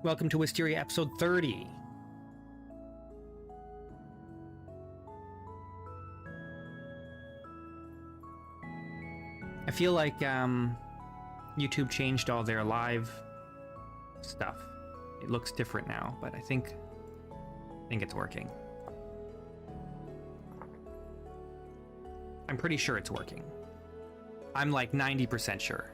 Welcome to Wisteria episode 30. I feel like YouTube changed all their live stuff. It looks different now, but I think it's working. I'm pretty sure it's working. I'm like 90% sure.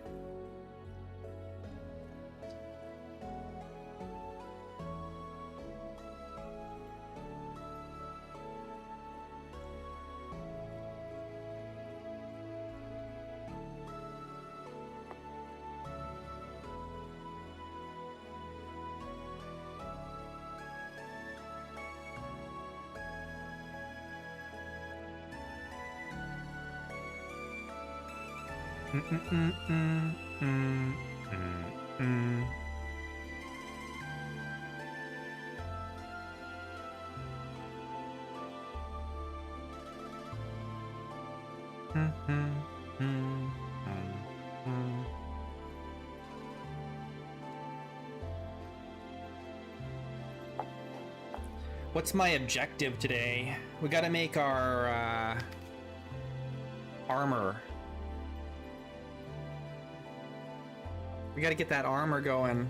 What's my objective today? We gotta make our armor. We gotta get that armor going.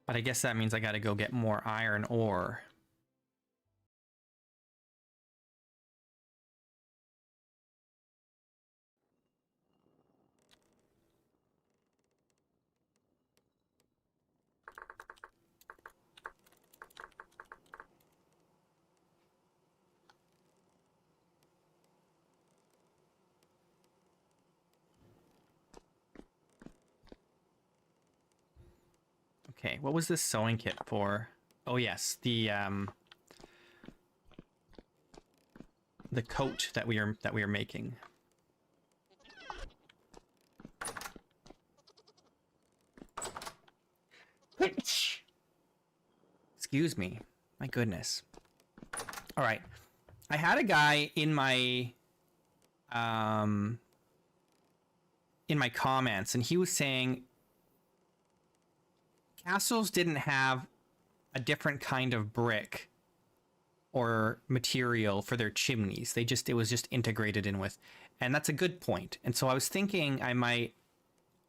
But I guess that means I gotta go get more iron ore. Okay, what was this sewing kit for? Oh yes, the coat that we are making. Excuse me. My goodness. All right. I had a guy in my comments, and he was saying castles didn't have a different kind of brick or material for their chimneys. It was just integrated in with, and that's a good point. And so I was thinking I might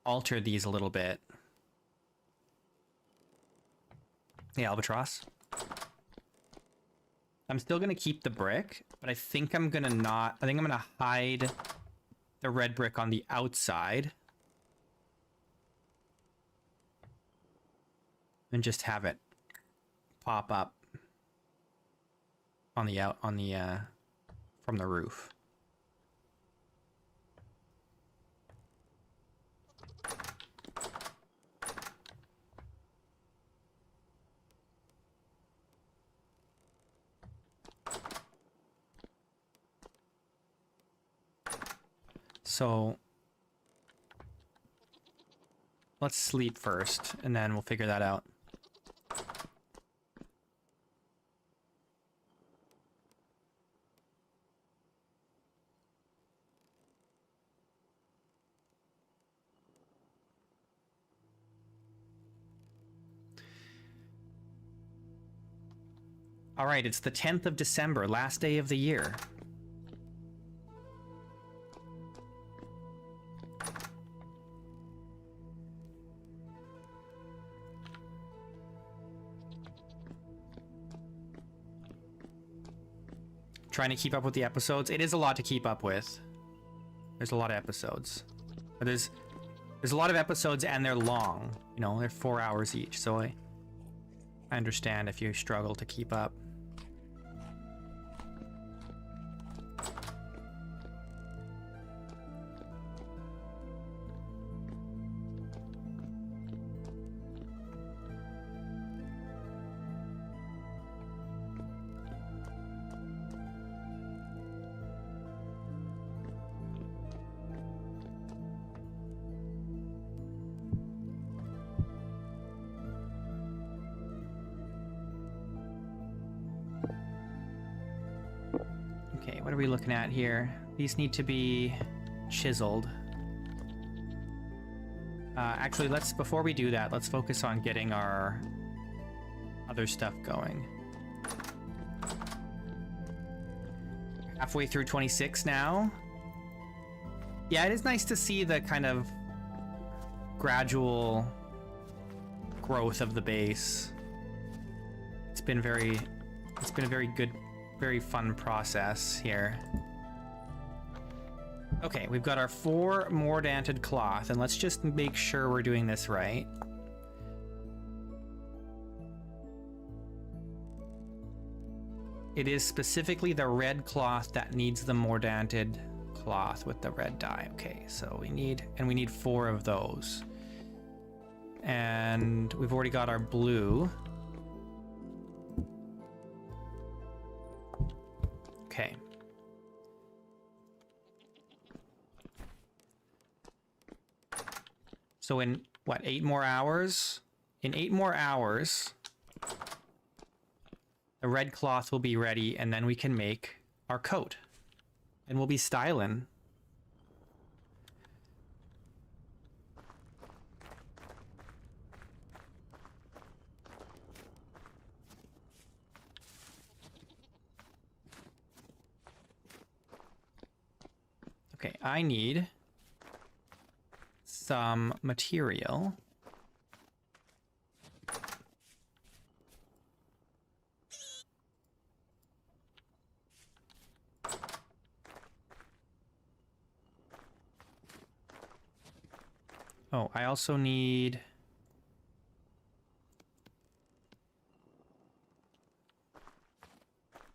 alter these a little bit. The albatross. I'm still gonna keep the brick, but I think I'm gonna hide the red brick on the outside. And just have it pop up on the from the roof. So let's sleep first, and then we'll figure that out. All right, it's the 10th of December, last day of the year. Trying to keep up with the episodes. It is a lot to keep up with. There's a lot of episodes. But there's a lot of episodes and they're long. You know, they're 4 hours each, so I understand if you struggle to keep up. what are we looking at here? These need to be chiseled. Actually, before we do that, let's focus on getting our other stuff going. Halfway through 26 now. Yeah, it is nice to see the kind of gradual growth of the base. It's been a very good, very fun process here. Okay, we've got our 4 mordanted cloth, and let's just make sure we're doing this right. It is specifically the red cloth that needs the mordanted cloth with the red dye. Okay, so we need 4 of those. And we've already got our blue. Okay. So in, what, 8 more hours? In 8 more hours, the red cloth will be ready, and then we can make our coat. And we'll be styling. Okay, I need some material. Oh, I also need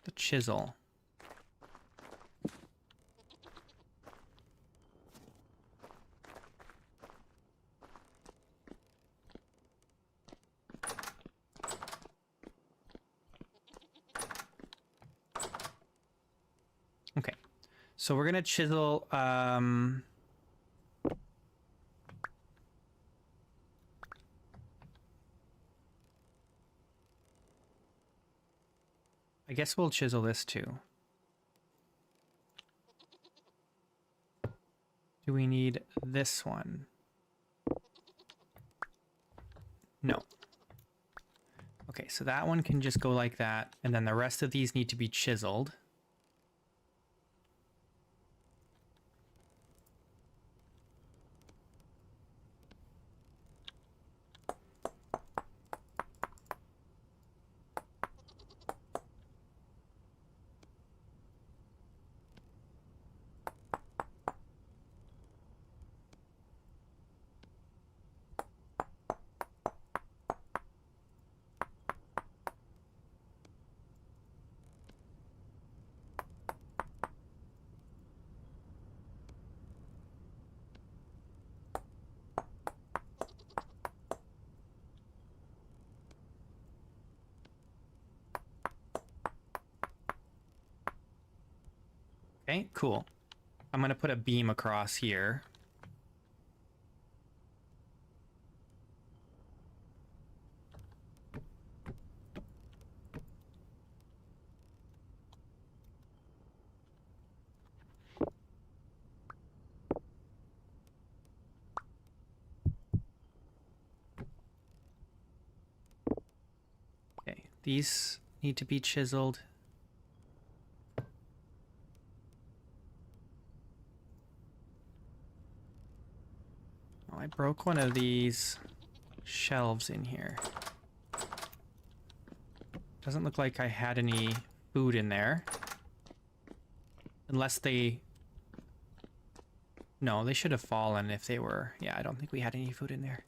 the chisel. Okay, so we're gonna chisel, I guess we'll chisel this too. Do we need this one? No. Okay, so that one can just go like that, and then the rest of these need to be chiseled. Okay, cool. I'm gonna put a beam across here. Okay, these need to be chiseled. Oh, I broke one of these shelves in here. Doesn't look like I had any food in there. Unless they... No, they should have fallen if they were... Yeah, I don't think we had any food in there.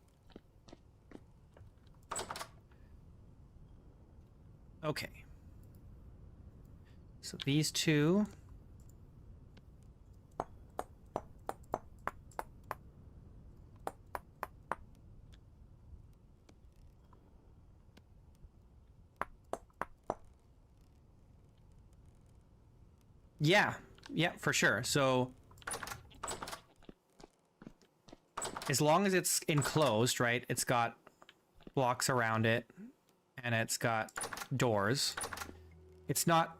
Okay. So these two... Yeah, for sure. So as long as it's enclosed, right? It's got blocks around it and it's got doors. It's not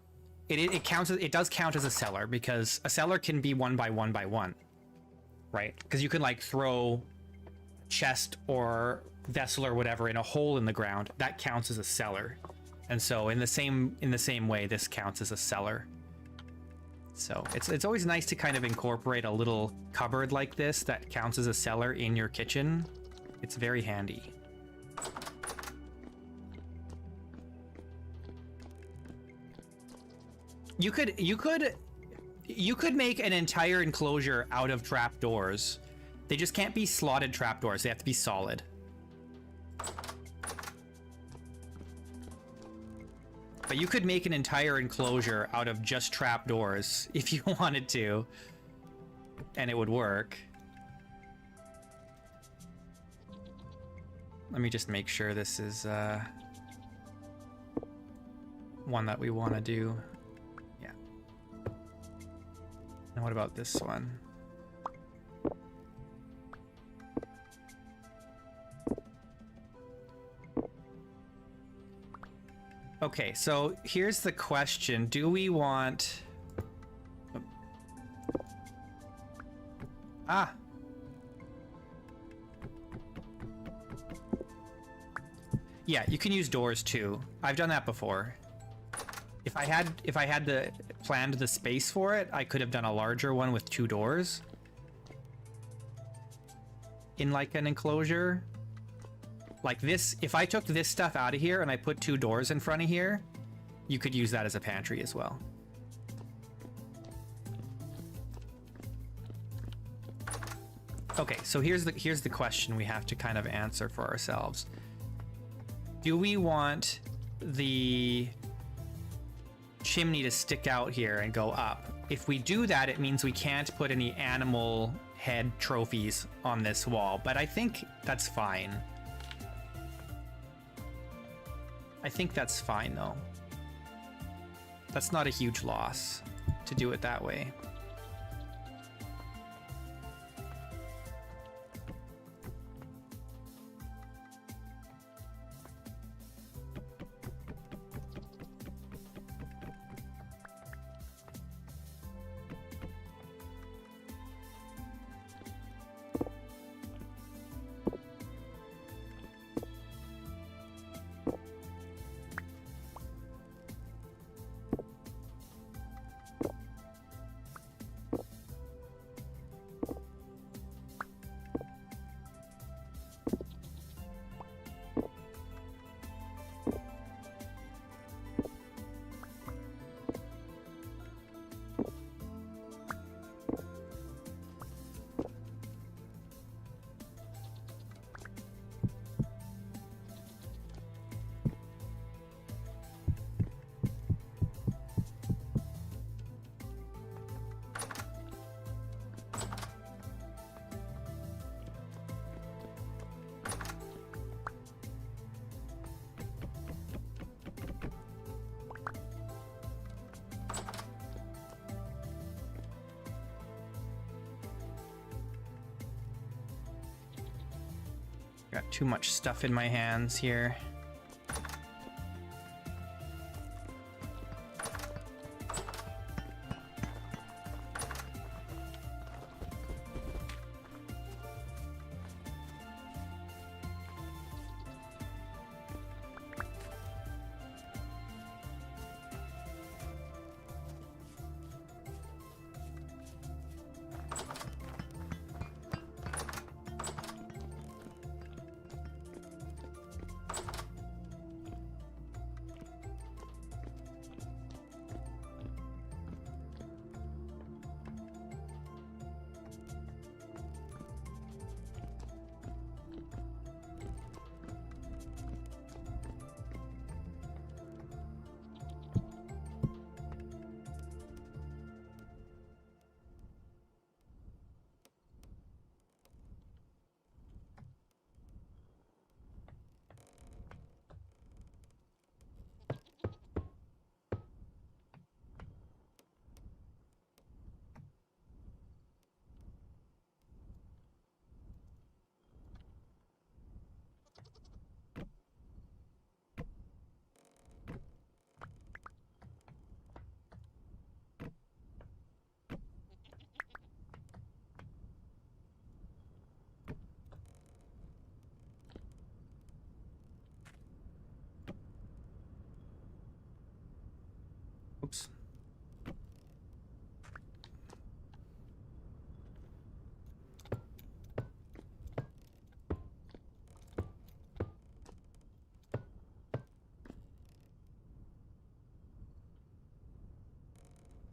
it counts. It does count as a cellar because a cellar can be 1 by 1 by 1, right? Because you can like throw chest or vessel or whatever in a hole in the ground. That counts as a cellar, and so in the same way, this counts as a cellar. So it's always nice to kind of incorporate a little cupboard like this that counts as a cellar in your kitchen. It's very handy. You could make an entire enclosure out of trapdoors. They just can't be slotted trapdoors. They have to be solid. But you could make an entire enclosure out of just trapdoors if you wanted to, and it would work. Let me just make sure this is one that we want to do. Yeah. And what about this one? Okay, so here's the question. Do we want... Ah! Yeah, you can use doors too. I've done that before. If I had planned the space for it, I could have done a larger one with 2 doors in like an enclosure. Like this, if I took this stuff out of here and I put 2 doors in front of here, you could use that as a pantry as well. Okay, so here's the question we have to kind of answer for ourselves. Do we want the chimney to stick out here and go up? If we do that, it means we can't put any animal head trophies on this wall, but I think that's fine. I think that's fine, though. That's not a huge loss to do it that way. Got too much stuff in my hands here.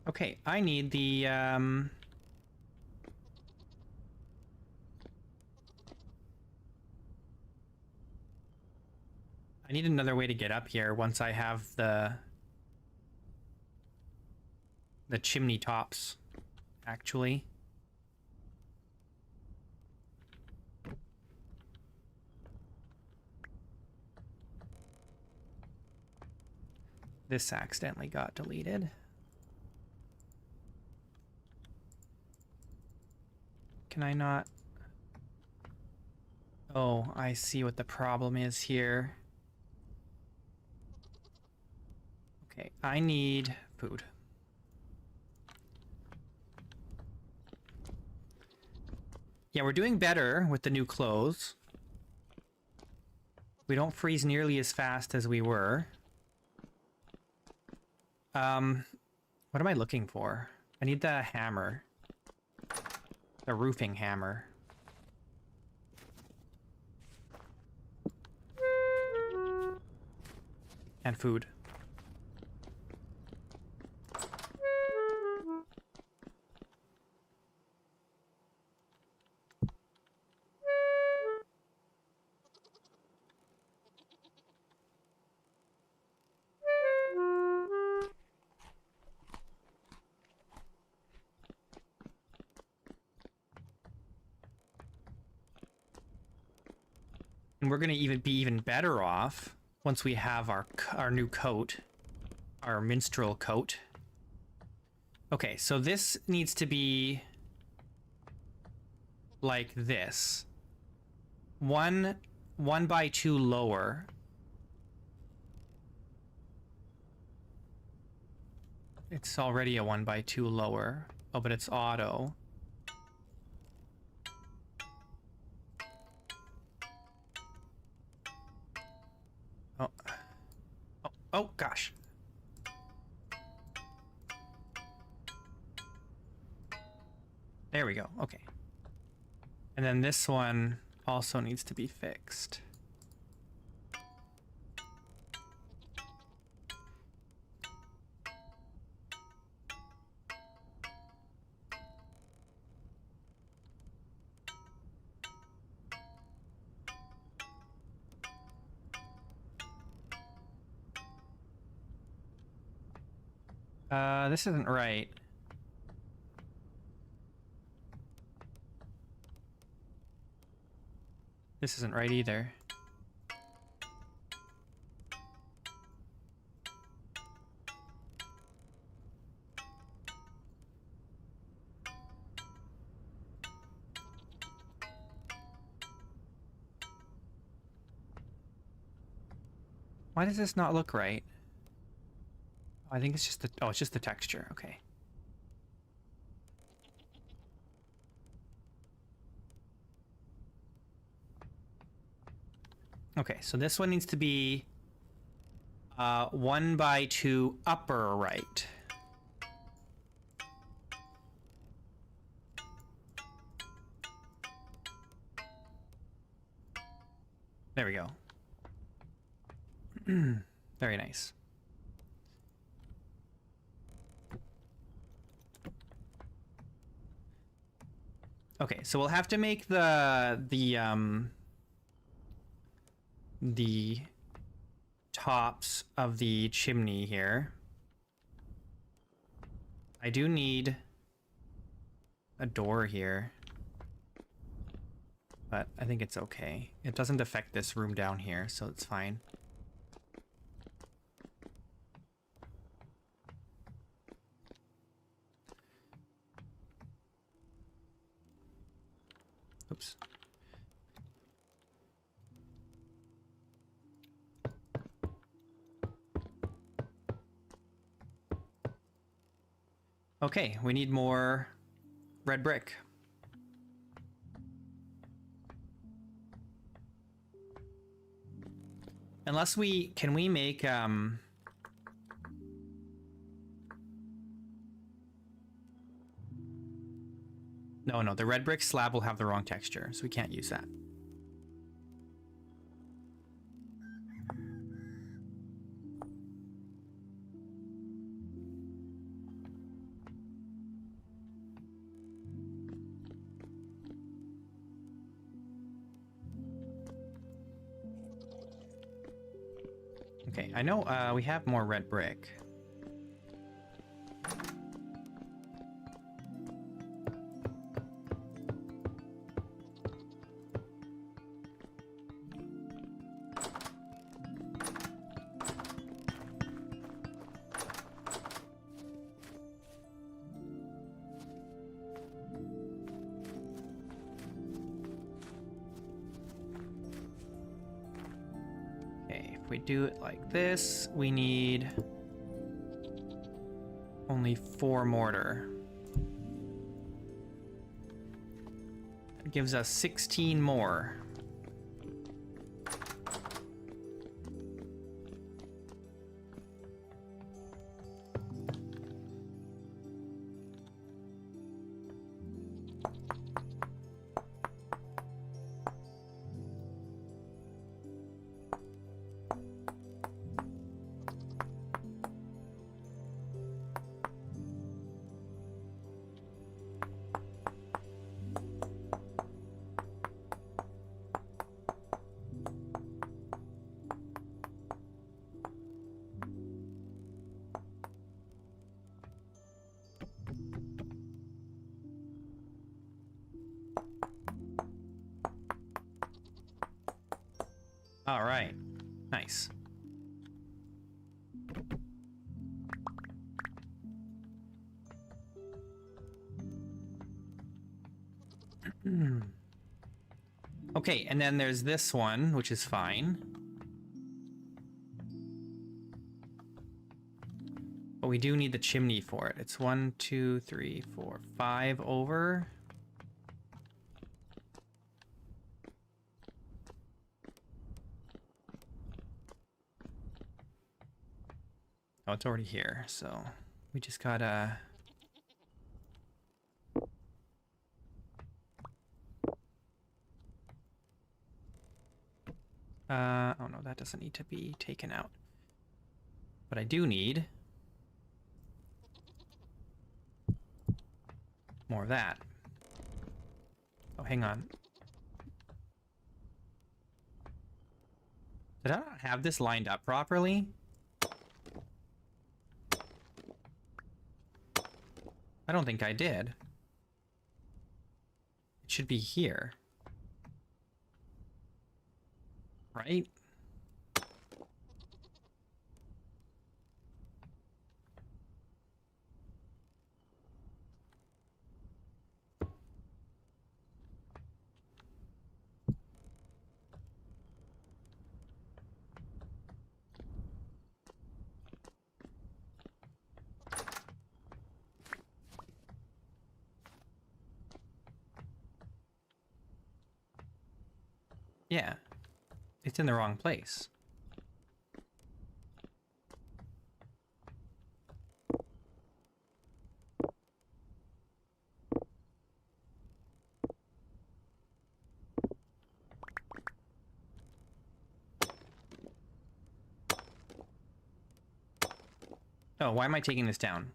Okay, I need the, I need another way to get up here once I have the chimney tops, actually. This accidentally got deleted. Can I not? Oh, I see what the problem is here. Okay, I need food. Yeah, we're doing better with the new clothes. We don't freeze nearly as fast as we were. What am I looking for? I need the hammer. The roofing hammer. And food. And we're gonna be even better off once we have our new coat, our minstrel coat. Okay, so this needs to be like this. One by two lower. It's already a 1 by 2 lower. Oh, but it's auto. Oh. Oh, gosh. There we go. Okay. And then this one also needs to be fixed. This isn't right. This isn't right either. Why does this not look right? I think it's just the, oh, it's just the texture. Okay. Okay, so this one needs to be 1 by 2 upper right. There we go. Very nice. Okay, so we'll have to make the tops of the chimney here. I do need a door here, but I think it's okay. It doesn't affect this room down here, so it's fine. Oops. Okay, we need more red brick. Unless can we make, no, the red brick slab will have the wrong texture, so we can't use that. Okay, I know we have more red brick. We do it like this, we need only 4 mortar. That gives us 16 more. All right, nice. Okay, and then there's this one, which is fine. But we do need the chimney for it. It's 1, 2, 3, 4, 5 over. Oh, it's already here, so we just gotta... oh no, that doesn't need to be taken out. But I do need more of that. Oh, hang on. Did I not have this lined up properly? I don't think I did. It should be here. Right? Yeah. It's in the wrong place. Oh, why am I taking this down?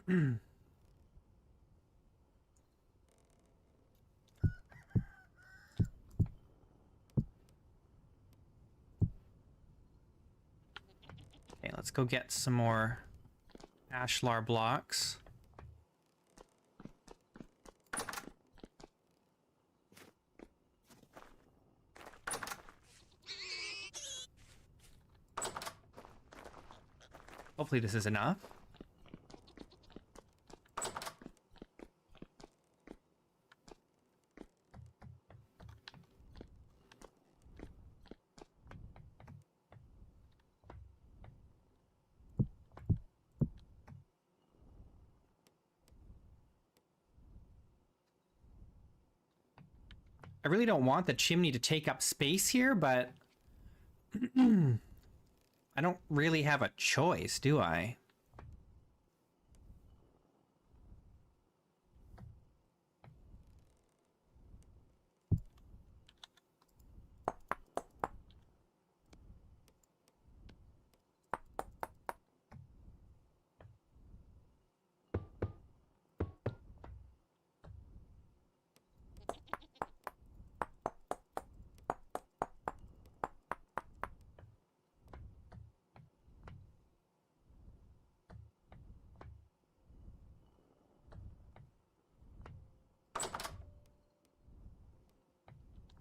Okay, let's go get some more ashlar blocks. Hopefully this is enough. I really don't want the chimney to take up space here, but I don't really have a choice, do I?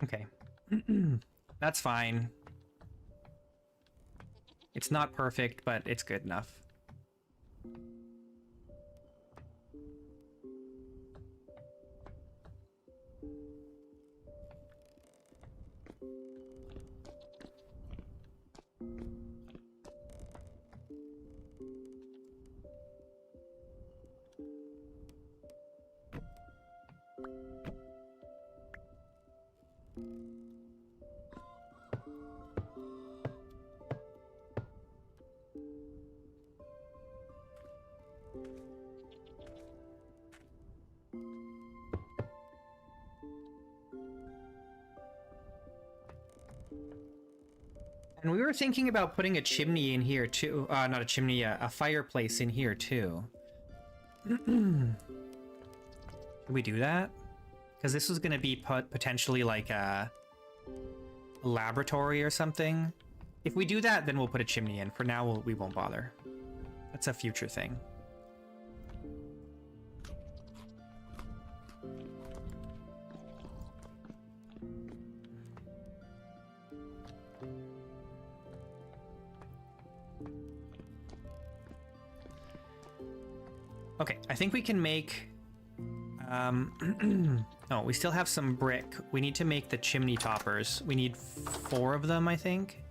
Okay. That's fine. It's not perfect, but it's good enough. And we were thinking about putting a chimney in here too. Not a chimney, a fireplace in here too. Can we do that? Because this was going to be potentially like a laboratory or something. If we do that, then we'll put a chimney in. For now, we won't bother. That's a future thing. Okay, I think we can make... no, we still have some brick. We need to make the chimney toppers. We need 4 of them, I think.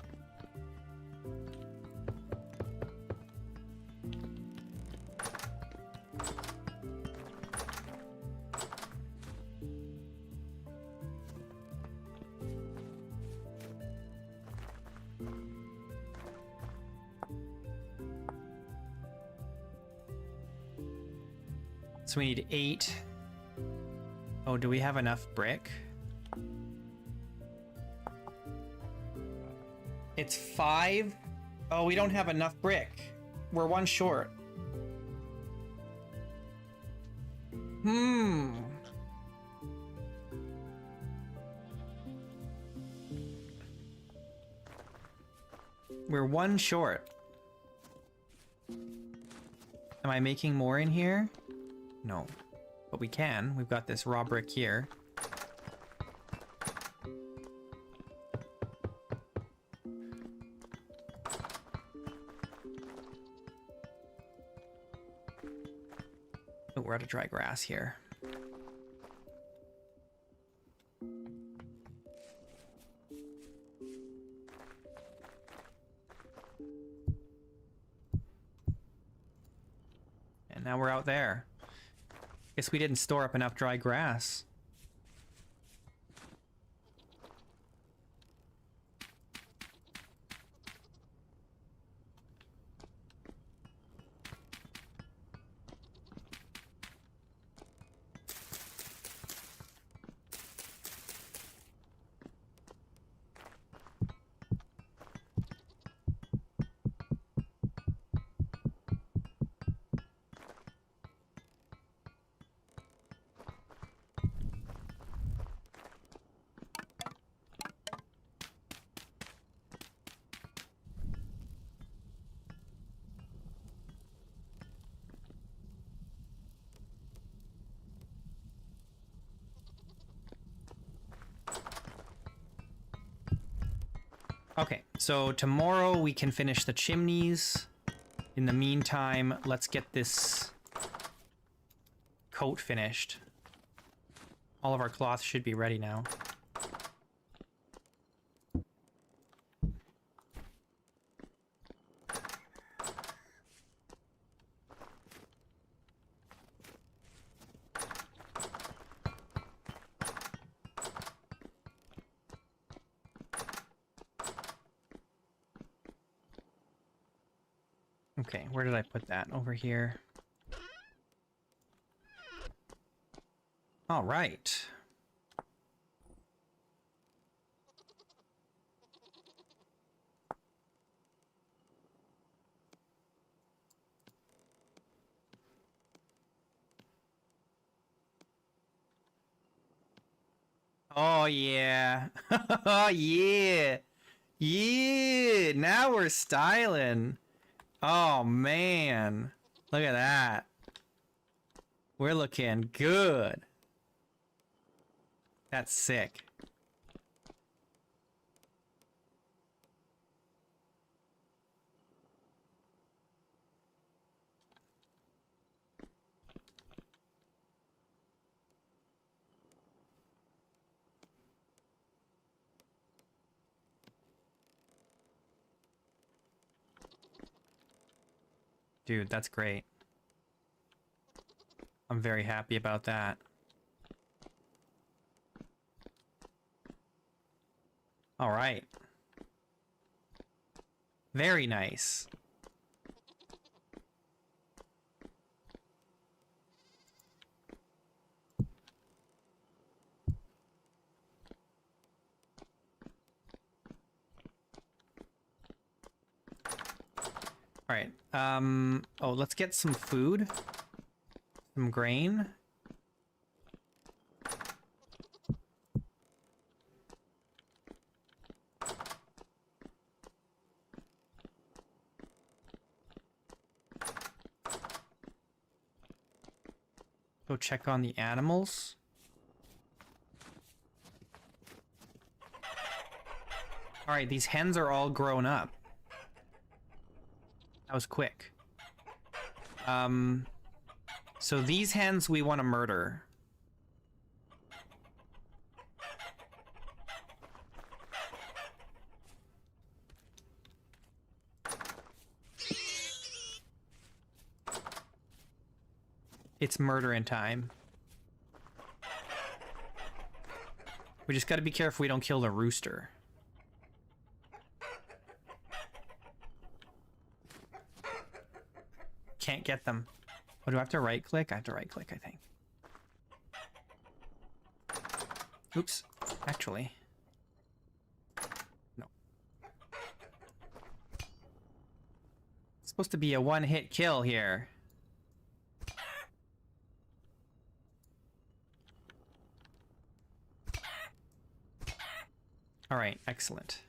So we need 8. Oh, do we have enough brick? It's 5. Oh, we don't have enough brick. We're 1 short. We're 1 short. Am I making more in here? No. But we can. We've got this raw brick here. Oh, we're out of dry grass here. And now we're out there. Guess we didn't store up enough dry grass. Okay, so tomorrow we can finish the chimneys. In the meantime, let's get this coat finished. All of our cloth should be ready now. Okay, where did I put that? Over here. All right. Oh, yeah. Oh, yeah. Yeah. Now we're styling. Oh, man. Look at that. We're looking good. That's sick. Dude, that's great. I'm very happy about that. All right. Very nice. All right. Oh, let's get some food. Some grain. Go check on the animals. All right, these hens are all grown up. That was quick. So these hens we want to murder. It's murdering time. We just got to be careful we don't kill the rooster. Can't get them. Oh, do I have to right click? I have to right click, I think. Oops. Actually. No. It's supposed to be a one-hit kill here. All right, excellent.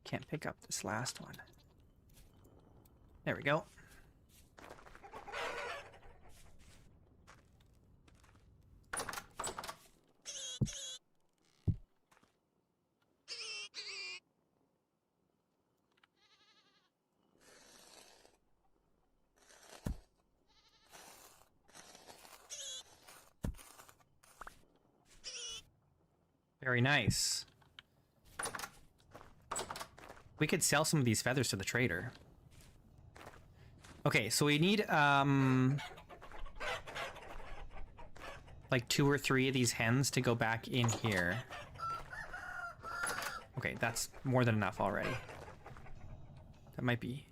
Can't pick up this last one. There we go. Very nice. We could sell some of these feathers to the trader. Okay, so we need like 2 or 3 of these hens to go back in here. Okay, that's more than enough already. That might be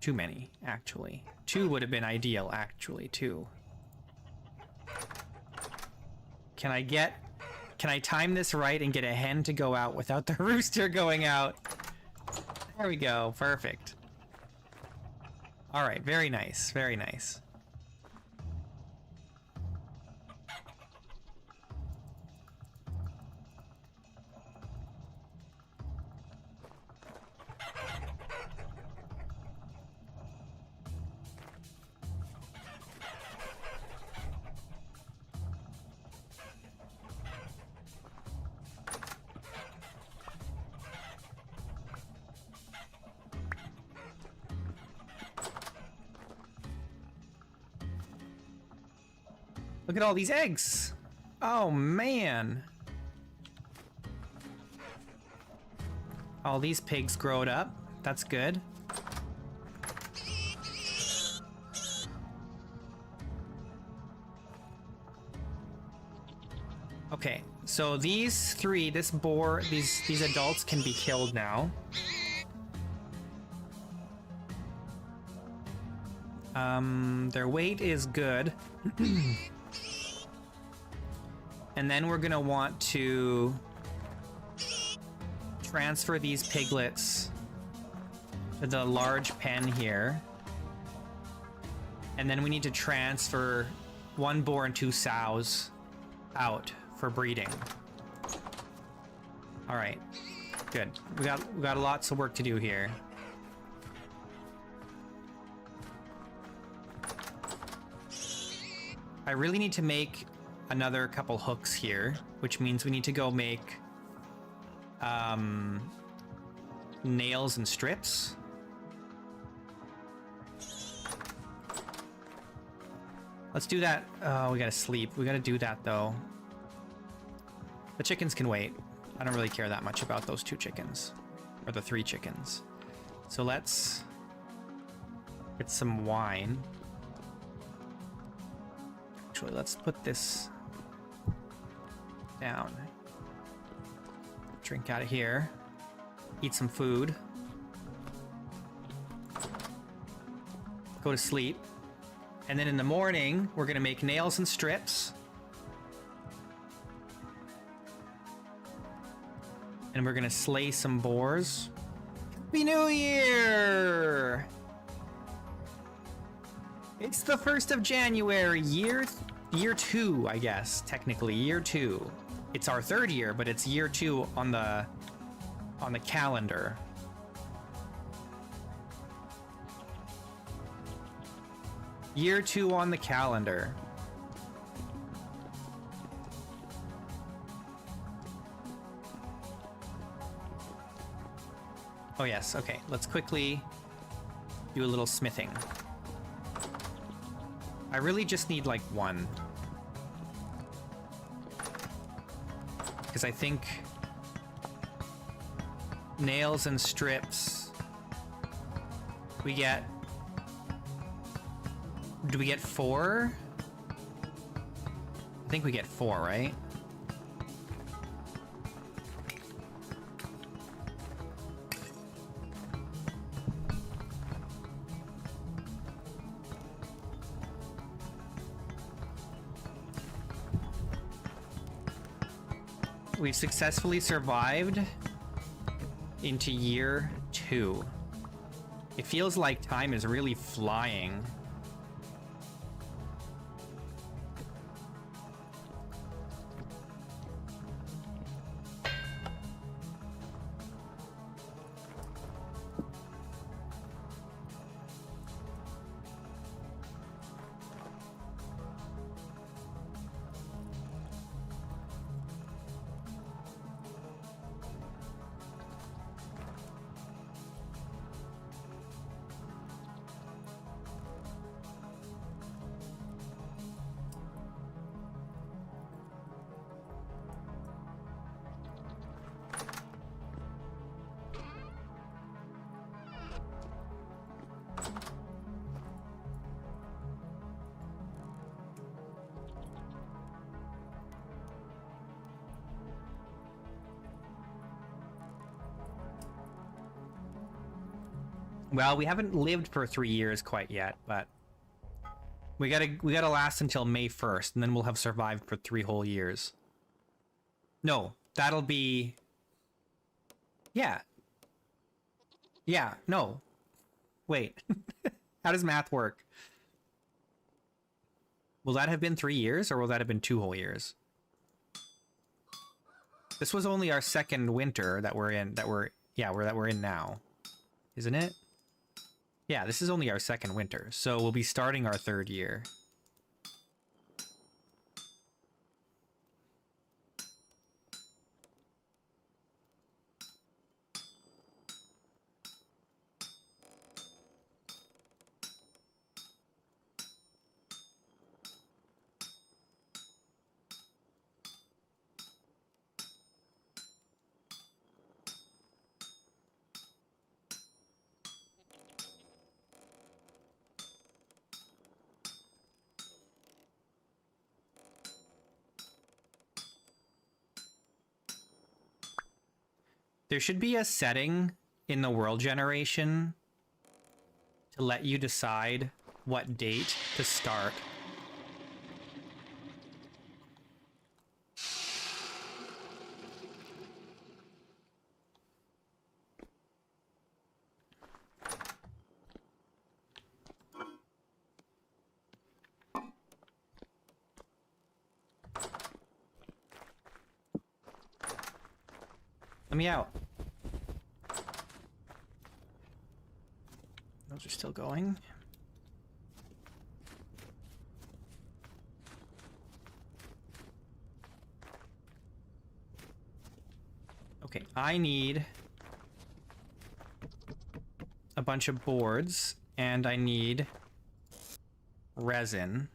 too many, actually. 2 would have been ideal, actually, 2. Can I time this right and get a hen to go out without the rooster going out? There we go. Perfect. All right. Very nice. Very nice. Look at all these eggs. Oh, man. All these pigs growed up. That's good. Okay, so these 3, this boar, these adults can be killed now. Their weight is good. And then we're gonna want to transfer these piglets to the large pen here. And then we need to transfer 1 boar and 2 sows out for breeding. All right, good. We got lots of work to do here. I really need to make another couple hooks here, which means we need to go make nails and strips. Let's do that. Oh, we gotta sleep. We gotta do that though. The chickens can wait. I don't really care that much about those 2 chickens. Or the 3 chickens. So let's get some wine. Actually, let's put this down. Drink out of here. Eat some food. Go to sleep. And then in the morning, we're gonna make nails and strips. And we're gonna slay some boars. Happy New Year! It's the 1st of January, year 2, I guess, technically, year 2. It's our 3rd year, but it's year 2 on the calendar. Year 2 on the calendar. Oh yes, okay. Let's quickly do a little smithing. I really just need like 1. Because I think nails and strips, we get... Do we get 4? I think we get 4, right? We've successfully survived into year 2. It feels like time is really flying. Well, we haven't lived for 3 years quite yet, but we gotta last until May 1st, and then we'll have survived for 3 whole years. No, that'll be... Yeah. Yeah, no. Wait. How does math work? Will that have been 3 years, or will that have been 2 whole years? This was only our 2nd winter that we're in, that we're in now. Isn't it? Yeah, this is only our 2nd winter, so we'll be starting our 3rd year. There should be a setting in the world generation to let you decide what date to start. Let me out. Those are still going. Okay, I need a bunch of boards, and I need resin.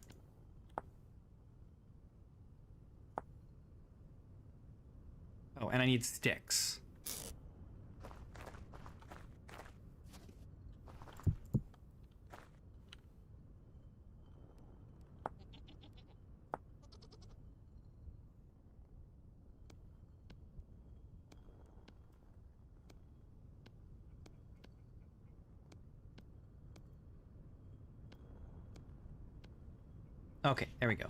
Oh, and I need sticks. Okay, there we go.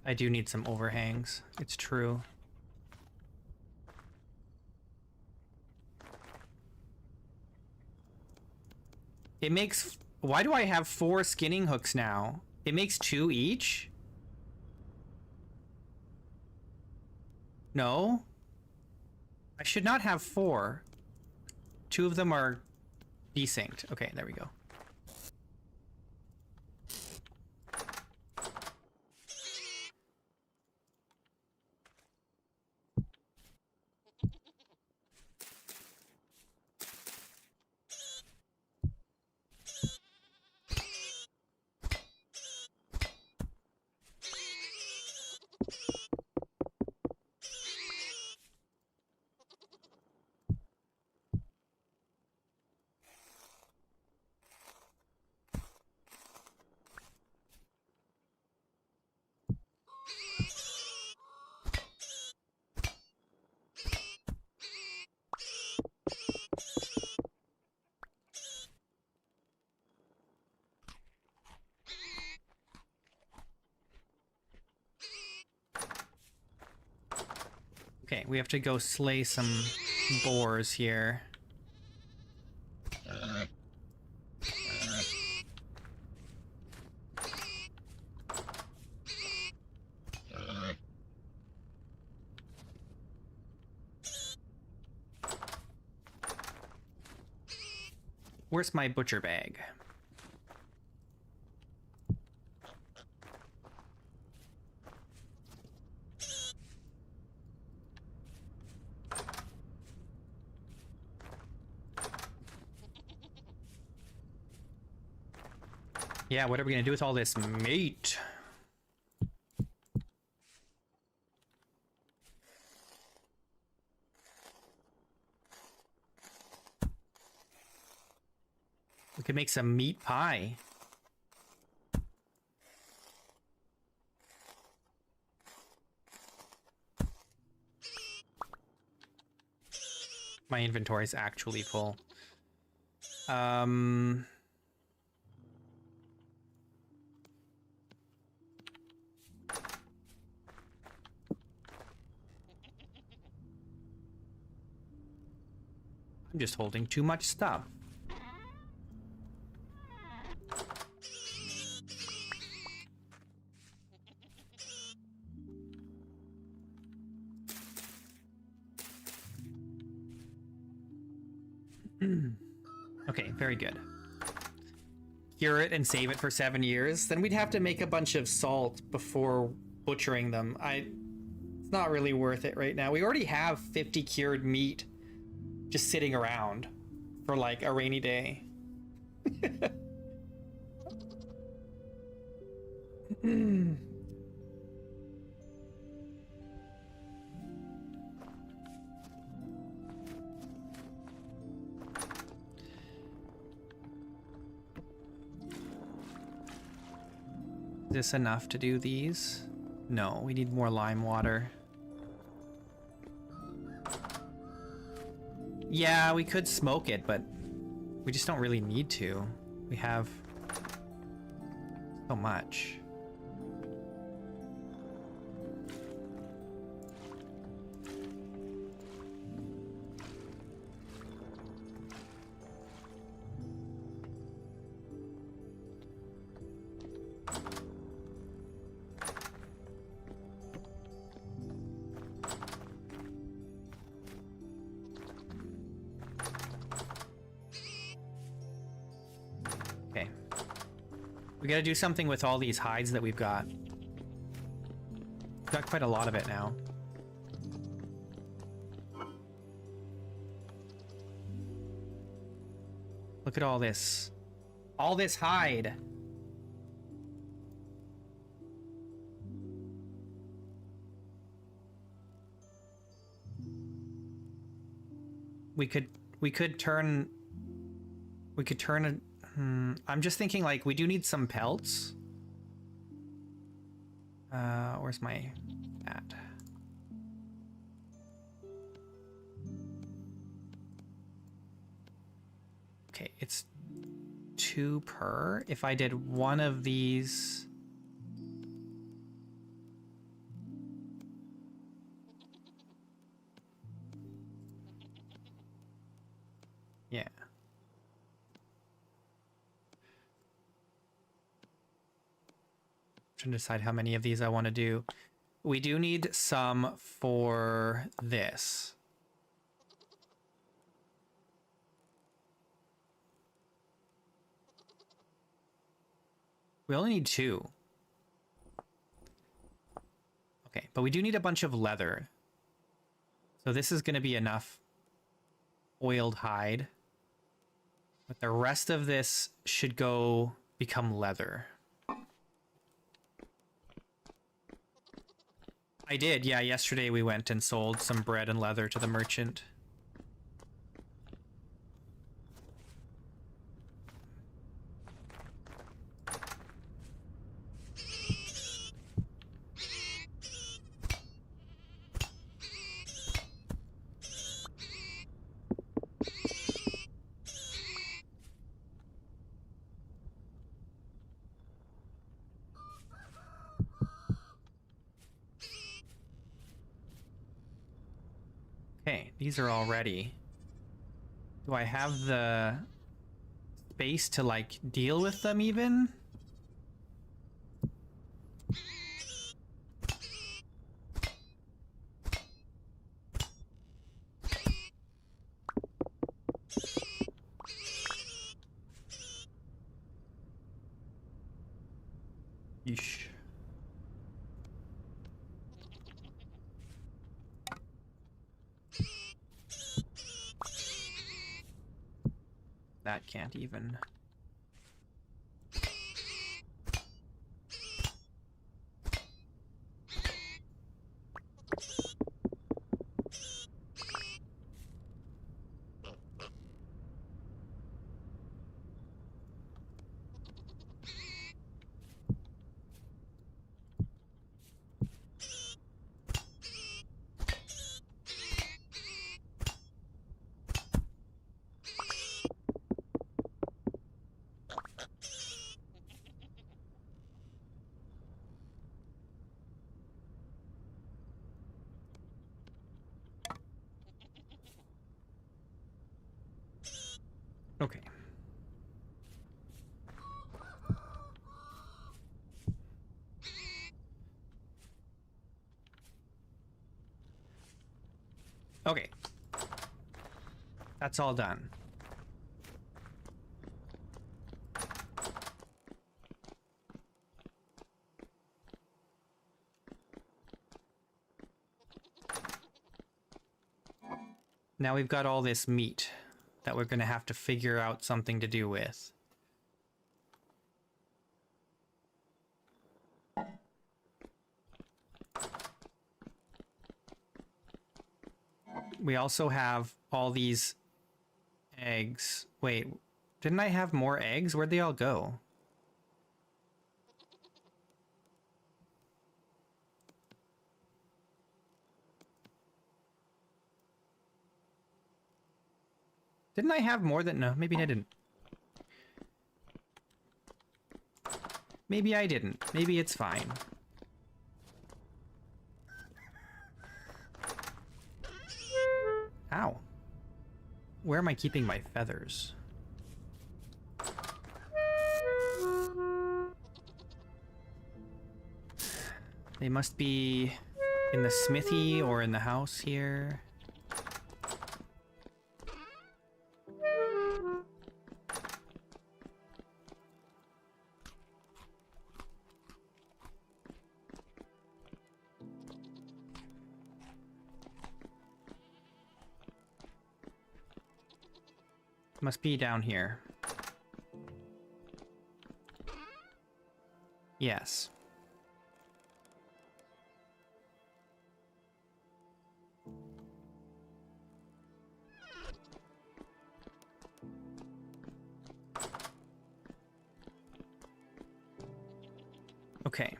I do need some overhangs. It's true. It makes... Why do I have 4 skinning hooks now? It makes 2 each? No? I should not have 4. 2 of them are desynced. Okay, there we go. Okay, we have to go slay some boars here. Where's my butcher bag? Yeah, what are we gonna do with all this meat? We could make some meat pie. My inventory is actually full. I'm just holding too much stuff. Okay, very good. Cure it and save it for 7 years. Then we'd have to make a bunch of salt before butchering them. It's not really worth it right now. We already have 50 cured meat just sitting around for like a rainy day. Is this enough to do these? No, we need more lime water. Yeah, we could smoke it, but we just don't really need to. We have so much. We gotta do something with all these hides that we've got. We've got quite a lot of it now. Look at all this All this hide. We could turn it. I'm just thinking, like, we do need some pelts. Where's my at? Okay, it's 2 per. If I did one of these. Yeah. Trying to decide how many of these I want to do. We do need some for this. We only need 2. Okay, but we do need a bunch of leather. So this is going to be enough oiled hide. But the rest of this should go become leather. I did, yeah. Yesterday we went and sold some bread and leather to the merchant. Okay, these are all ready. Do I have the space to, like, deal with them even? Yeesh. That can't even. Okay. Okay. That's all done. Now we've got all this meat that we're going to have to figure out something to do with. We also have all these eggs. Wait, didn't I have more eggs? Where'd they all go? Didn't I have more than... No, maybe I didn't. Maybe I didn't. Maybe it's fine. Ow. Where am I keeping my feathers? They must be in the smithy or in the house here. Must be down here. Yes. Okay.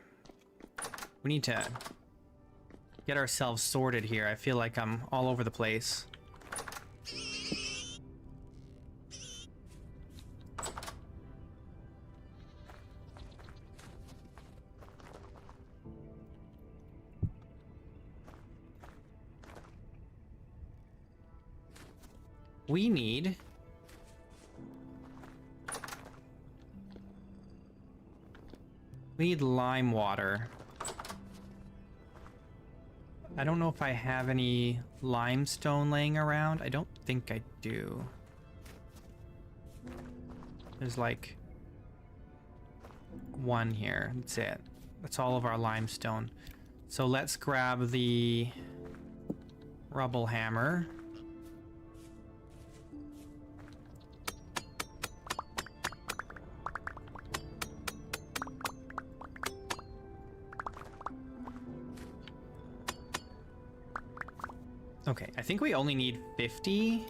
We need to get ourselves sorted here. I feel like I'm all over the place. We need lime water. I don't know if I have any limestone laying around. I don't think I do. There's like one here. That's it. That's all of our limestone. So let's grab the rubble hammer. Okay, I think we only need 50.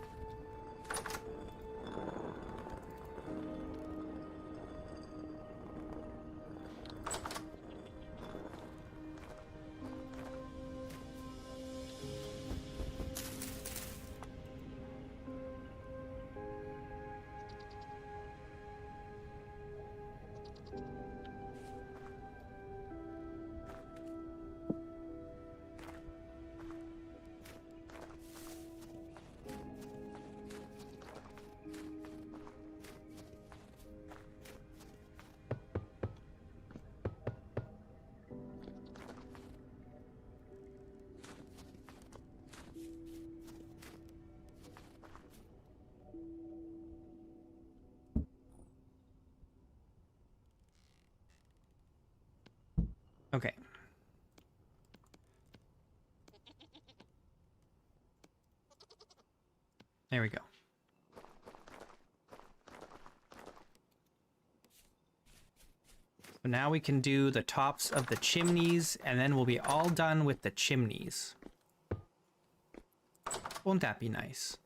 Okay. There we go. So now we can do the tops of the chimneys, and then we'll be all done with the chimneys. Won't that be nice?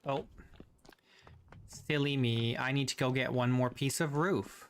Oh. Silly me. I need to go get one more piece of roof.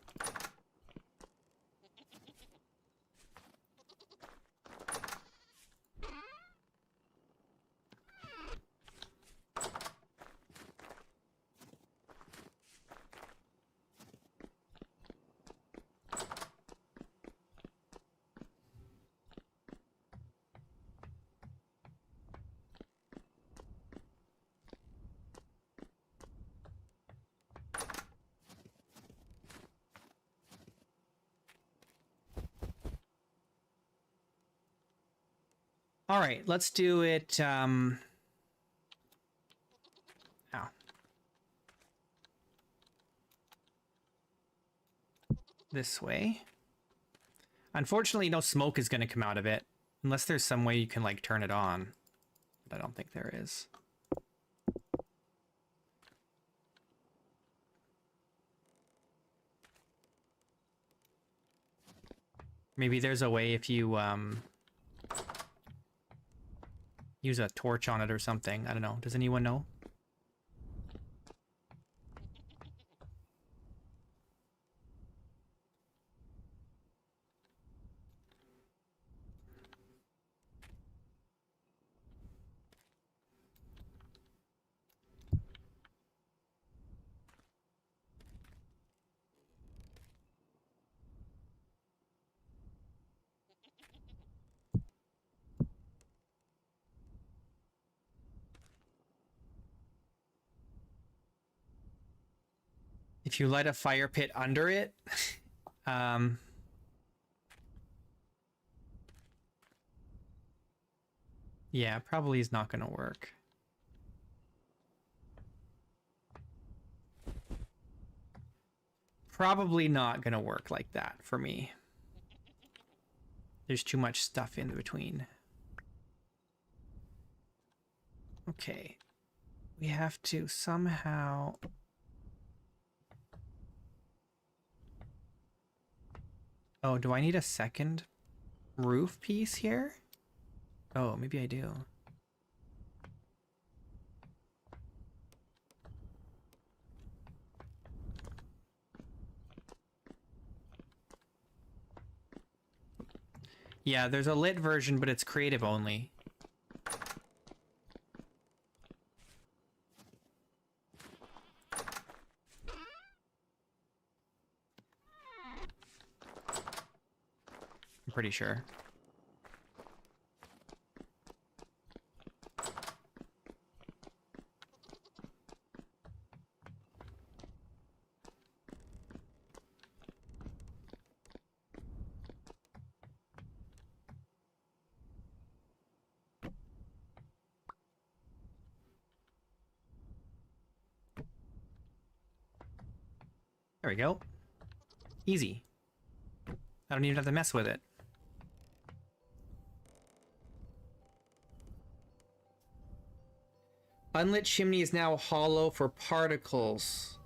All right, let's do it. Ow. This way. Unfortunately, no smoke is going to come out of it. Unless there's some way you can, like, turn it on. But I don't think there is. Maybe there's a way if you, use a torch on it or something. I don't know. Does anyone know? If you light a fire pit under it, yeah, probably is not going to work. Probably not going to work like that for me. There's too much stuff in between. Okay. We have to somehow... Oh, do I need a second roof piece here? Oh, maybe I do. Yeah, there's a lit version, but it's creative only. I'm pretty sure. There we go. Easy. I don't even have to mess with it. Unlit chimney is now hollow for particles.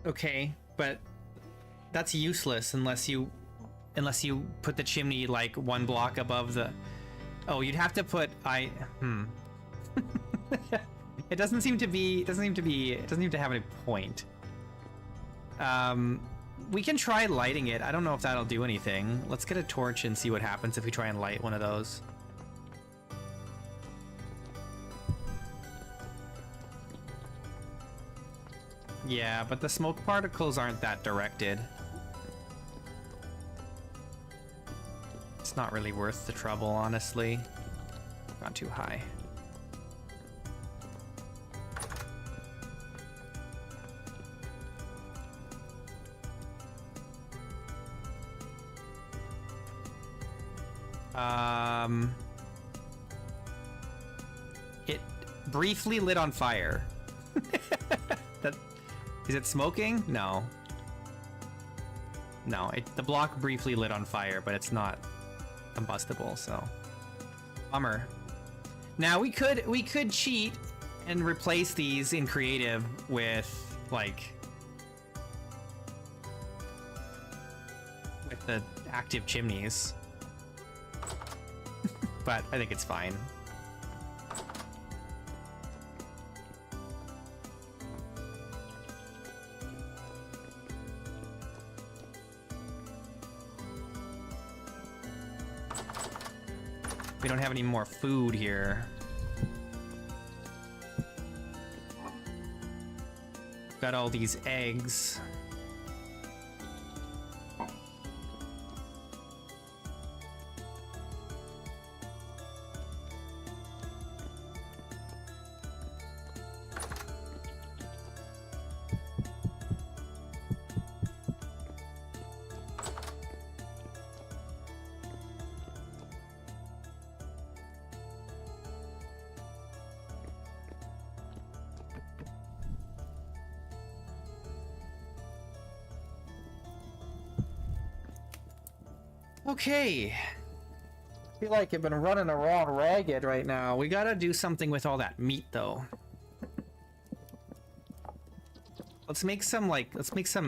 Okay, but that's useless unless you put the chimney like one block above the... Oh, you'd have to put It doesn't seem to have any point. We can try lighting it. I don't know if that'll do anything. Let's get a torch and see what happens if we try and light one of those. Yeah, but the smoke particles aren't that directed. It's not really worth the trouble, honestly. Gone too high. It briefly lit on fire. Is it smoking? No. No, the block briefly lit on fire, but it's not combustible, so bummer. Now we could cheat and replace these in creative with the active chimneys. But I think it's fine. We don't have any more food here. Got all these eggs. Okay. I feel like I've been running around ragged right now. We gotta do something with all that meat, though. Let's make some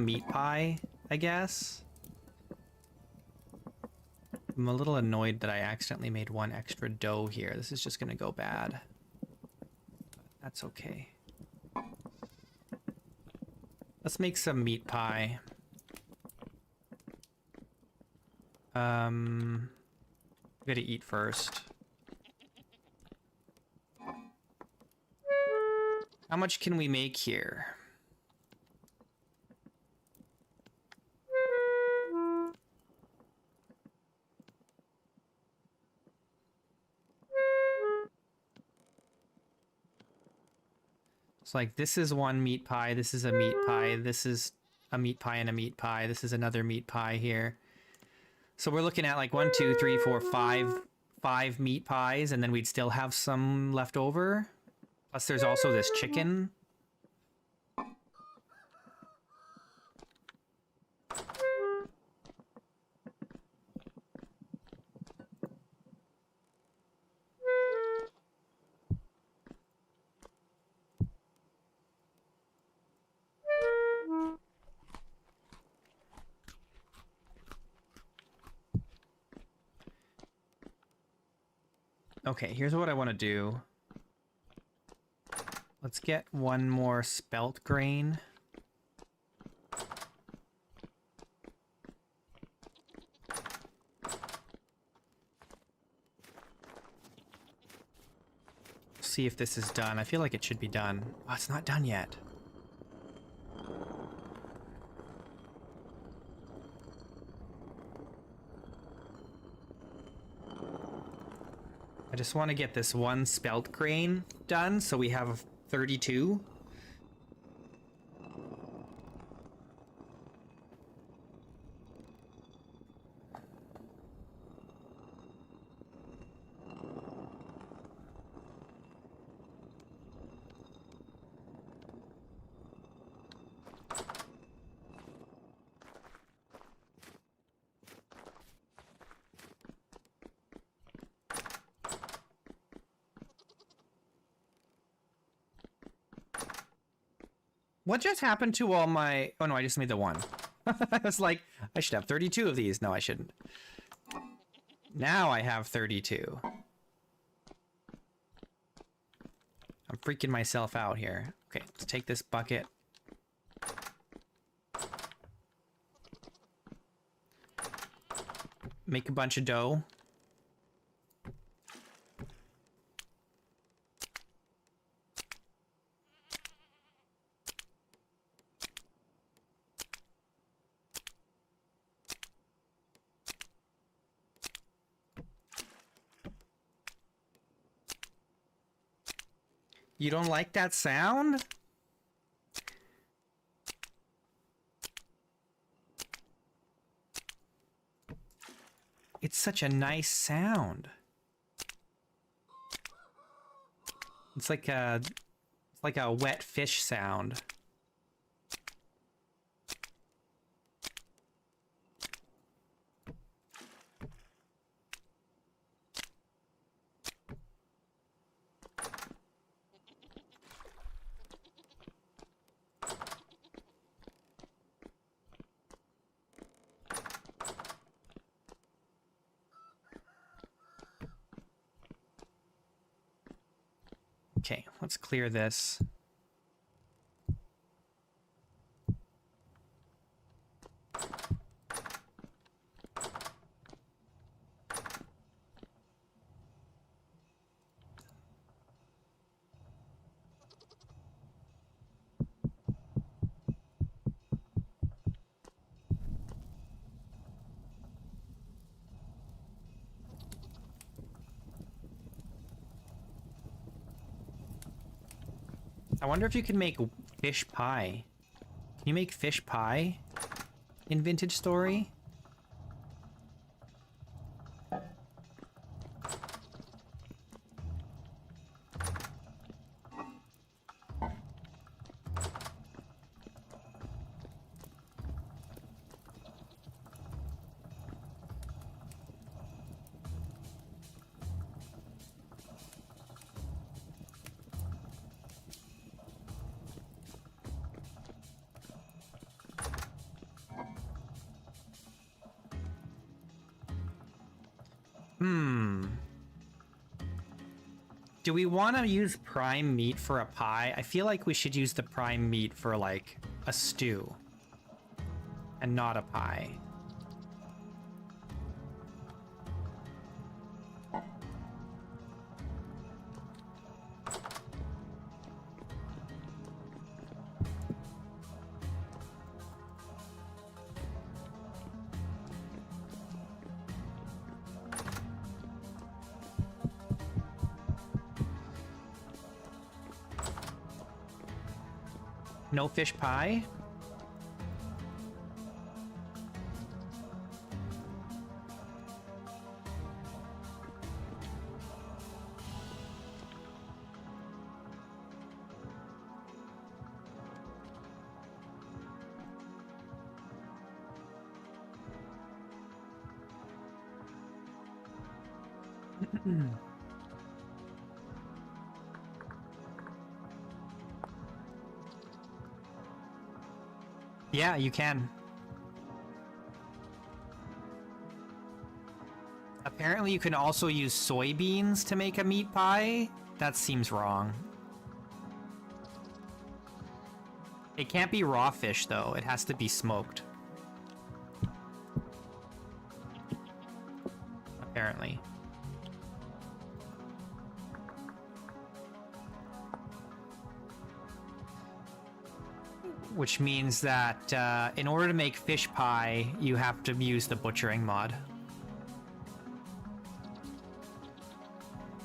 meat pie, I guess. I'm a little annoyed that I accidentally made one extra dough here. This is just gonna go bad. That's okay. Let's make some meat pie. We gotta eat first. How much can we make here? It's like this is one meat pie, this is a meat pie, this is a meat pie and a meat pie, this is another meat pie here. So we're looking at like 1, 2, 3, 4, 5 meat pies, and then we'd still have some left over. Plus there's also this chicken. Okay, here's what I want to do. Let's get one more spelt grain. See if this is done. I feel like it should be done. Oh, it's not done yet. I just want to get this one spelt grain done so we have 32. What just happened to all my... Oh no, I just made the one. I was like, I should have 32 of these. No, I shouldn't. Now I have 32. I'm freaking myself out here. Okay, let's take this bucket. Make a bunch of dough. You don't like that sound? It's such a nice sound. It's like a wet fish sound. Okay, let's clear this. I wonder if you can make fish pie. Can you make fish pie in Vintage Story? Do we want to use prime meat for a pie? I feel like we should use the prime meat for, like, a stew. And not a pie. No fish pie? Yeah, you can. Apparently you can also use soybeans to make a meat pie. That seems wrong. It can't be raw fish, though. It has to be smoked. Apparently. Which means that in order to make fish pie, you have to use the butchering mod.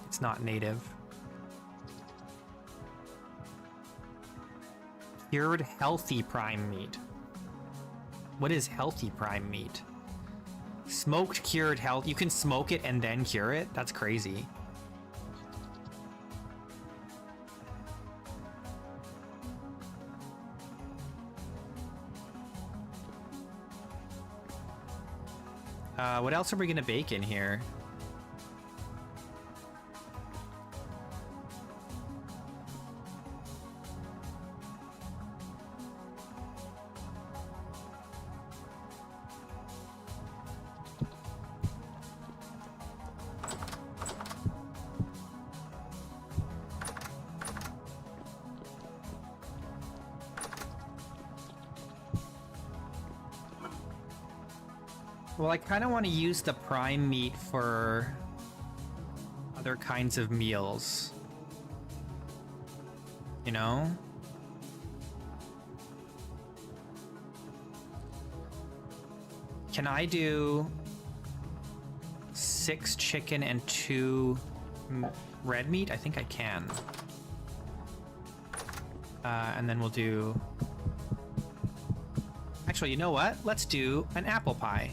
It's not native. Cured healthy prime meat. What is healthy prime meat? Smoked cured health. You can smoke it and then cure it? That's crazy. What else are we gonna bake in here? Well, I kind of want to use the prime meat for other kinds of meals. You know? Can I do 6 chicken and 2 red meat? I think I can. And then we'll do... Actually, you know what? Let's do an apple pie.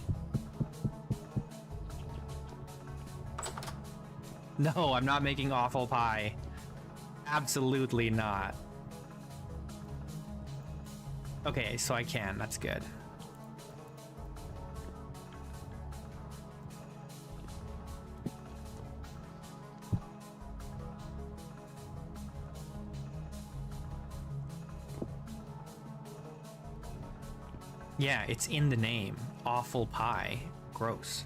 No, I'm not making awful pie. Absolutely not. Okay, so I can. That's good. Yeah, it's in the name. Awful pie. Gross.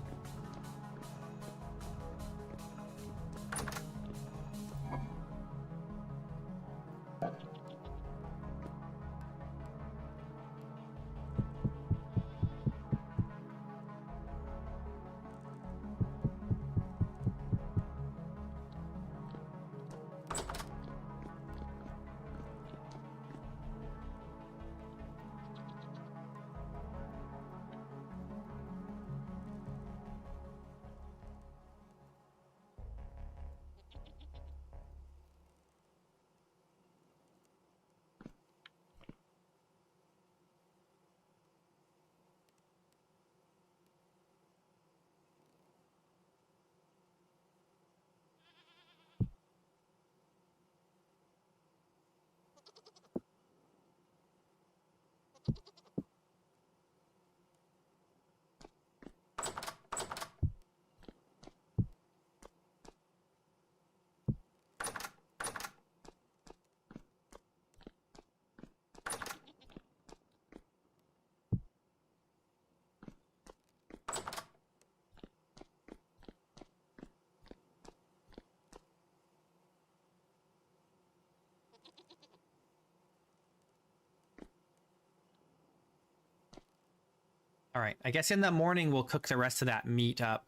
All right, I guess in the morning we'll cook the rest of that meat up.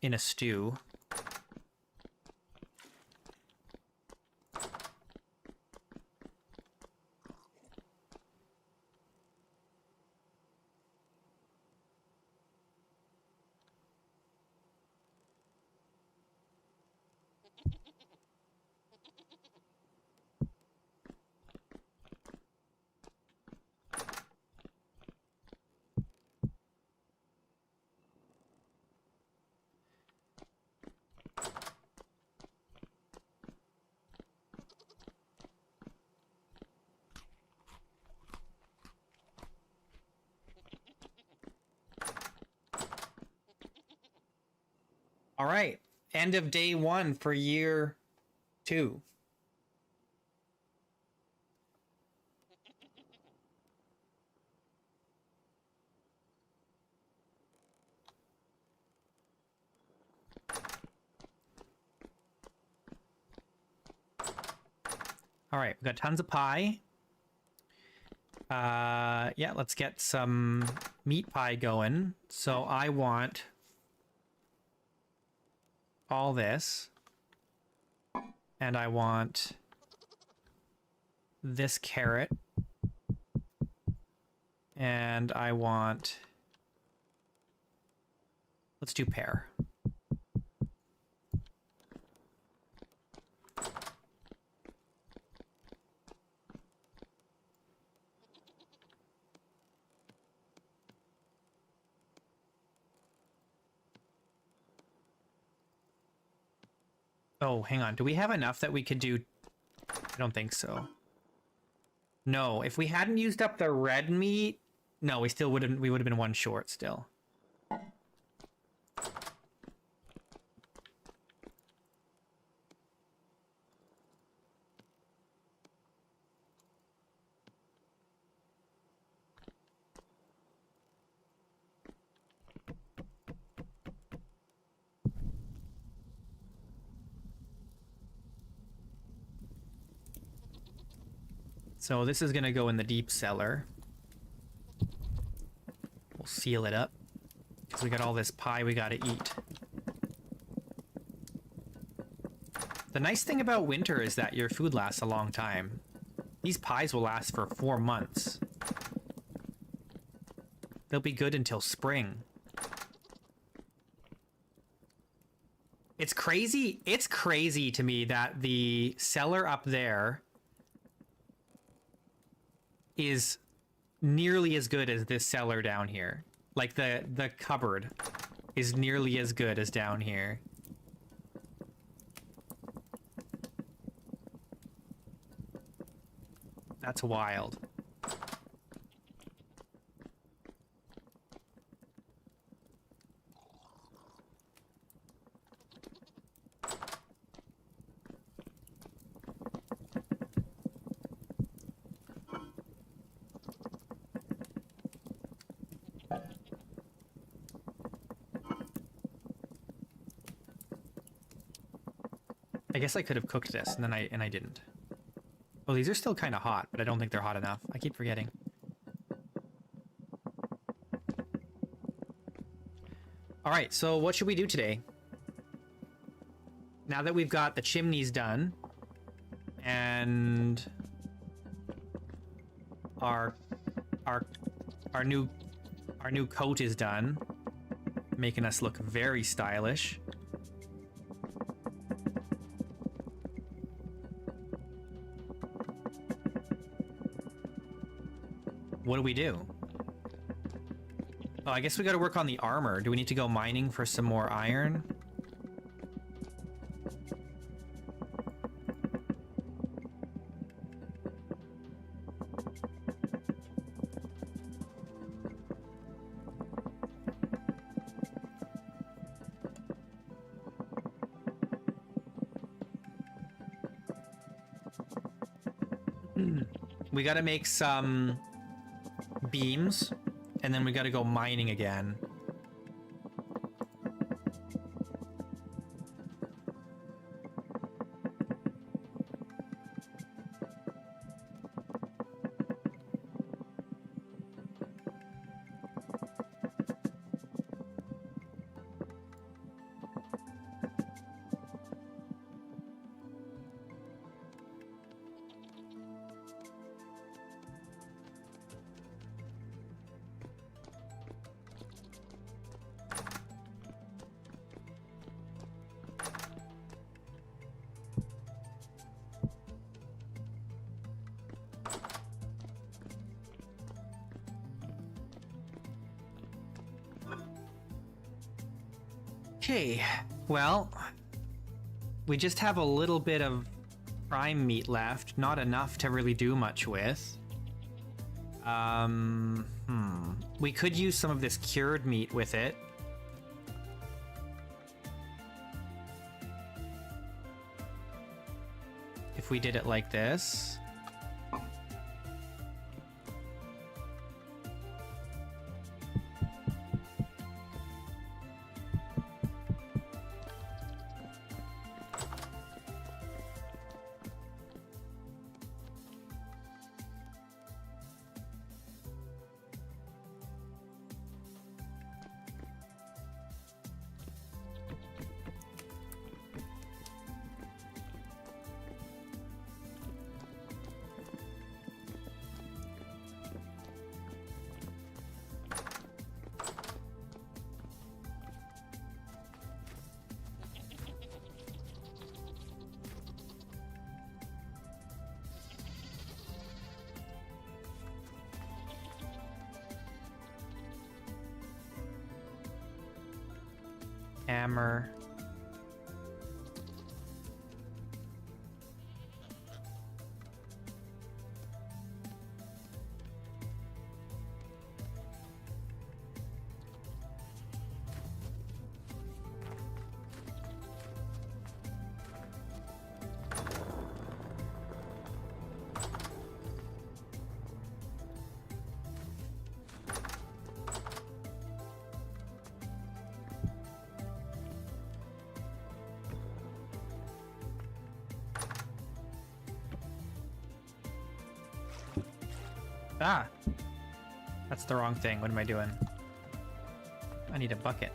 In a stew. All right, end of day 1 for year 2. All right, we got tons of pie. Yeah, let's get some meat pie going. So I want all this. And I want this carrot. And I want... Let's do pear. Oh, hang on. Do we have enough that we could do... I don't think so. No, if we hadn't used up the red meat... No, we would have been one short still. So this is going to go in the deep cellar. We'll seal it up. Because we got all this pie we gotta eat. The nice thing about winter is that your food lasts a long time. These pies will last for 4 months. They'll be good until spring. It's crazy to me that the cellar up there is nearly as good as this cellar down here. Like the cupboard is nearly as good as down here. That's wild. I guess I could have cooked this and then I didn't. Oh, these are still kind of hot, but I don't think they're hot enough. I keep forgetting. All right, so what should we do today? Now that we've got the chimneys done and our new coat is done, making us look very stylish. What do we do? Oh, I guess we got to work on the armor. Do we need to go mining for some more iron? We got to make some beams, and then we got to go mining again. Okay, well, we just have a little bit of prime meat left, not enough to really do much with. We could use some of this cured meat with it. If we did it like this. hammer. Ah! That's the wrong thing. What am I doing? I need a bucket.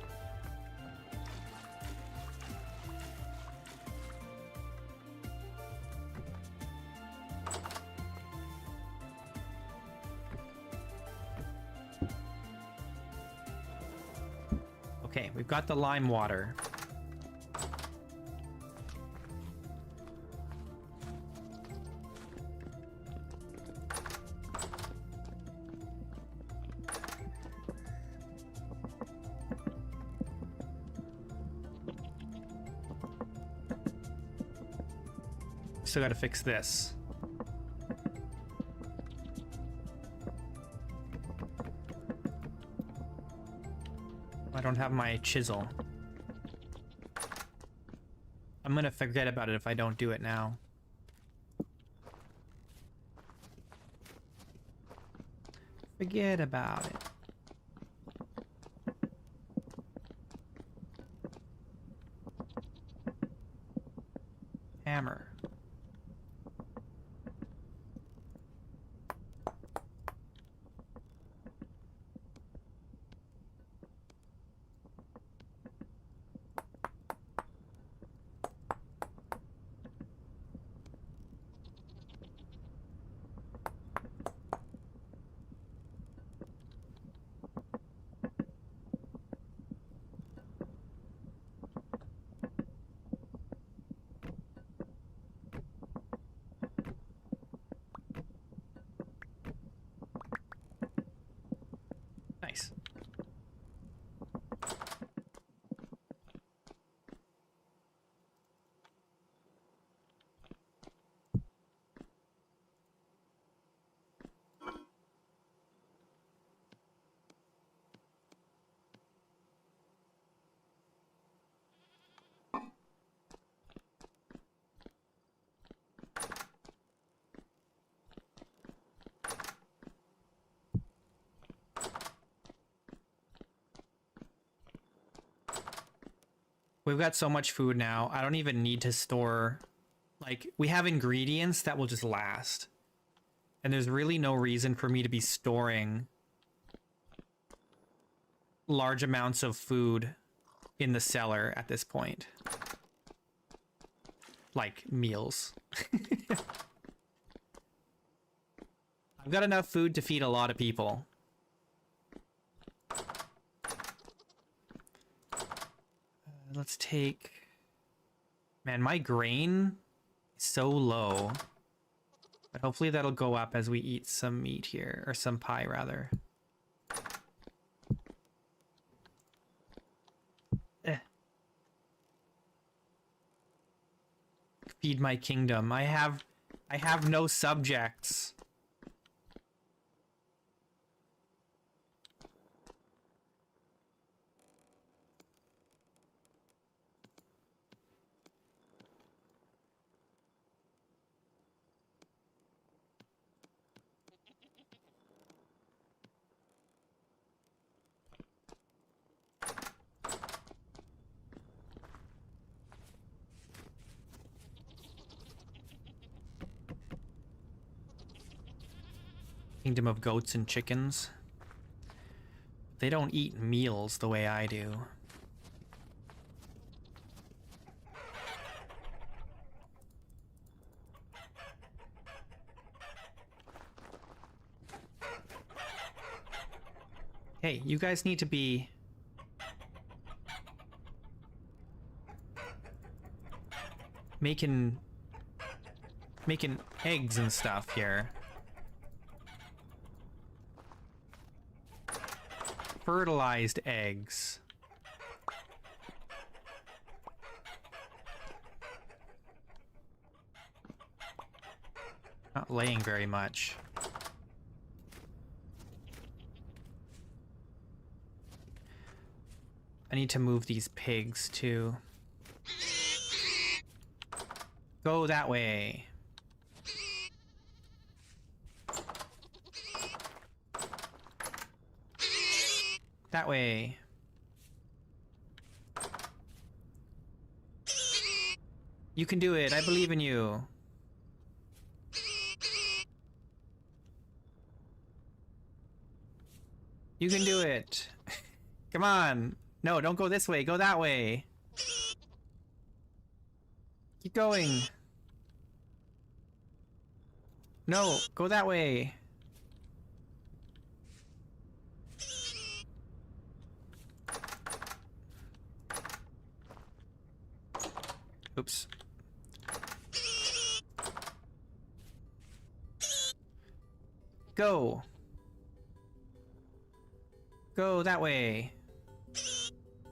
Okay, we've got the lime water. Still gotta fix this. I don't have my chisel. I'm gonna forget about it if I don't do it now. Forget about it. Hammer. Nice. We've got so much food now. I don't even need to store, like, we have ingredients that will just last. And there's really no reason for me to be storing large amounts of food in the cellar at this point. Like, meals. I've got enough food to feed a lot of people. Let's take... Man, my grain is so low. But hopefully that'll go up as we eat some meat here. Or some pie, rather. Feed my kingdom. I have no subjects. Kingdom of goats and chickens. They don't eat meals the way I do. Hey, you guys need to be... making eggs and stuff here. Fertilized eggs. Not laying very much. I need to move these pigs too. Go that way. That way. You can do it. I believe in you. You can do it. Come on. No, don't go this way. Go that way. Keep going. No, go that way. Oops. Go. Go that way.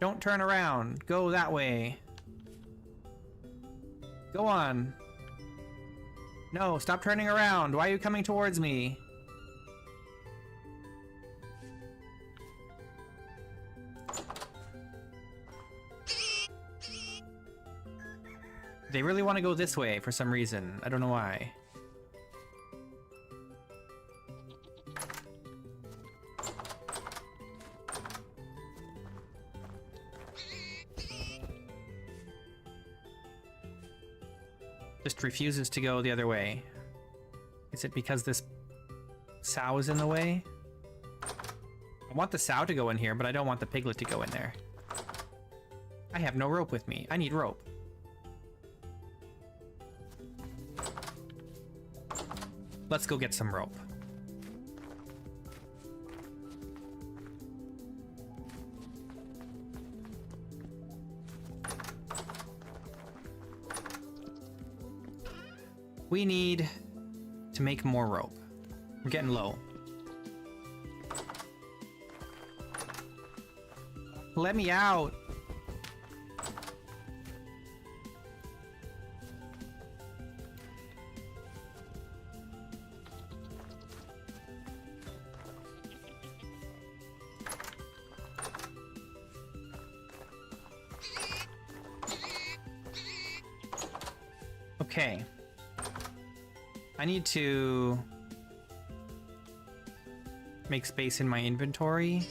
Don't turn around. Go that way. Go on. No, stop turning around. Why are you coming towards me? They really want to go this way for some reason. I don't know why. Just refuses to go the other way. Is it because this sow is in the way? I want the sow to go in here, but I don't want the piglet to go in there. I have no rope with me. I need rope. Let's go get some rope. We need to make more rope. We're getting low. Let me out. Okay. I need to make space in my inventory.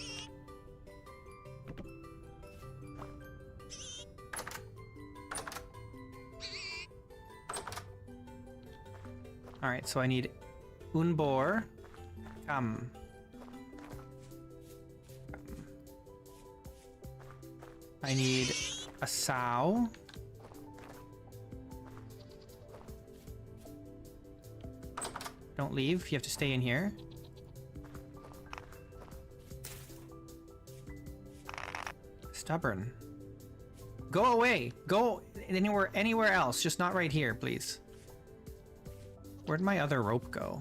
All right, so I need un boar. Come. I need a sow. Don't leave. You have to stay in here. Stubborn. Go away. Go anywhere else. Just not right here, please. Where'd my other rope go?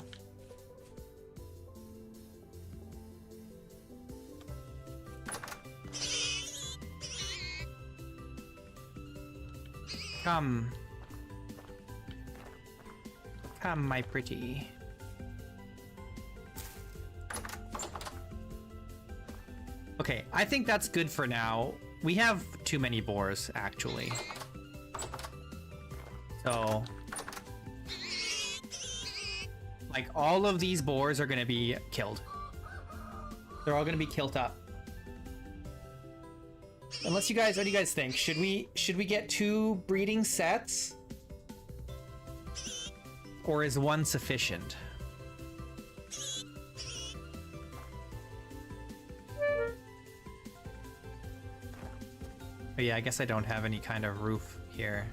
Come. Come, my pretty. Okay, I think that's good for now. We have too many boars, actually. So... like, all of these boars are gonna be killed. They're all gonna be killed up. Unless you guys, what do you guys think? Should we get 2 breeding sets? Or is 1 sufficient? Oh yeah, I guess I don't have any kind of roof here.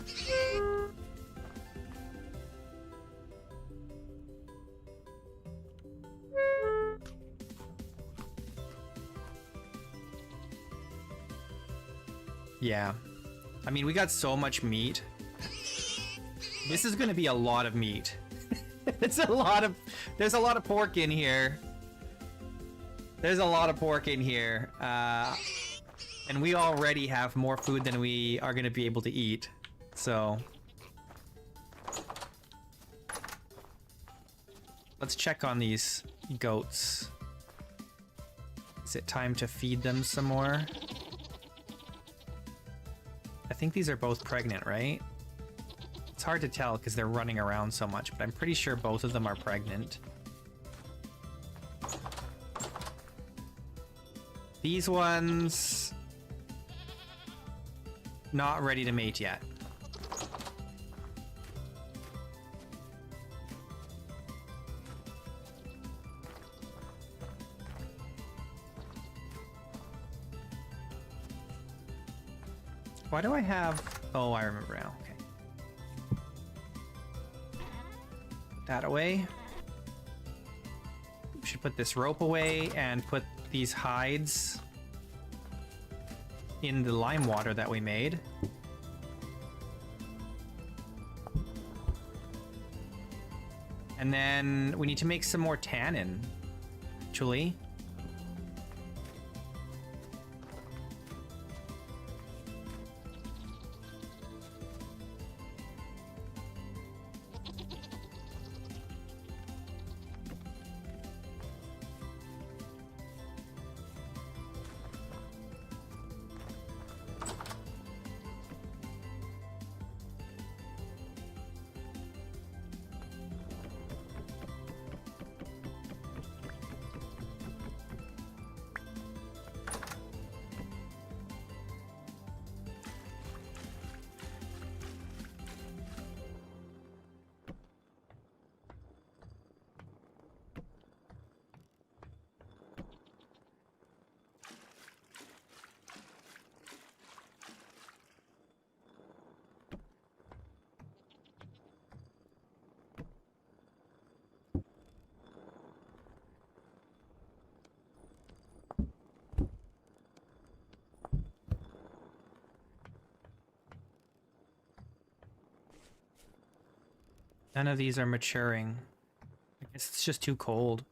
Yeah. I mean, we got so much meat. This is gonna be a lot of meat. There's a lot of pork in here. There's a lot of pork in here. And we already have more food than we are gonna be able to eat. So... Let's check on these goats. Is it time to feed them some more? I think these are both pregnant, right? It's hard to tell because they're running around so much, but I'm pretty sure both of them are pregnant. These ones... not ready to mate yet. Why do I have... oh, I remember now. Okay. Put that away. We should put this rope away and put these hides in the lime water that we made. And then we need to make some more tannin, actually. None of these are maturing. I guess it's just too cold.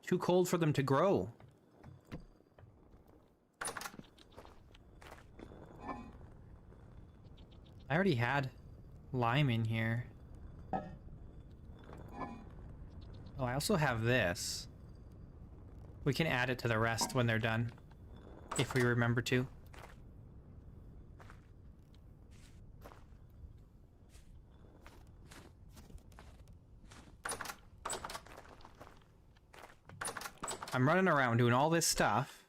Too cold for them to grow. I already had lime in here. Oh, I also have this. We can add it to the rest when they're done, if we remember to. I'm running around doing all this stuff.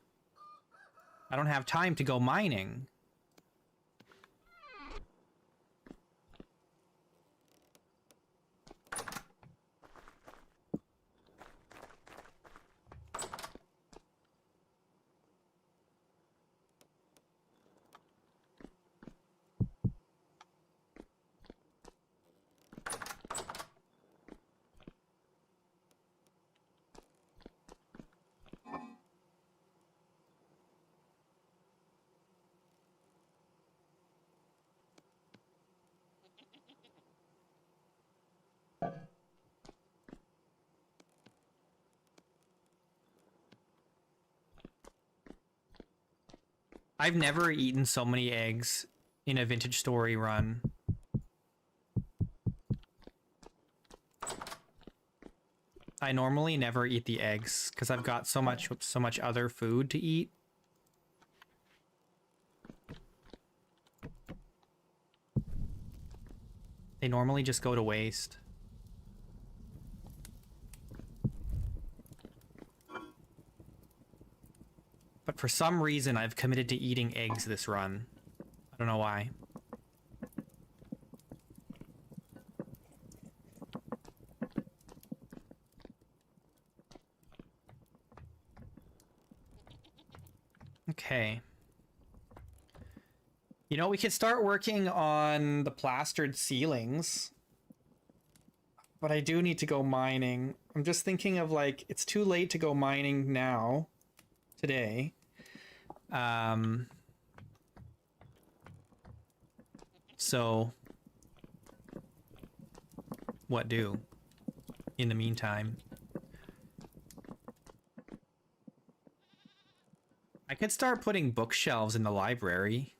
I don't have time to go mining. I've never eaten so many eggs in a Vintage Story run. I normally never eat the eggs because I've got so much other food to eat. They normally just go to waste. But for some reason, I've committed to eating eggs this run. I don't know why. Okay. You know, we could start working on the plastered ceilings. But I do need to go mining. I'm just thinking of, like, it's too late to go mining now. Today. So what do in the meantime? I could start putting bookshelves in the library.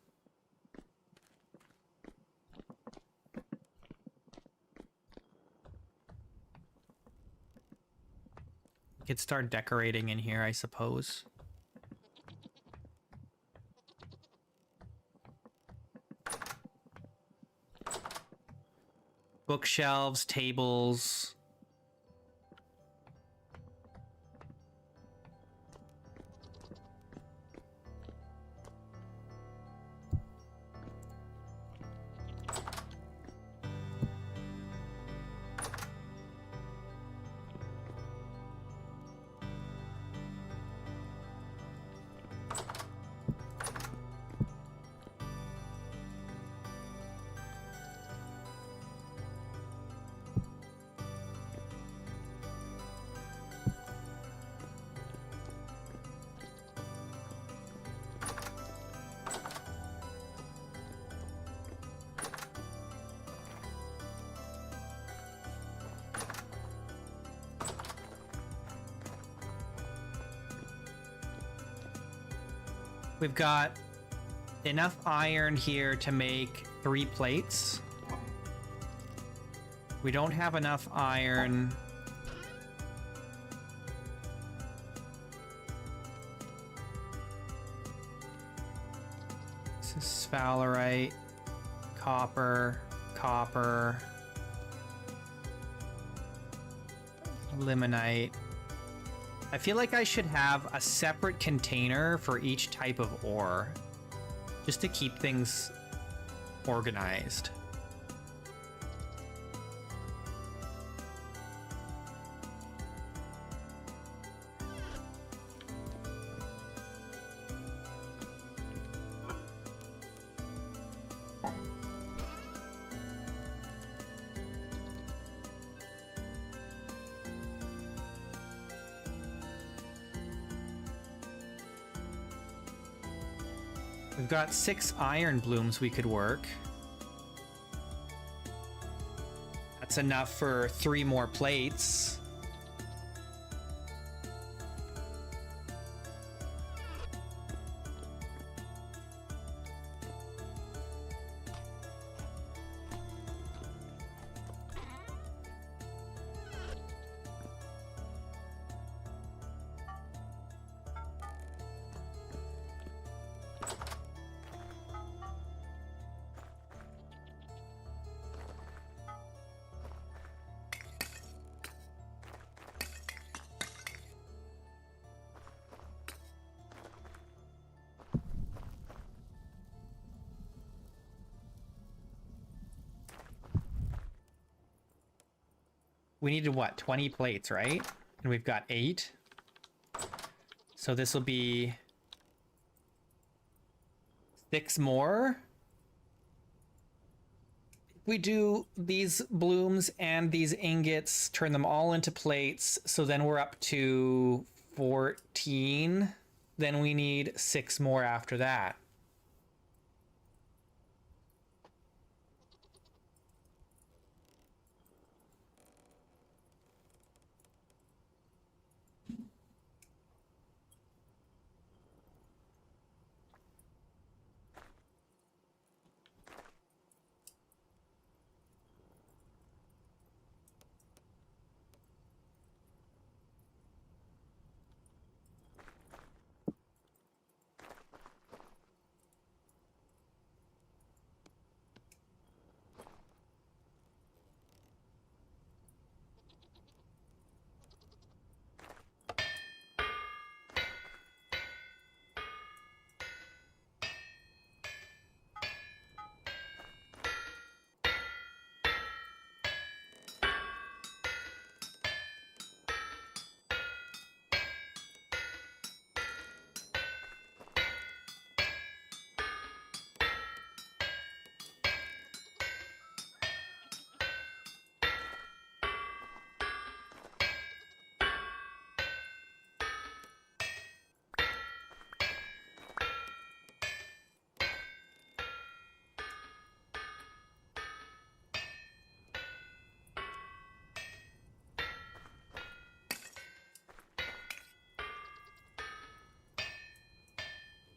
Could start decorating in here, I suppose. Bookshelves, tables. We've got enough iron here to make 3 plates. We don't have enough iron. This is sphalerite, copper, copper, limonite. I feel like I should have a separate container for each type of ore, just to keep things organized. We've got 6 iron blooms we could work. That's enough for 3 more plates. We needed what, 20 plates, right? And we've got 8. So this will be 6 more. We do these blooms and these ingots, turn them all into plates. So then we're up to 14. Then we need 6 more after that.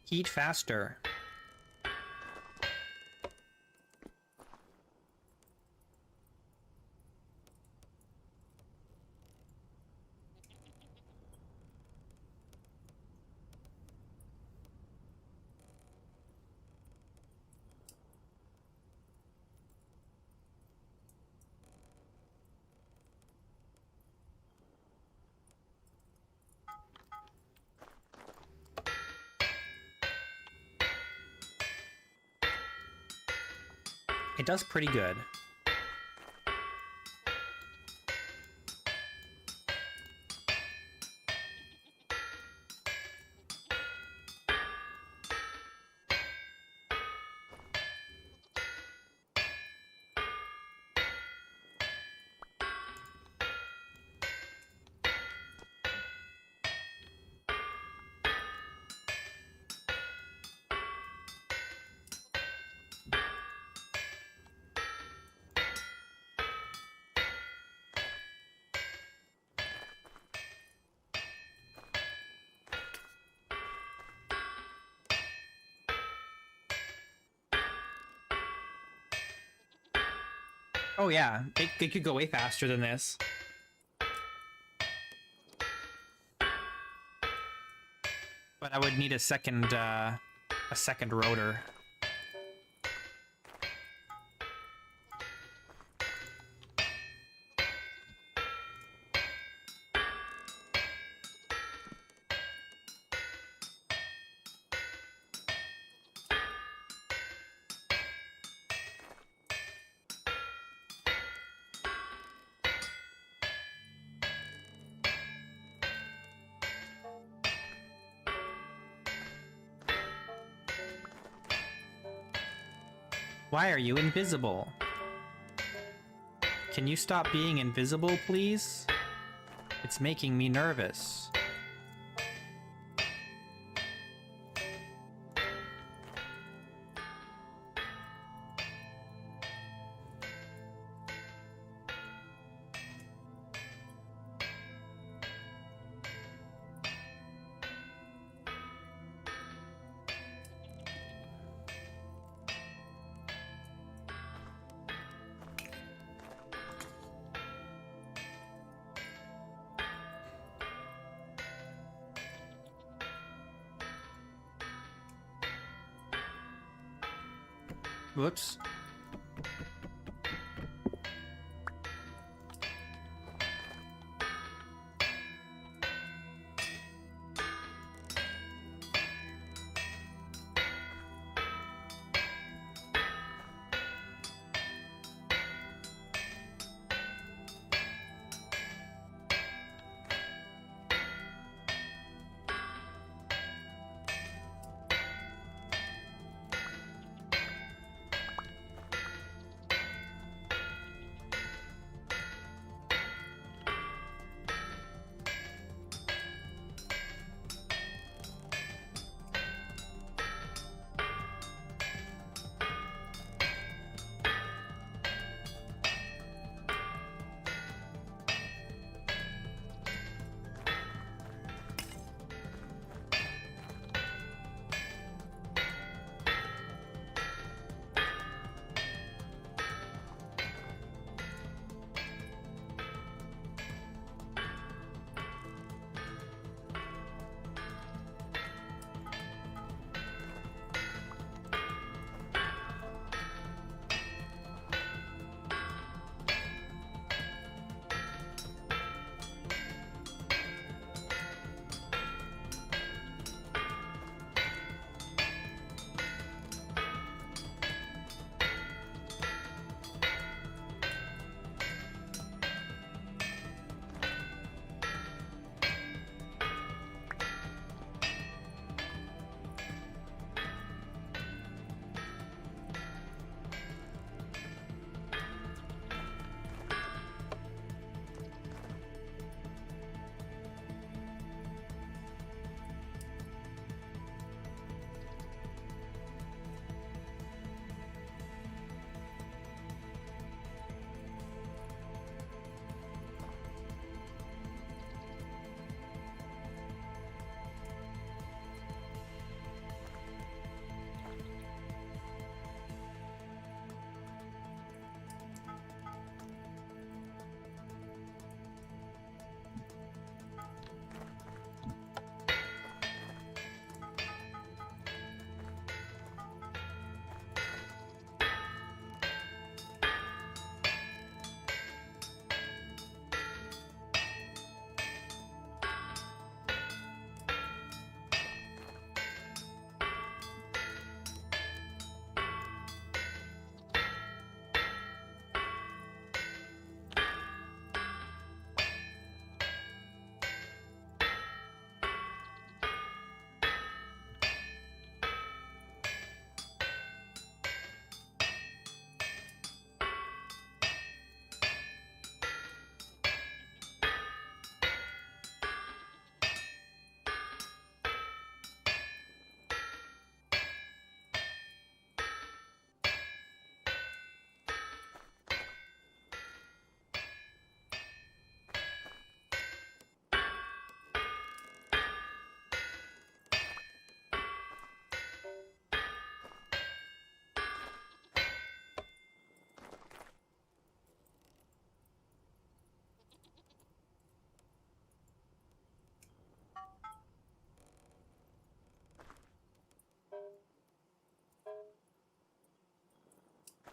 Heat faster. It does pretty good. Oh yeah, it could go way faster than this. But I would need a second rotor. Why are you invisible? Can you stop being invisible, please? It's making me nervous. Whoops.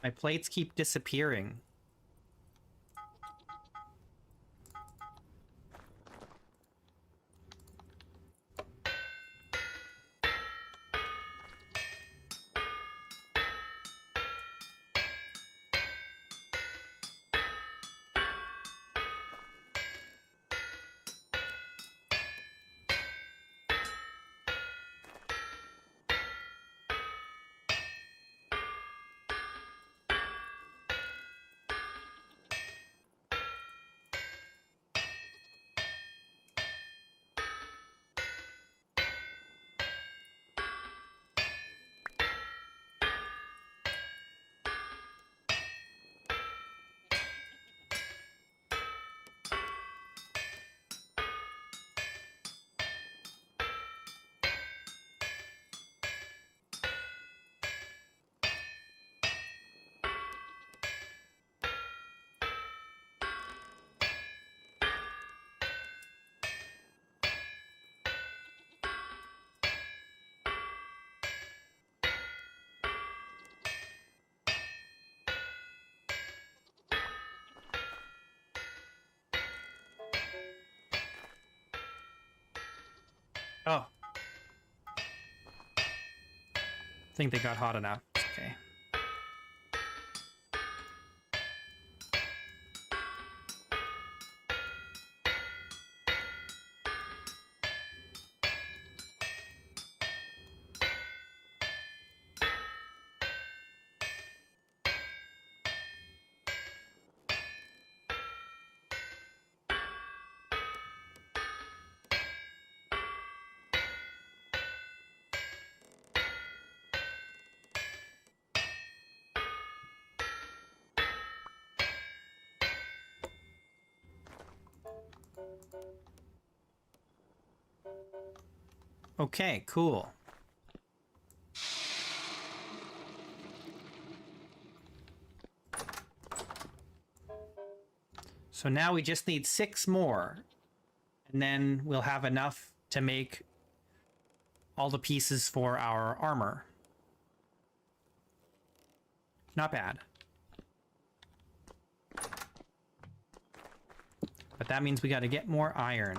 My plates keep disappearing. Oh. I think they got hot enough. Okay. Okay, cool. So now we just need 6 more, and then we'll have enough to make all the pieces for our armor. Not bad. But that means we got to get more iron.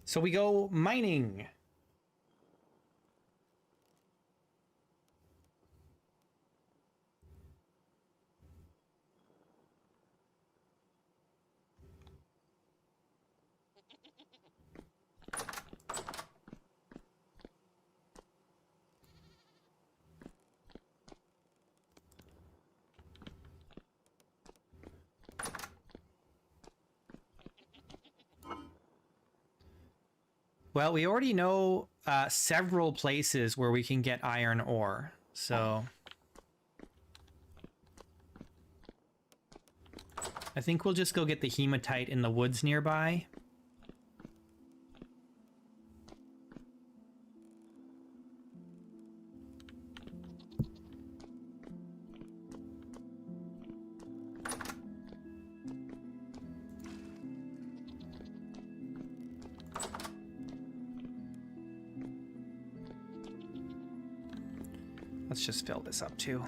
So we go mining. Well, we already know several places where we can get iron ore, so I think we'll just go get the hematite in the woods nearby. Let's just fill this up too.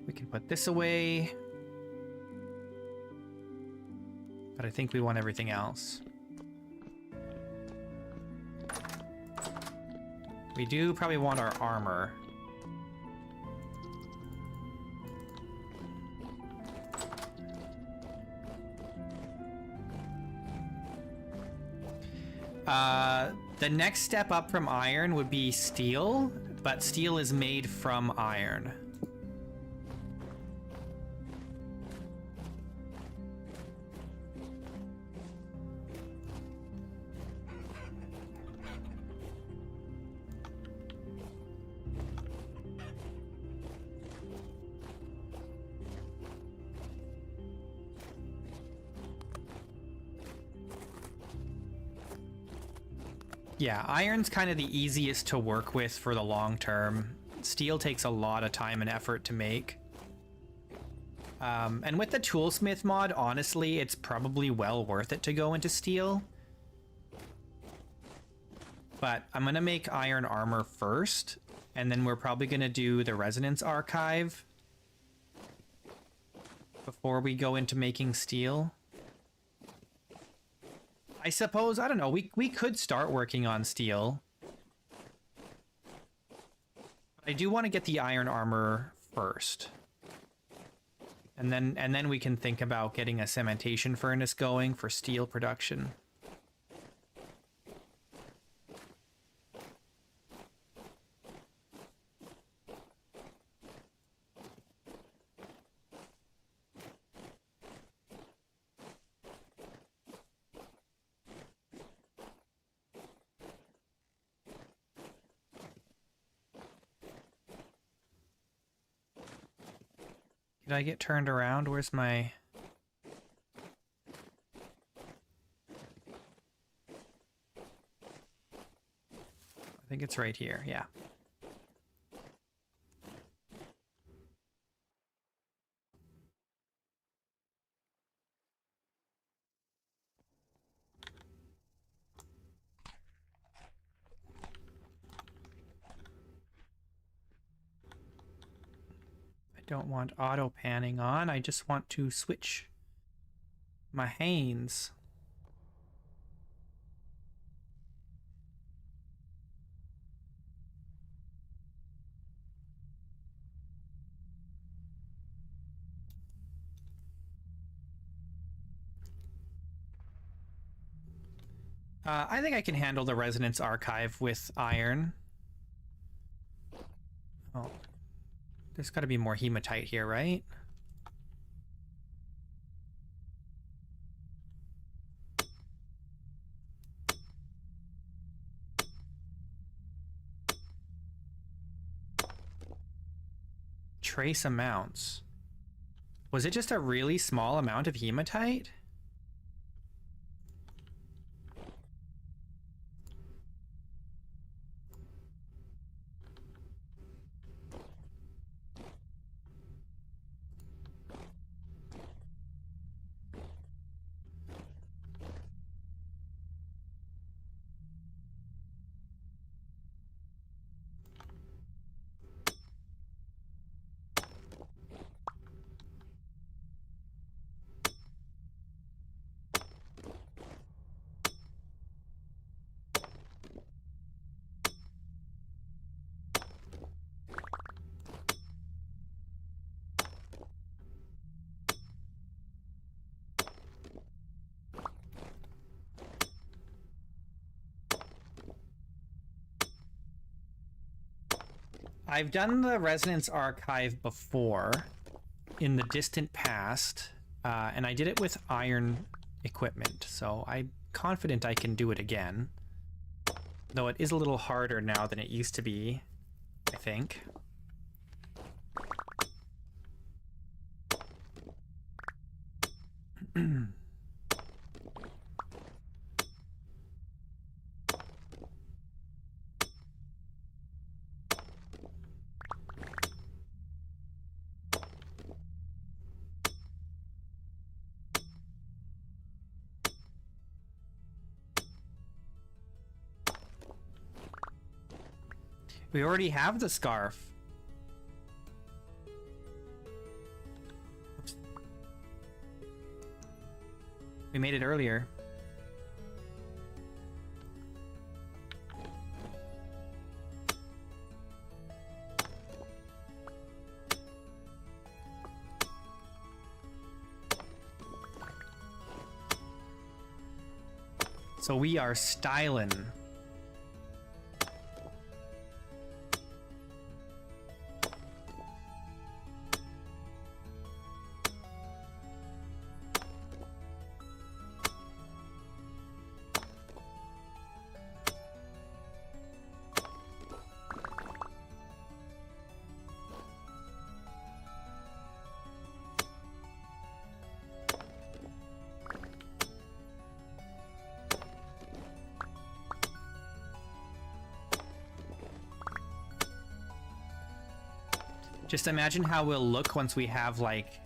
We can put this away. But I think we want everything else. We do probably want our armor. The next step up from iron would be steel, but steel is made from iron. Yeah, iron's kind of the easiest to work with for the long term. Steel takes a lot of time and effort to make. And with the toolsmith mod, honestly, it's probably well worth it to go into steel. But I'm going to make iron armor first, and then we're probably going to do the resonance archive before we go into making steel. I suppose, I don't know, we could start working on steel. I do want to get the iron armor first. And then we can think about getting a cementation furnace going for steel production. Did I get turned around? Where's my... I think it's right here, yeah. Don't want auto panning on. I just want to switch my hands. I think I can handle the resonance archive with iron. Oh, there's got to be more hematite here, right? Trace amounts. Was it just a really small amount of hematite? I've done the resonance archive before in the distant past, and I did it with iron equipment, so I'm confident I can do it again. Though it is a little harder now than it used to be, I think. We already have the scarf. Oops. We made it earlier. So we are styling. Just imagine how we'll look once we have, like,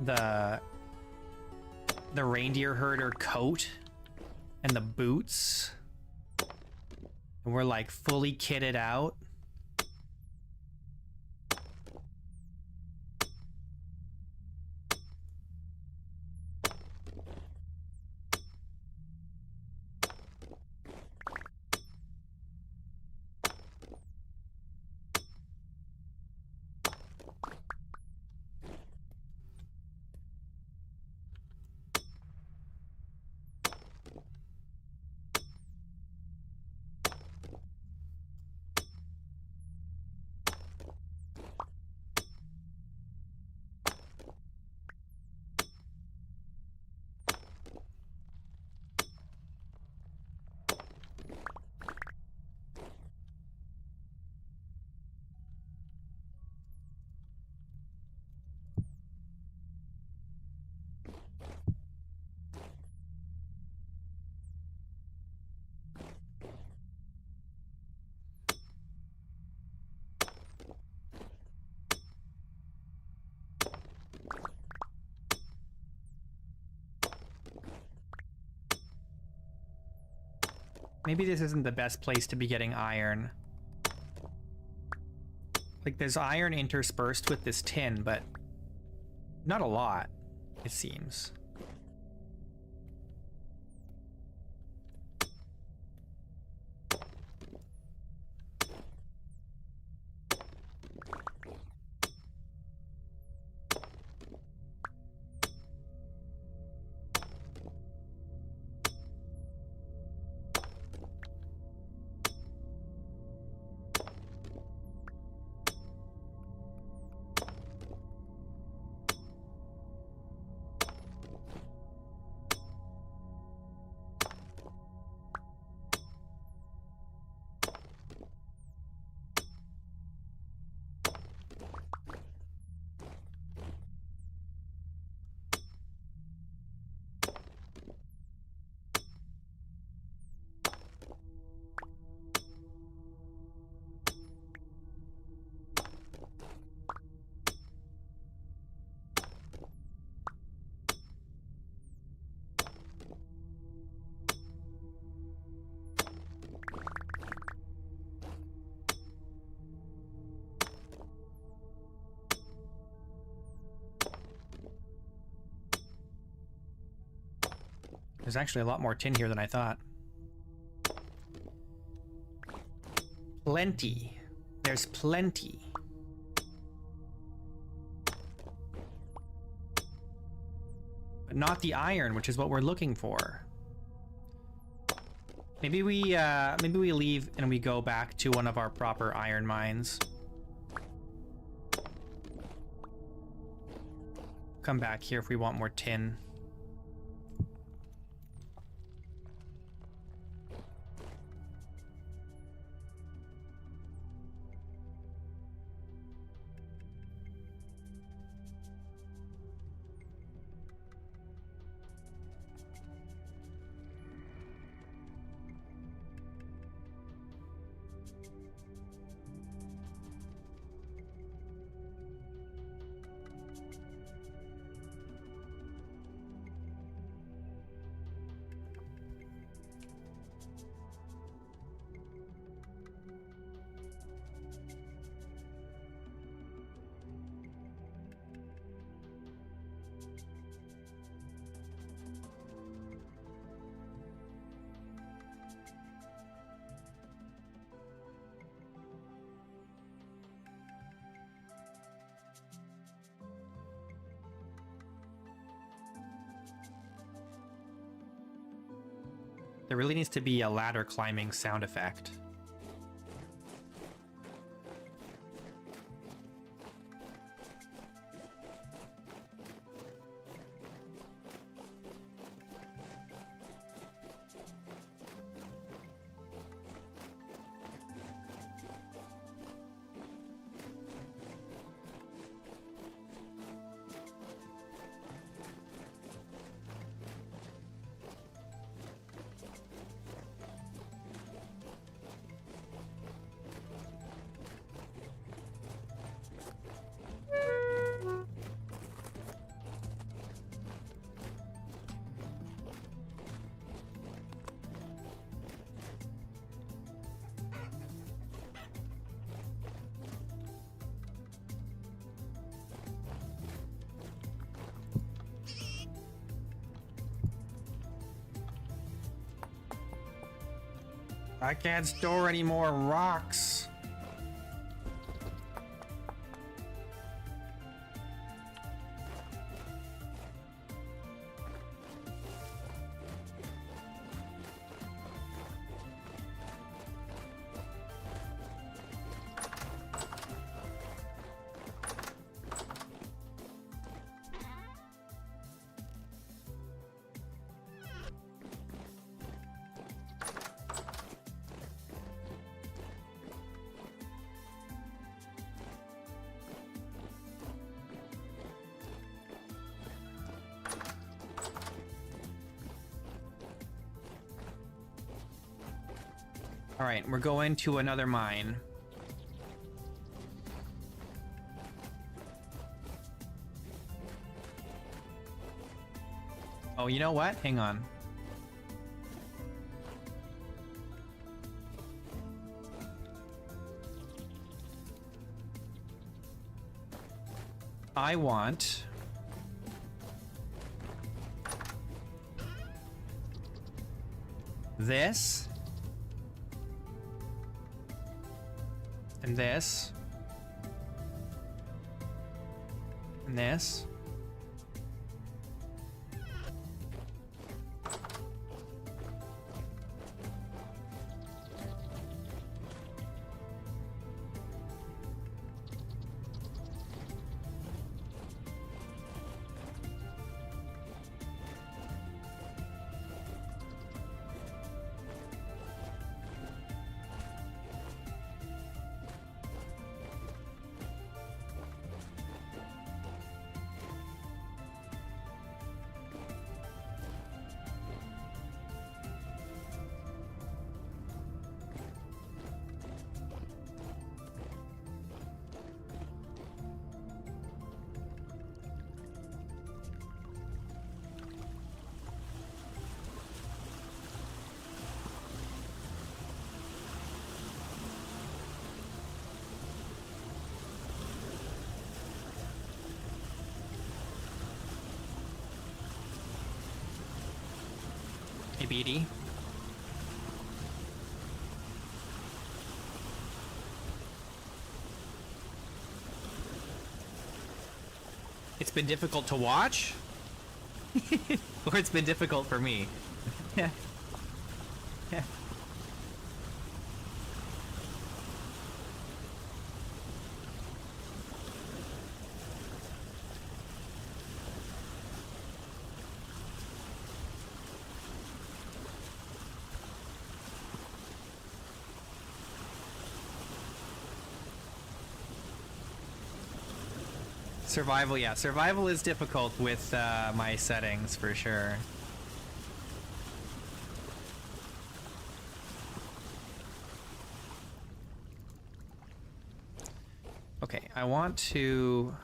the reindeer herder coat and the boots. And we're, like, fully kitted out. Maybe this isn't the best place to be getting iron. Like, there's iron interspersed with this tin, but not a lot, it seems. There's actually a lot more tin here than I thought. Plenty. There's plenty. But not the iron, which is what we're looking for. Maybe we leave and we go back to one of our proper iron mines. Come back here if we want more tin. There really needs to be a ladder climbing sound effect. I can't store any more rocks. All right, we're going to another mine. Oh, you know what? Hang on. I want this and this and this. Hey, BD. It's been difficult to watch? Or it's been difficult for me? Yeah. Yeah. Survival, yeah. Survival is difficult with my settings, for sure. Okay, I want to...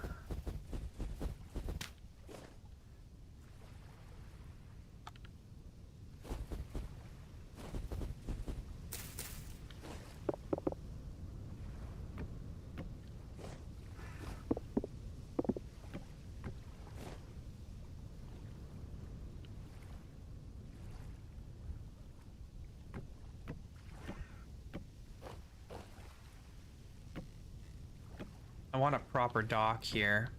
I want a proper dock here.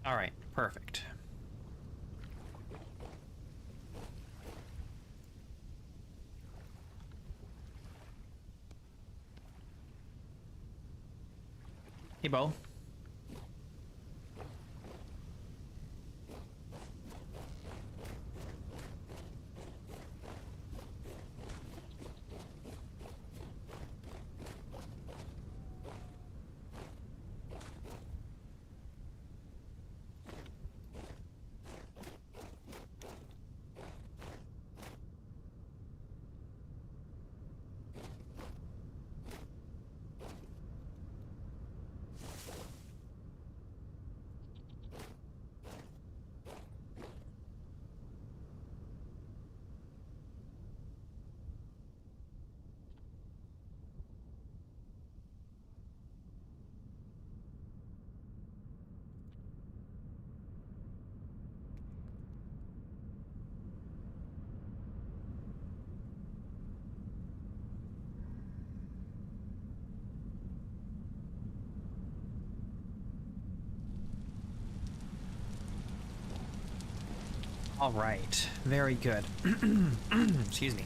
All right, perfect. Hey, Bo. All right, very good. Excuse me.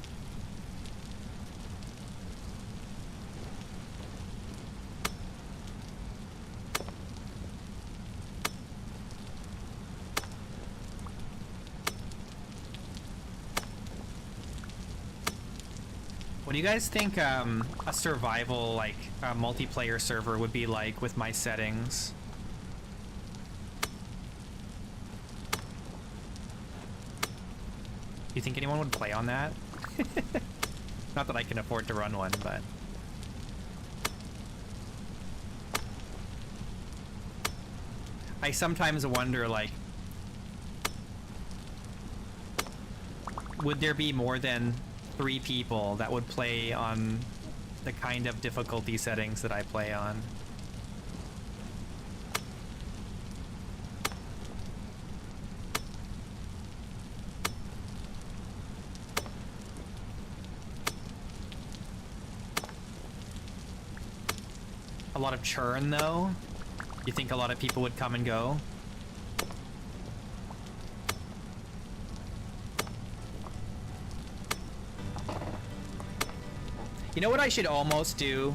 What do you guys think a survival, like, multiplayer server would be like with my settings? Do you think anyone would play on that? Not that I can afford to run one, but... I sometimes wonder, like... would there be more than 3 people that would play on the kind of difficulty settings that I play on? A lot of churn, though? You think a lot of people would come and go? You know what I should almost do,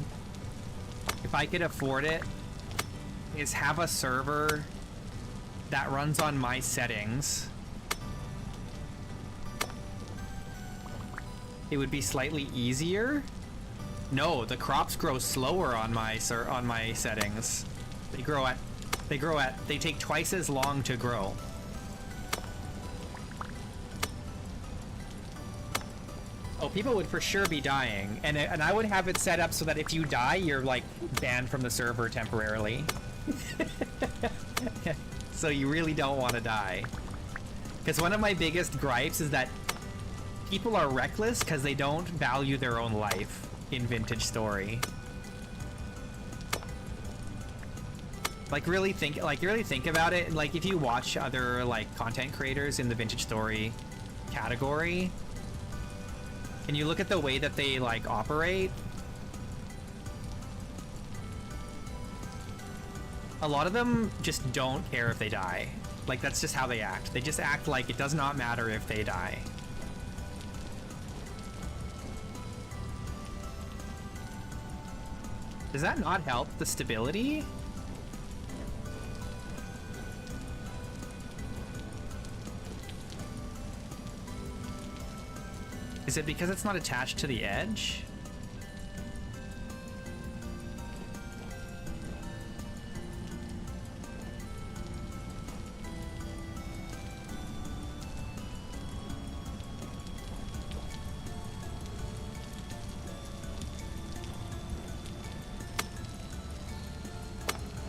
if I could afford it, is have a server that runs on my settings. It would be slightly easier. No, the crops grow slower on my settings. They take twice as long to grow. Oh, people would for sure be dying, and I would have it set up so that if you die, you're like banned from the server temporarily. So you really don't want to die. Because one of my biggest gripes is that people are reckless because they don't value their own life in Vintage Story. Like really think about it. Like if you watch other like content creators in the Vintage Story category, and you look at the way that they like operate, a lot of them just don't care if they die. Like that's just how they act. They just act like it does not matter if they die. Does that not help the stability? Is it because it's not attached to the edge?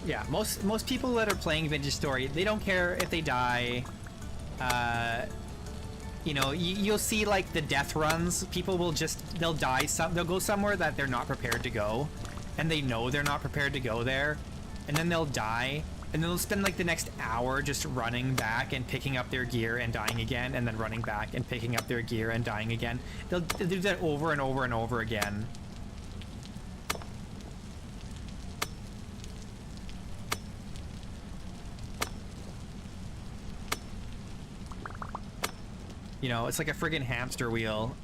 Yeah, most people that are playing Vintage Story, they don't care if they die. You know, you'll see like the death runs. People will they'll die. They'll go somewhere that they're not prepared to go, and they know they're not prepared to go there, and then they'll die, and then they'll spend like the next hour just running back and picking up their gear and dying again, and then running back and picking up their gear and dying again. They'll do that over and over and over again. You know, it's like a friggin' hamster wheel.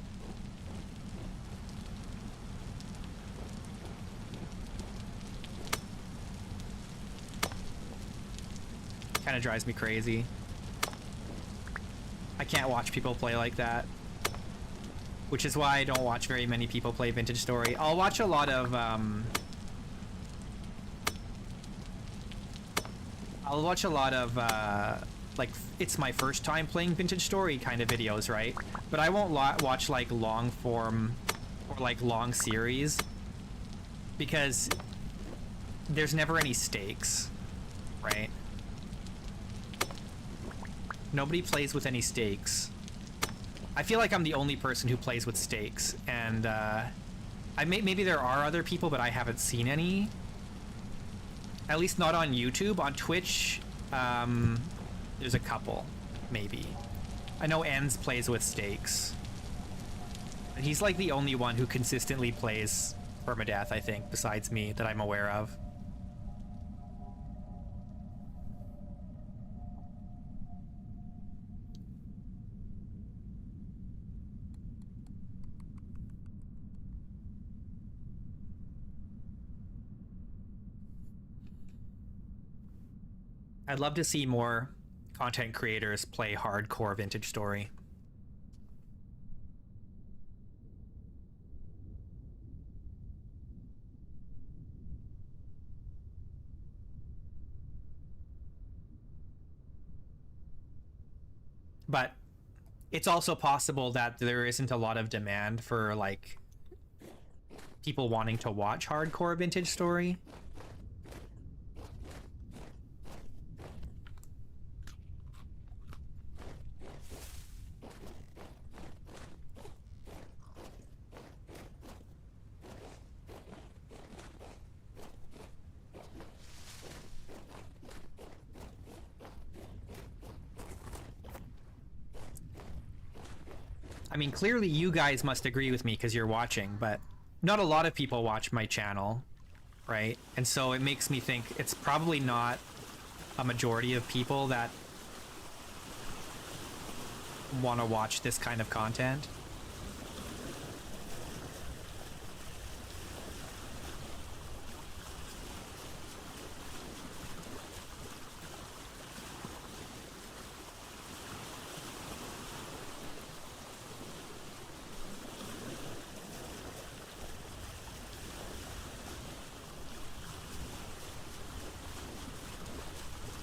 Kind of drives me crazy. I can't watch people play like that. Which is why I don't watch very many people play Vintage Story. I'll watch a lot of, like, it's my first time playing Vintage Story kind of videos, right? But I won't watch, like, long form or, like, long series because there's never any stakes, right? Nobody plays with any stakes. I feel like I'm the only person who plays with stakes, and, maybe there are other people, but I haven't seen any. At least not on YouTube. On Twitch, there's a couple, maybe. I know Enz plays with stakes. And he's like the only one who consistently plays permadeath, I think, besides me, that I'm aware of. I'd love to see more content creators play hardcore vintage story. But it's also possible that there isn't a lot of demand for like people wanting to watch hardcore vintage story. I mean, clearly you guys must agree with me because you're watching, but not a lot of people watch my channel, right? And so it makes me think it's probably not a majority of people that want to watch this kind of content.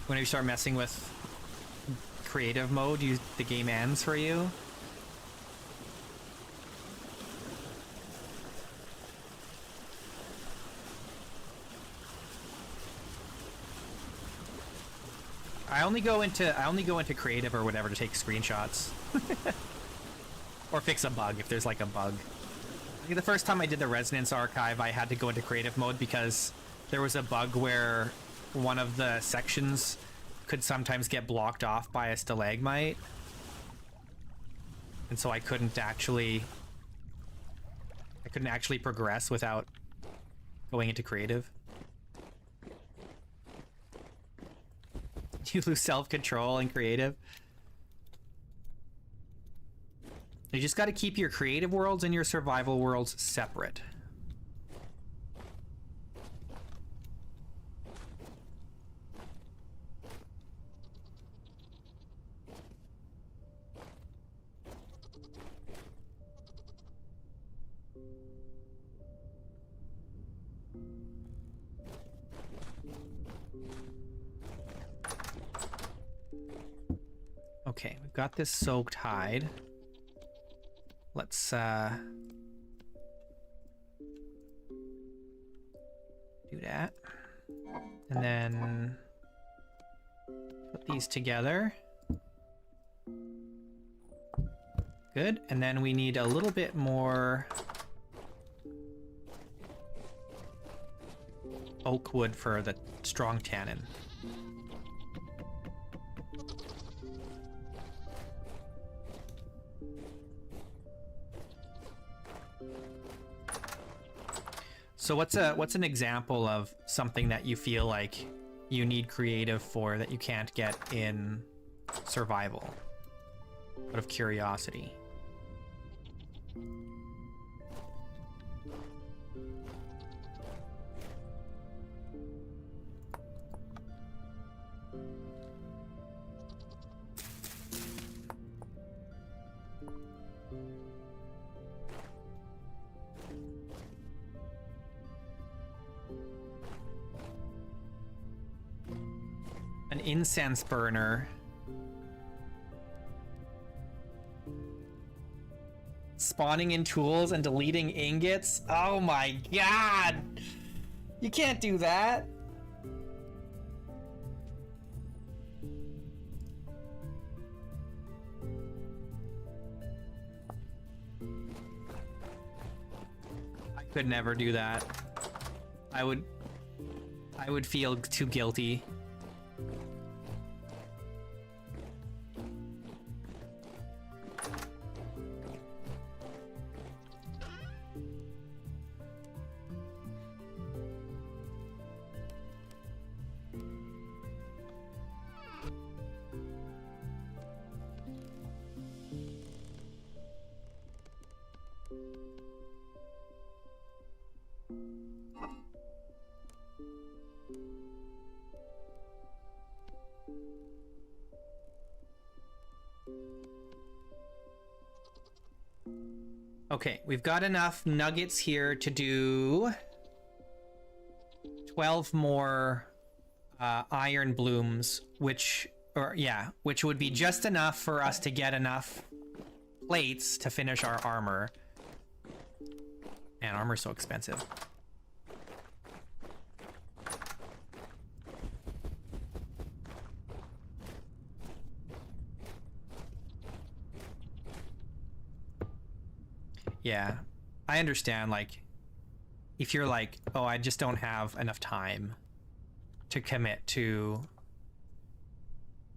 When you start messing with creative mode, the game ends for you. I only go into creative or whatever to take screenshots. Or fix a bug if there's like a bug. I think the first time I did the Resonance archive, I had to go into creative mode because there was a bug where one of the sections could sometimes get blocked off by a stalagmite. And so I couldn't actually progress without going into creative. You lose self-control in creative. You just got to keep your creative worlds and your survival worlds separate. Okay, we've got this soaked hide. Let's do that. And then put these together. Good. And then we need a little bit more oak wood for the strong tannin. So what's an example of something that you feel like you need creative for that you can't get in survival? Out of curiosity. An incense burner. Spawning in tools and deleting ingots. Oh my god! You can't do that! I could never do that. I would feel too guilty. Okay, we've got enough nuggets here to do 12 more iron blooms, which would be just enough for us to get enough plates to finish our armor. Man, armor's so expensive. Yeah, I understand, like, if you're like, oh, I just don't have enough time to commit to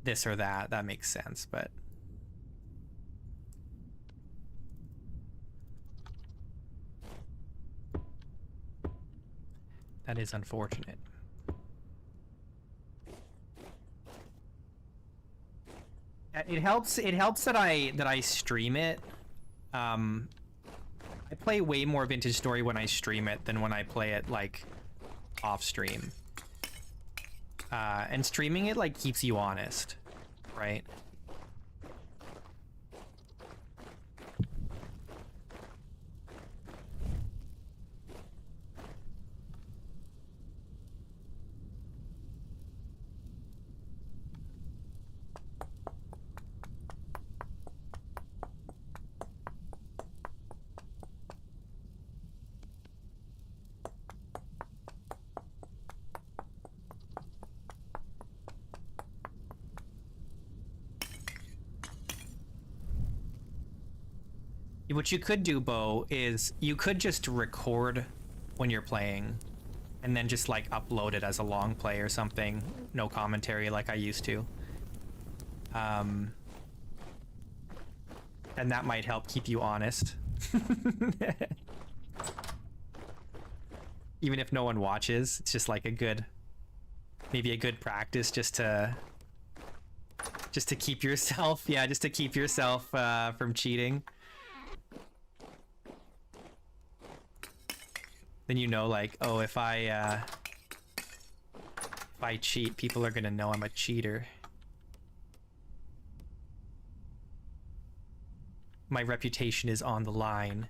this or that, that makes sense, but... that is unfortunate. It helps that I stream it. I play way more Vintage Story when I stream it than when I play it, like, off stream. And streaming it, like, keeps you honest, right? What you could do, Bo, is you could just record when you're playing and then just like upload it as a long play or something. No commentary like I used to. And that might help keep you honest. Even if no one watches, it's just like maybe a good practice just to keep yourself, just to keep yourself from cheating. Then you know, like, oh, if I cheat, people are gonna know I'm a cheater. My reputation is on the line.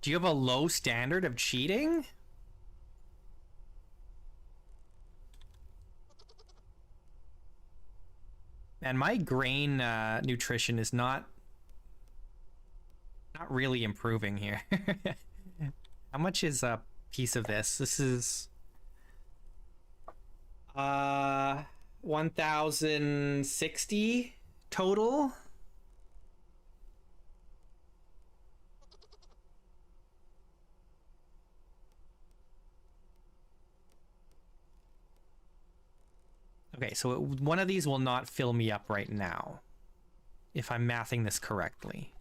Do you have a low standard of cheating? And my grain nutrition is not really improving here. How much is a piece of this? This is 1060 total. Okay, so one of these will not fill me up right now, if I'm mathing this correctly.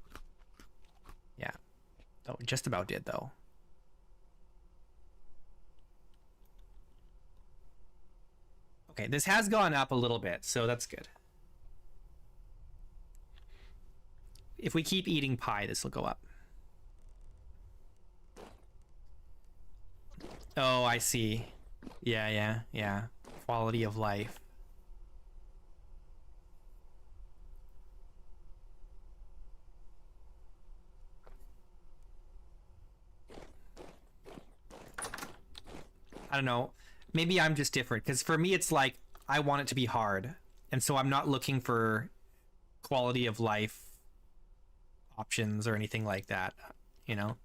Yeah. Oh, just about did, though. Okay, this has gone up a little bit, so that's good. If we keep eating pie, this will go up. Oh, I see. Yeah. Quality of life. I don't know. Maybe I'm just different, because for me it's like I want it to be hard, and so I'm not looking for quality of life options or anything like that, you know?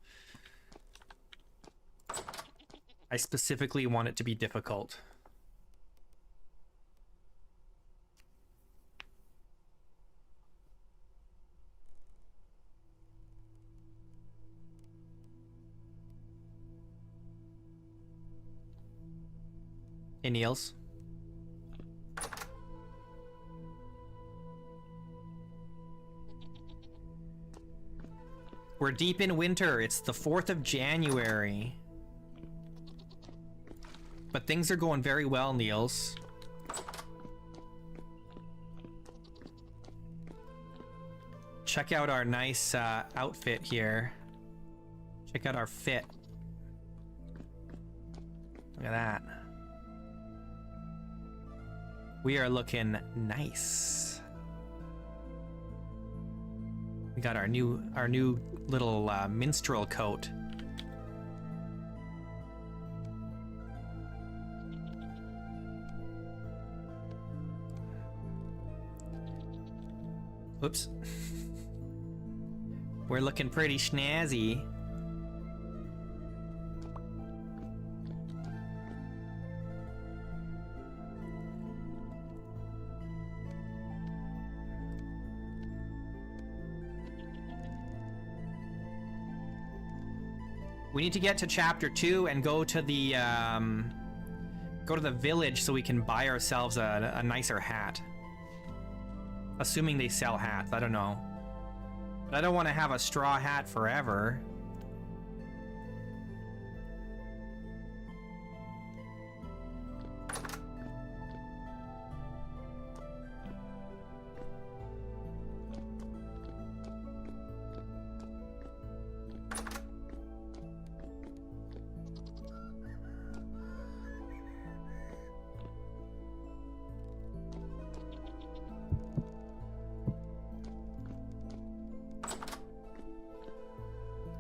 I specifically want it to be difficult. Hey, Niels. We're deep in winter. It's the 4th of January. But things are going very well, Niels. Check out our nice outfit here. Check out our fit. Look at that. We are looking nice. We got our new little minstrel coat. Oops. We're looking pretty snazzy. We need to get to chapter 2 and go to the village so we can buy ourselves a nicer hat. Assuming they sell hats, I don't know. But I don't want to have a straw hat forever.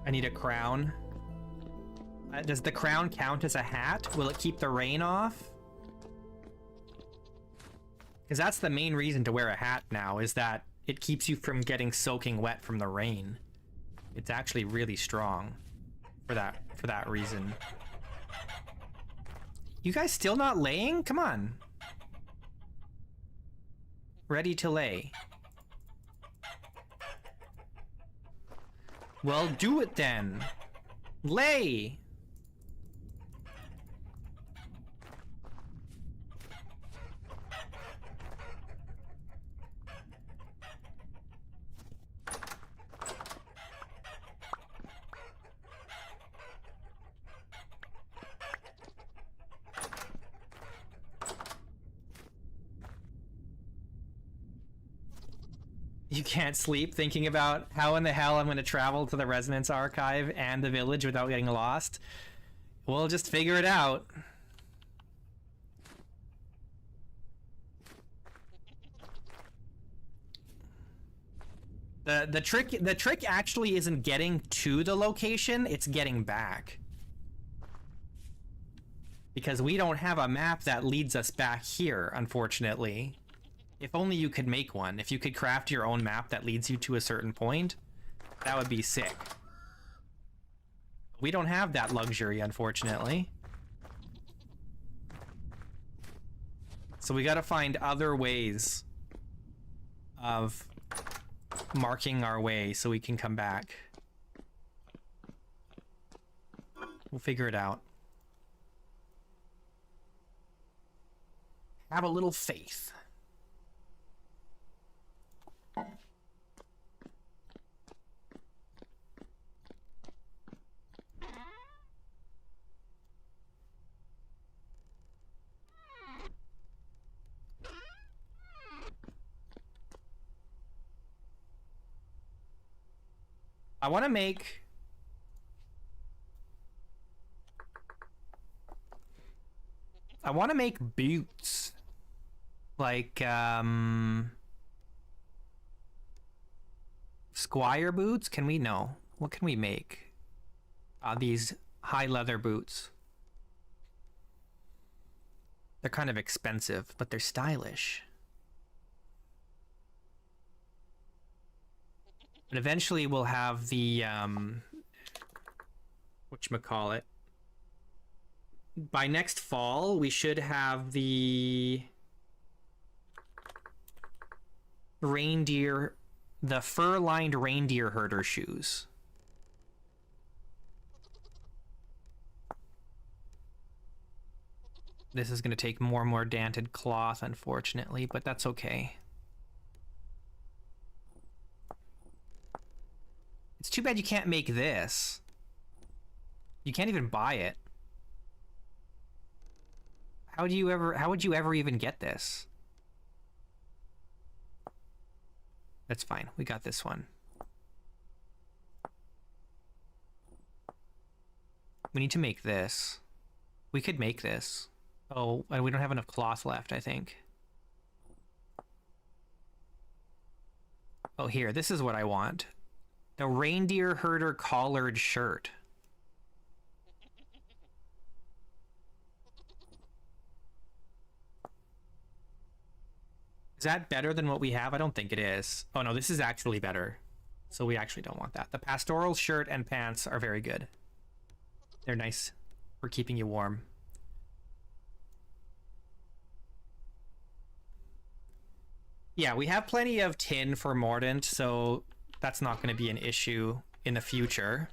I need a crown. Does the crown count as a hat? Will it keep the rain off? Because that's the main reason to wear a hat now, is that it keeps you from getting soaking wet from the rain. It's actually really strong for that reason. You guys still not laying? Come on. Ready to lay. Well, do it then. Lay! You can't sleep thinking about how in the hell I'm going to travel to the Resonance Archive and the village without getting lost? We'll just figure it out. The trick actually isn't getting to the location, it's getting back. Because we don't have a map that leads us back here, unfortunately. If only you could make one. If you could craft your own map that leads you to a certain point, that would be sick. We don't have that luxury, unfortunately. So we gotta find other ways of marking our way so we can come back. We'll figure it out. Have a little faith. I want to make boots. Like squire boots? Can we know? What can we make? These high leather boots. They're kind of expensive, but they're stylish. But eventually we'll have the whatchamacallit. By next fall, we should have the fur-lined reindeer herder shoes. This is going to take more and more danted cloth, unfortunately, but that's okay. It's too bad you can't make this. You can't even buy it. How would you ever even get this? That's fine. We got this one. We need to make this. We could make this. Oh, and we don't have enough cloth left, I think. Oh, here. This is what I want. The reindeer herder collared shirt. Is that better than what we have? I don't think it is. Oh no, this is actually better. So we actually don't want that. The pastoral shirt and pants are very good. They're nice for keeping you warm. Yeah, we have plenty of tin for Mordant, so that's not going to be an issue in the future.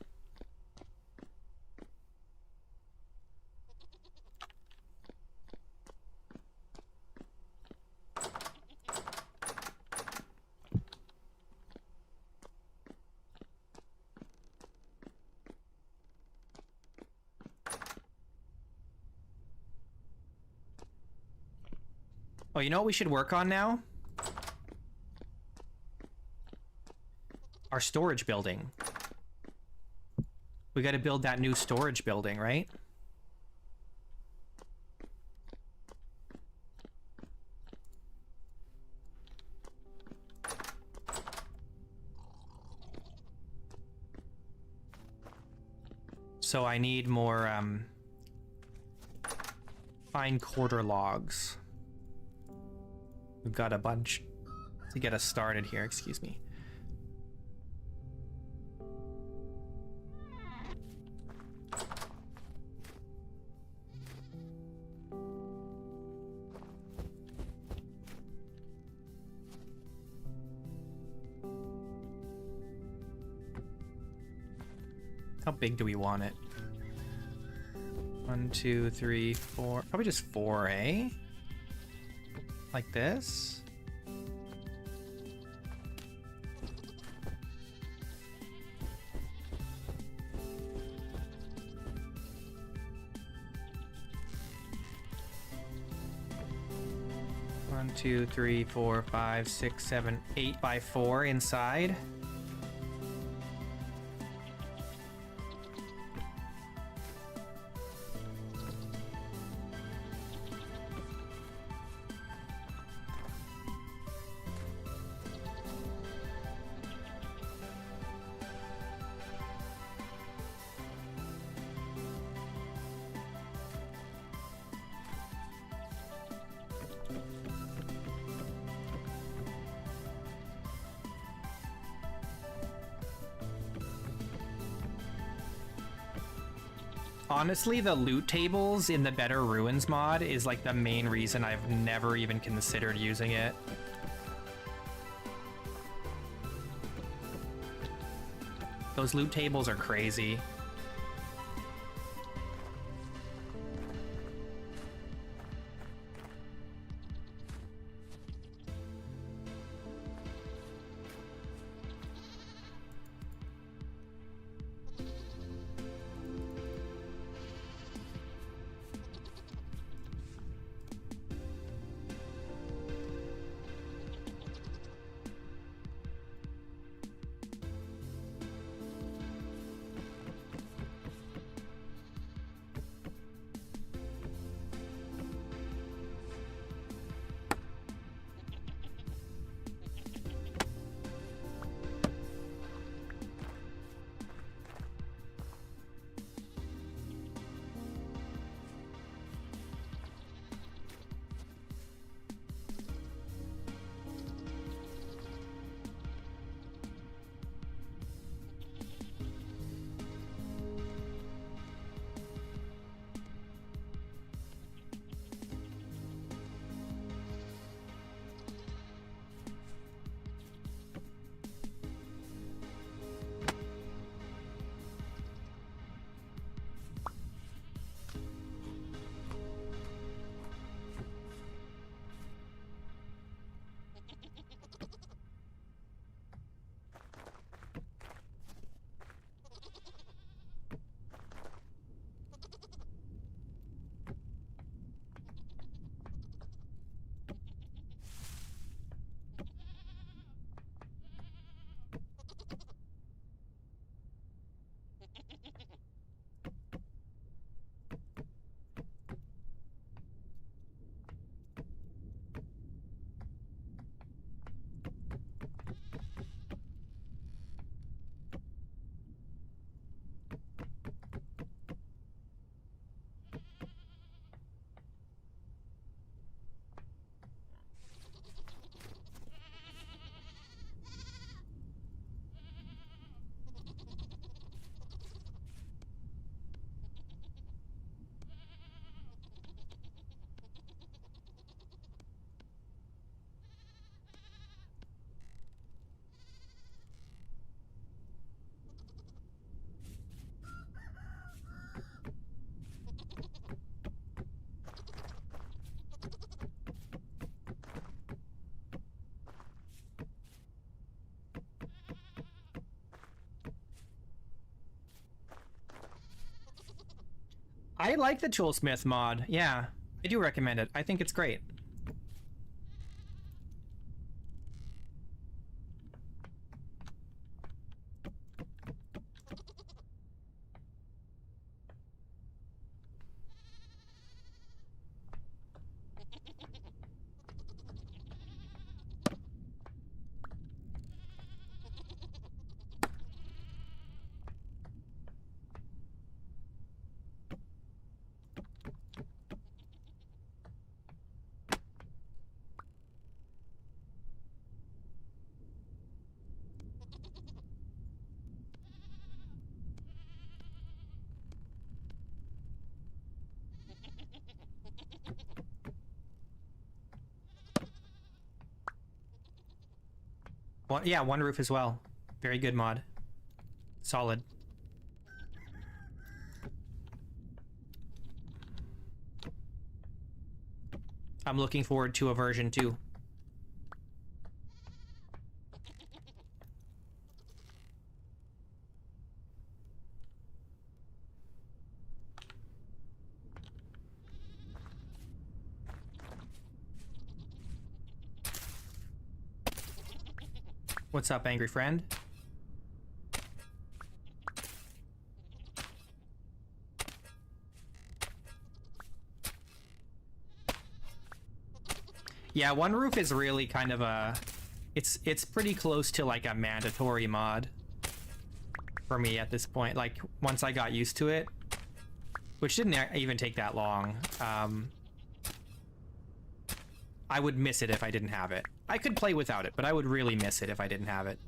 Oh, you know what we should work on now? Our storage building. We got to build that new storage building, right? So I need more fine quarter logs. We've got a bunch to get us started here, excuse me. How big do we want it? 1, 2, 3, 4. Probably just 4, eh? Like this? One, 2, 3, 4, 5, 6, 7, 8 by 4 inside. Honestly, the loot tables in the Better Ruins mod is like the main reason I've never even considered using it. Those loot tables are crazy. I like the Toolsmith mod. Yeah, I do recommend it. I think it's great. Yeah, one roof as well. Very good mod. Solid. I'm looking forward to a version 2. What's up, angry friend? Yeah, one roof is really kind of a... It's pretty close to like a mandatory mod for me at this point. Like, once I got used to it, which didn't even take that long, I would miss it if I didn't have it. I could play without it, but I would really miss it if I didn't have it.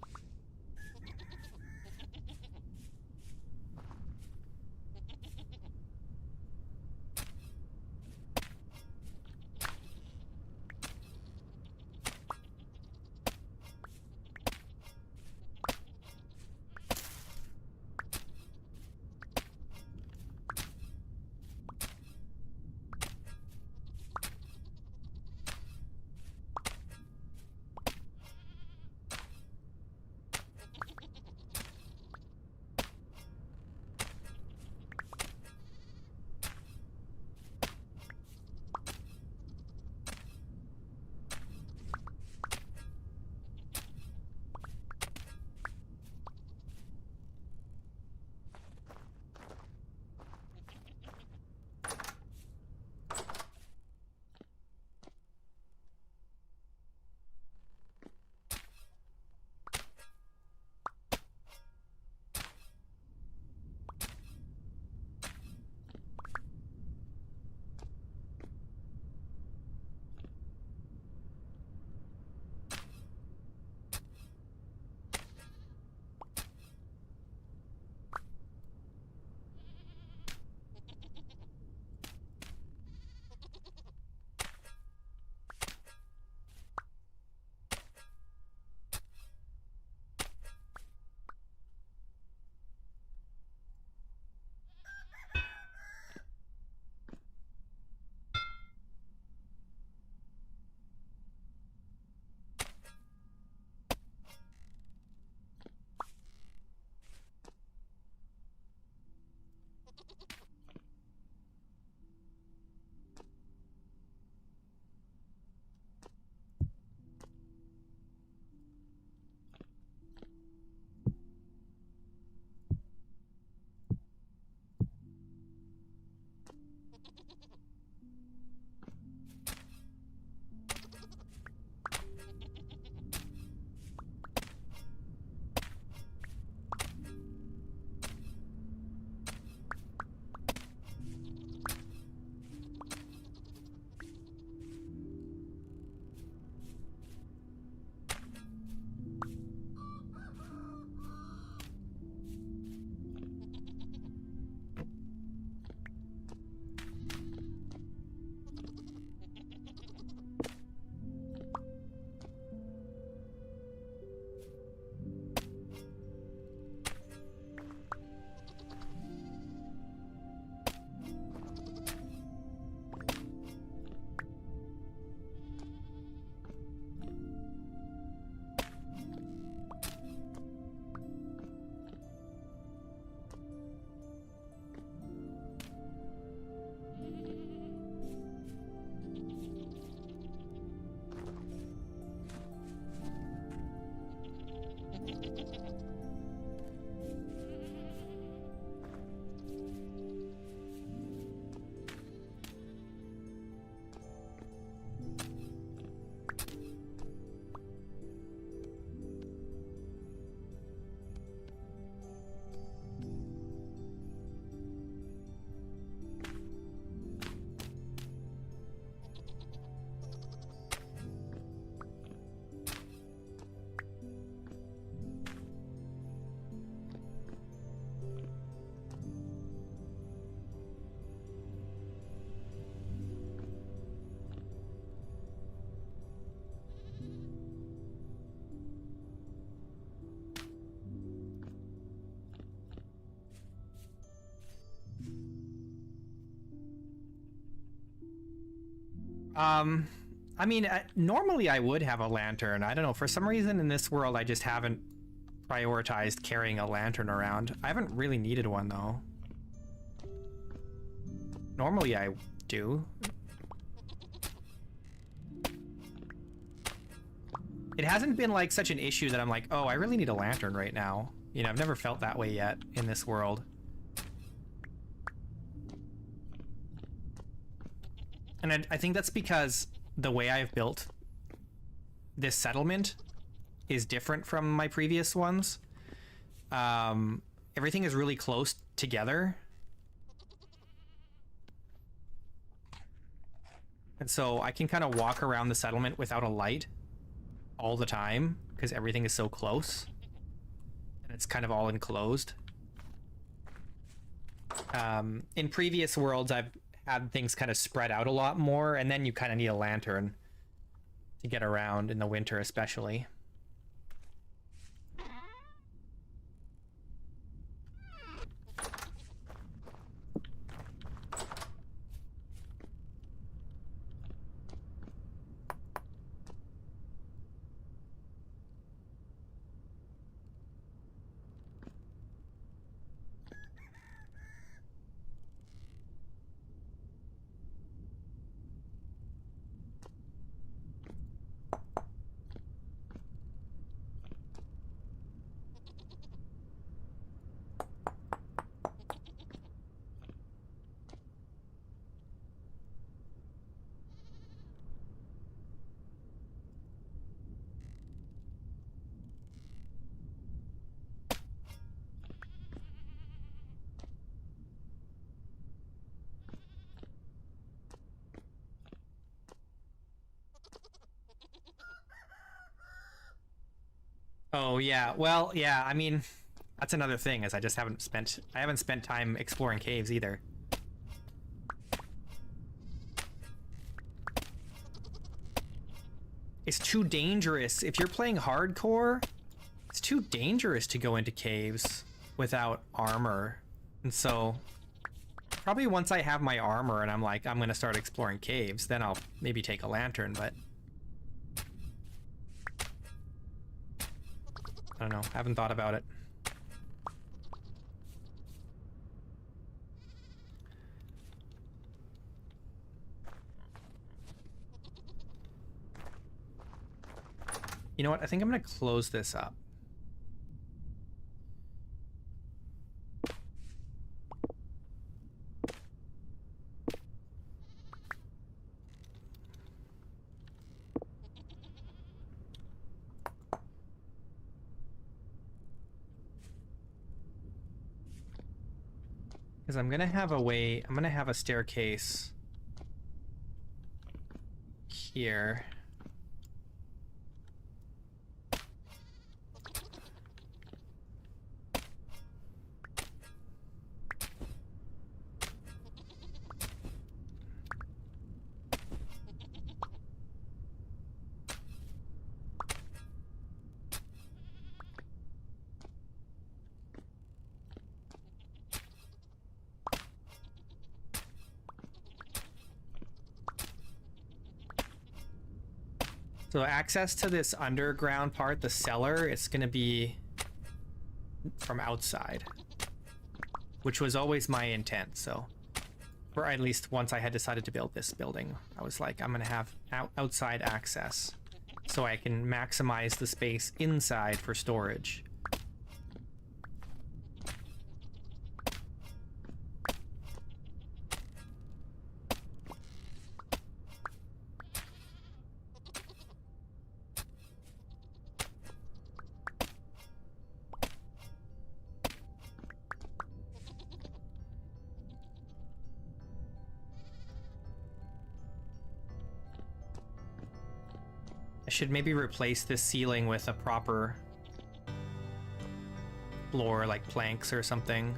I mean, normally I would have a lantern. I don't know, for some reason in this world I just haven't prioritized carrying a lantern around. I haven't really needed one though. Normally I do. It hasn't been like such an issue that I'm like, oh, I really need a lantern right now. You know, I've never felt that way yet in this world. And I think that's because the way I've built this settlement is different from my previous ones. Everything is really close together. And so I can kind of walk around the settlement without a light all the time because everything is so close. And it's kind of all enclosed. In previous worlds, I've had things kind of spread out a lot more, and then you kind of need a lantern to get around in the winter especially. Oh yeah, well, yeah, I mean, that's another thing, is I haven't spent time exploring caves either. It's too dangerous. If you're playing hardcore, it's too dangerous to go into caves without armor. And so probably once I have my armor and I'm like, I'm gonna start exploring caves, then I'll maybe take a lantern, but I don't know, haven't thought about it. You know what? I think I'm gonna close this up. Because I'm gonna have a staircase here. So access to this underground part, the cellar, it's gonna be from outside, which was always my intent. So, or at least once I had decided to build this building, I was like, I'm gonna have outside access so I can maximize the space inside for storage. I should maybe replace this ceiling with a proper floor, like planks or something.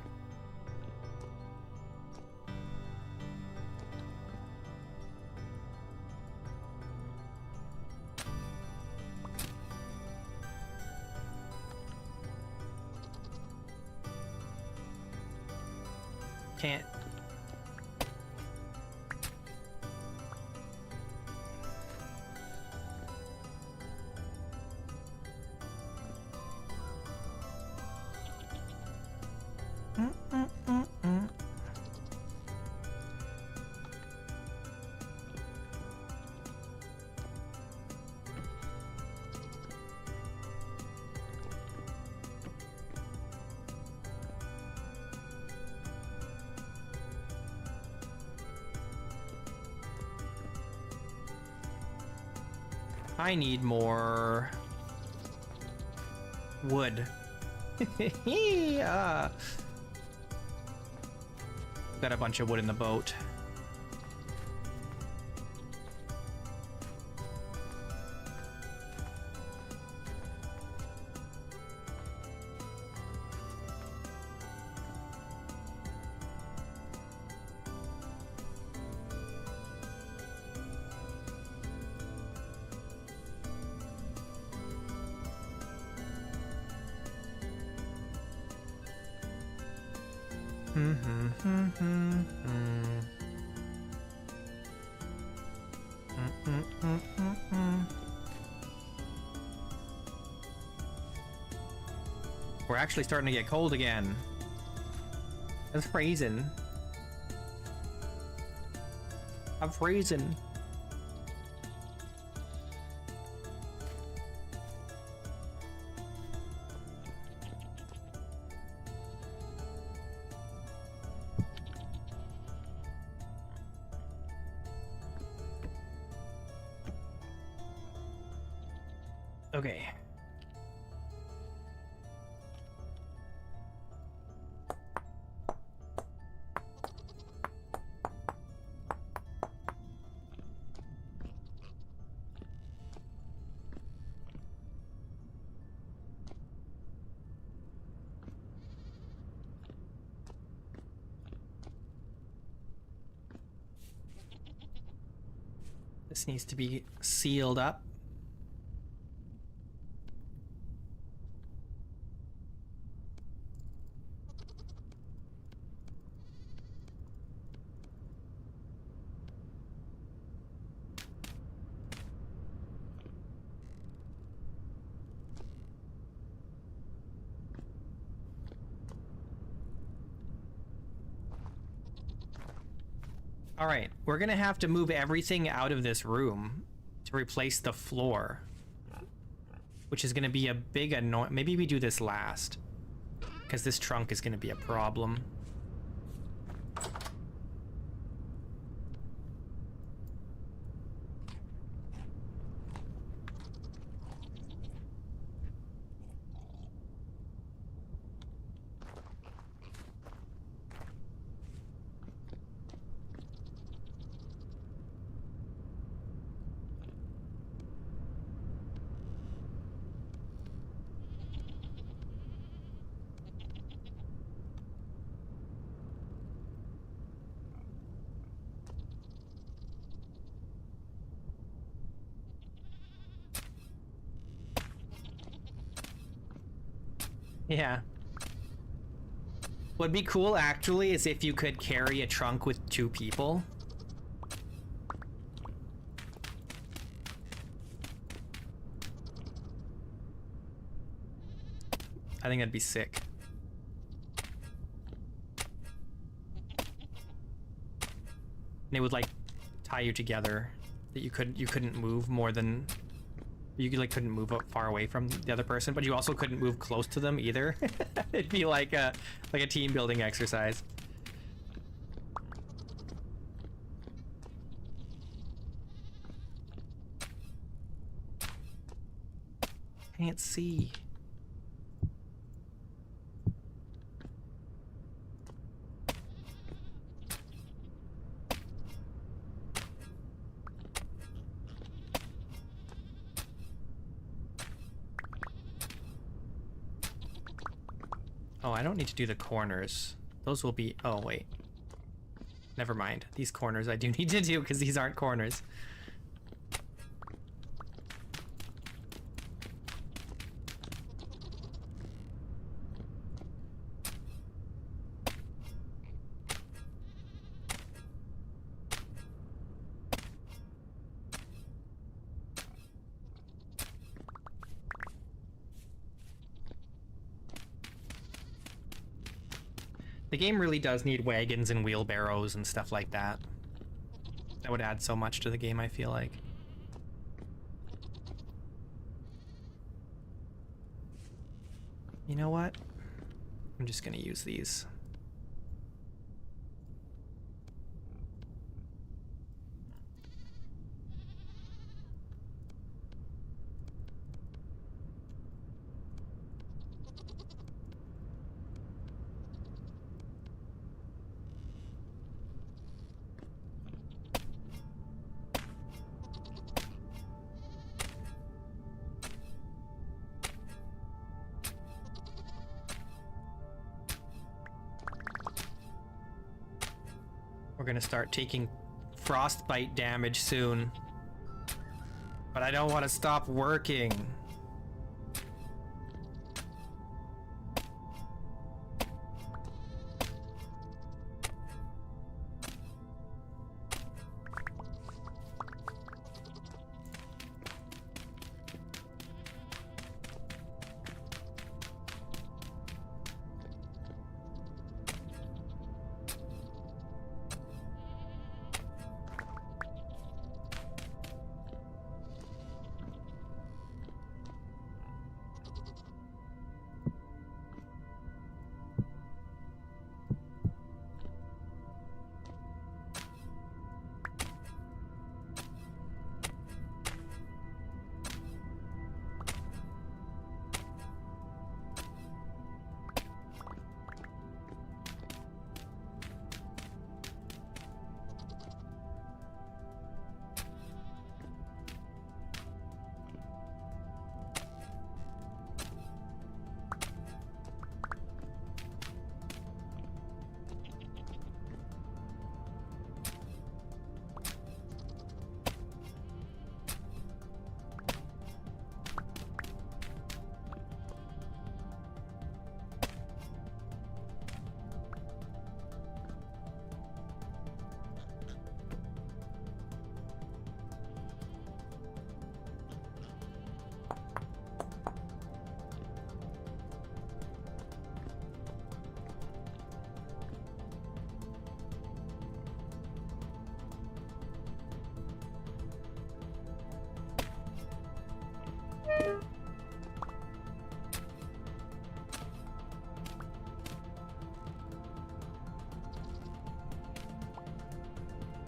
Can't. I need more wood. Yeah. Got a bunch of wood in the boat. We're actually starting to get cold again. It's freezing. I'm freezing. Okay. This needs to be sealed up. All right, we're gonna have to move everything out of this room to replace the floor, which is gonna be a big annoy. Maybe we do this last, because this trunk is gonna be a problem. Yeah. What'd be cool, actually, is if you could carry a trunk with 2 people. I think that'd be sick. And it would, like, tie you together. That you couldn't move more than... You like couldn't move up far away from the other person, but you also couldn't move close to them either. It'd be like a team building exercise. Can't see. Oh, I don't need to do the corners. Those will be... Oh, wait. Never mind. These corners I do need to do because these aren't corners. The game really does need wagons and wheelbarrows and stuff like that. That would add so much to the game, I feel like. You know what? I'm just gonna use these. We're gonna start taking frostbite damage soon. But I don't want to stop working.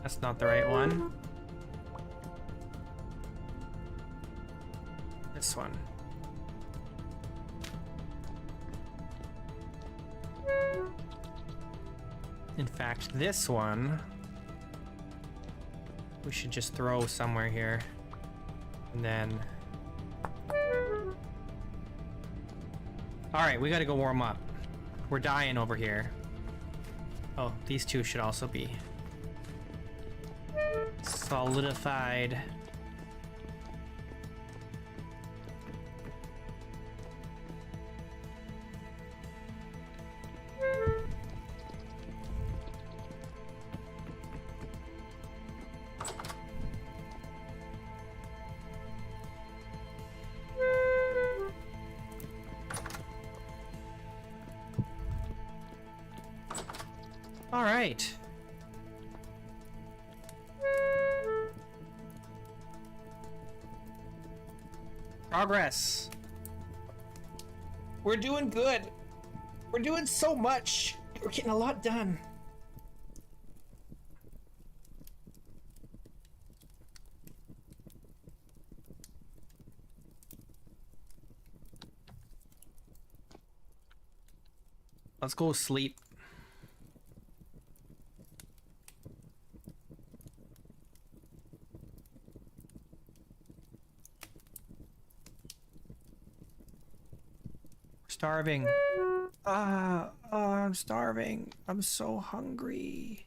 That's not the right one. This one. In fact, this one we should just throw somewhere here. And then... Alright, we gotta go warm up. We're dying over here. Oh, these two should also be solidified. All right. Progress. We're doing good. We're doing so much. We're getting a lot done. Let's go sleep. Starving. I'm starving. I'm so hungry.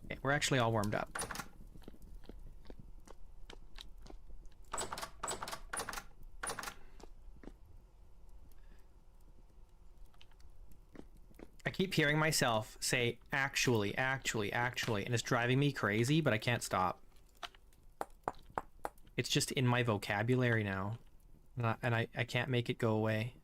Okay, we're actually all warmed up. keep hearing myself say actually, actually, actually, and it's driving me crazy, but I can't stop. It's just in my vocabulary now, and I can't make it go away.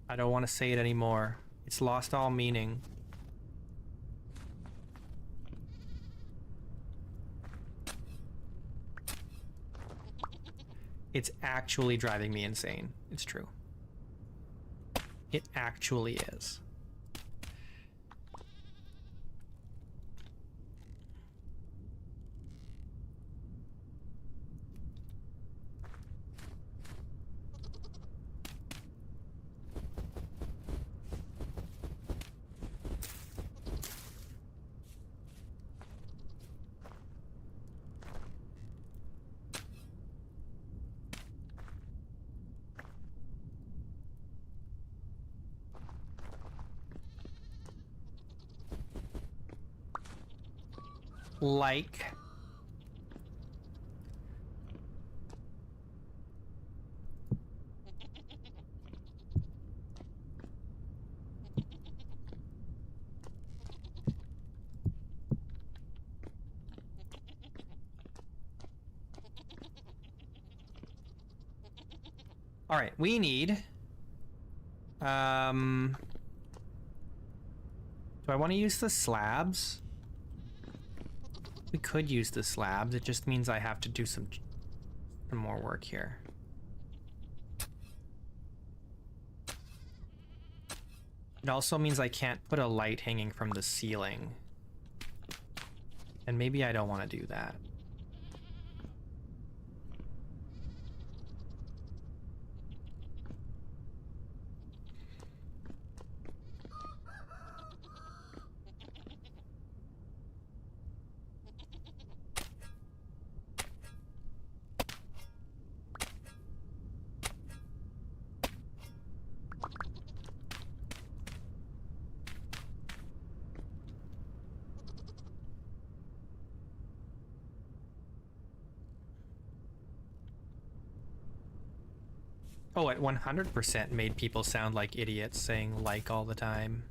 I don't want to say it anymore. It's lost all meaning. It's actually driving me insane. It's true. It actually is. Like... All right, we need... Do I want to use the slabs? We could use the slabs. It just means I have to do some more work here. It also means I can't put a light hanging from the ceiling. And maybe I don't want to do that. Oh, it 100% made people sound like idiots saying like all the time.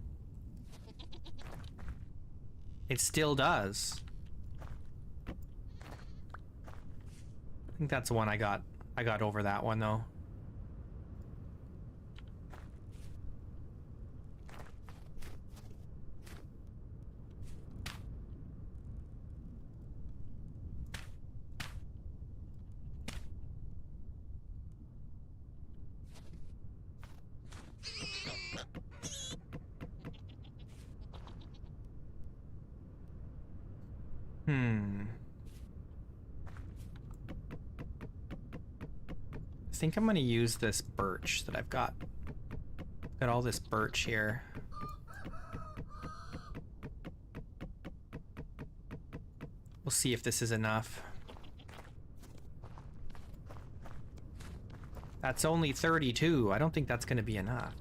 It still does. I think that's the one I got over that one though. I think I'm gonna use this birch that I've got. Got all this birch here. We'll see if this is enough. That's only 32. I don't think that's gonna be enough.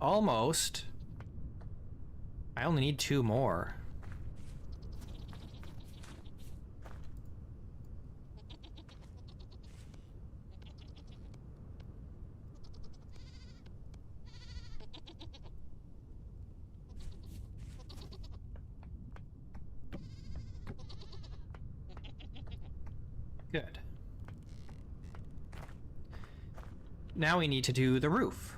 Almost. I only need 2 more. Good. Now we need to do the roof.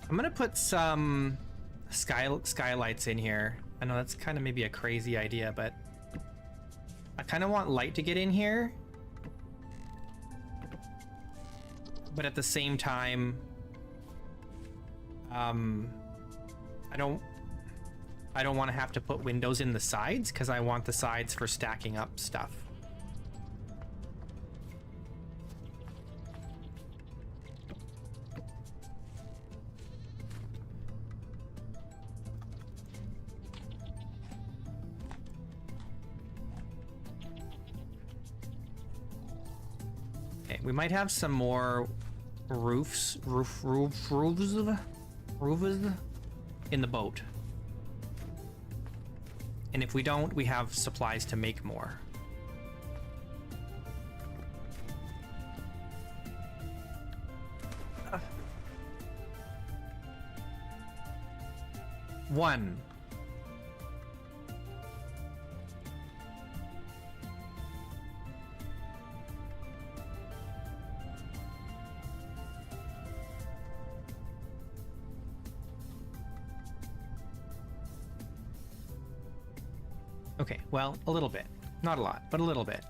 I'm gonna put some skylights in here. I know that's kind of maybe a crazy idea, but I kind of want light to get in here. But at the same time, I don't want to have to put windows in the sides because I want the sides for stacking up stuff. Okay, we might have some more roofs in the boat. And if we don't, we have supplies to make more. One. Okay, well, a little bit. Not a lot, but a little bit.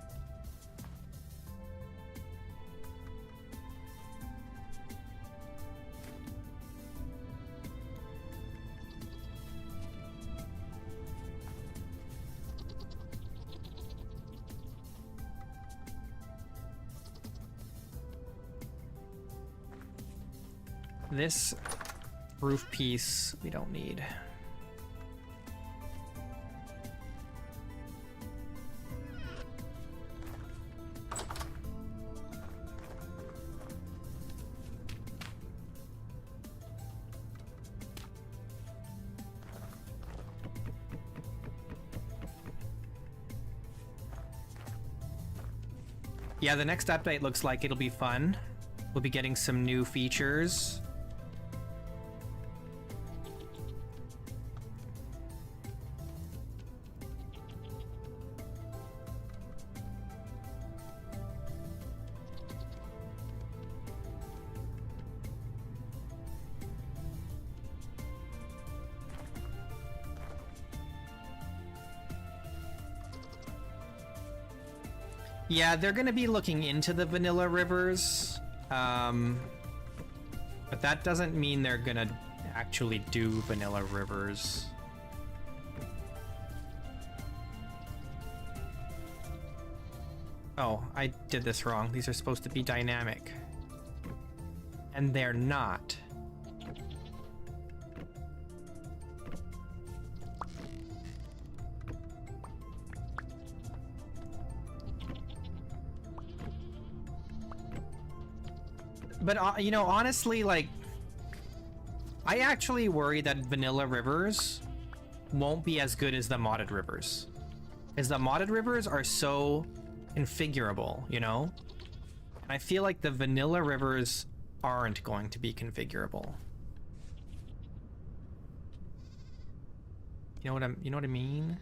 This roof piece we don't need. Yeah, the next update looks like it'll be fun. We'll be getting some new features. Yeah, they're going to be looking into the vanilla rivers, but that doesn't mean they're going to actually do vanilla rivers. Oh, I did this wrong. These are supposed to be dynamic. And they're not. But, you know, honestly, like, I actually worry that vanilla rivers won't be as good as the modded rivers. Because the modded rivers are so configurable, you know? And I feel like the vanilla rivers aren't going to be configurable. You know what I mean?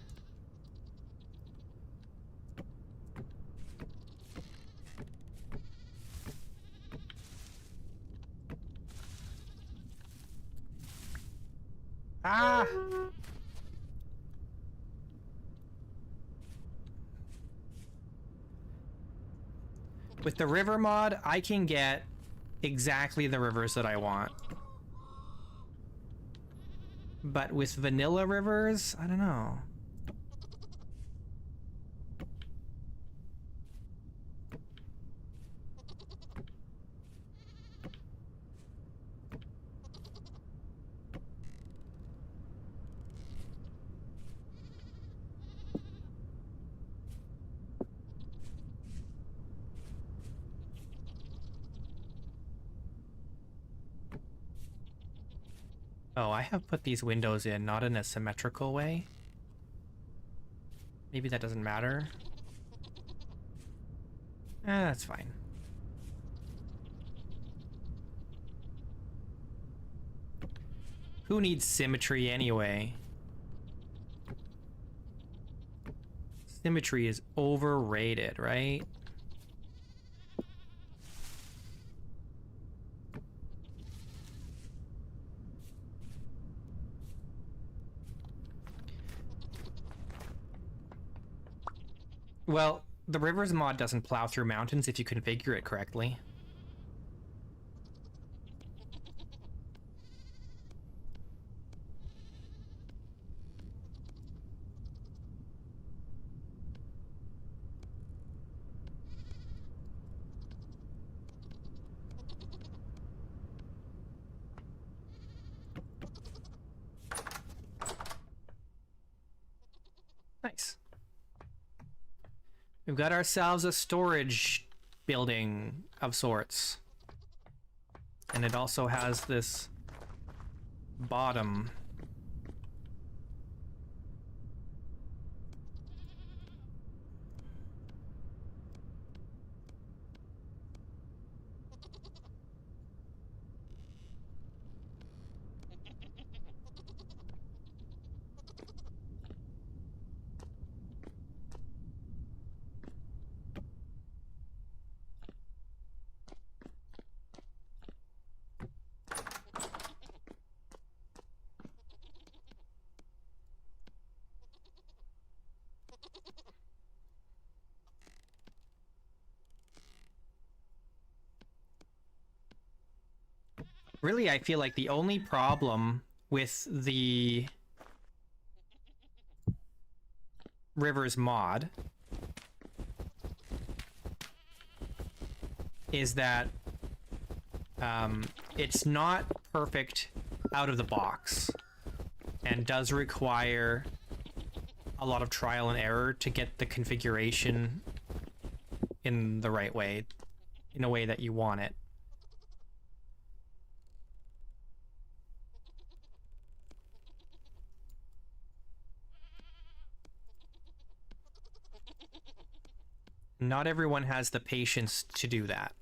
Ah! With the river mod, I can get exactly the rivers that I want. But with vanilla rivers, I don't know. Oh, I have put these windows in, not in a symmetrical way. Maybe that doesn't matter. That's fine. Who needs symmetry anyway? Symmetry is overrated, right? Well, the rivers mod doesn't plow through mountains if you configure it correctly. Nice. We've got ourselves a storage building of sorts. And it also has this bottom. Really, I feel like the only problem with the rivers mod is that it's not perfect out of the box and does require a lot of trial and error to get the configuration in the right way, in a way that you want it. Not everyone has the patience to do that.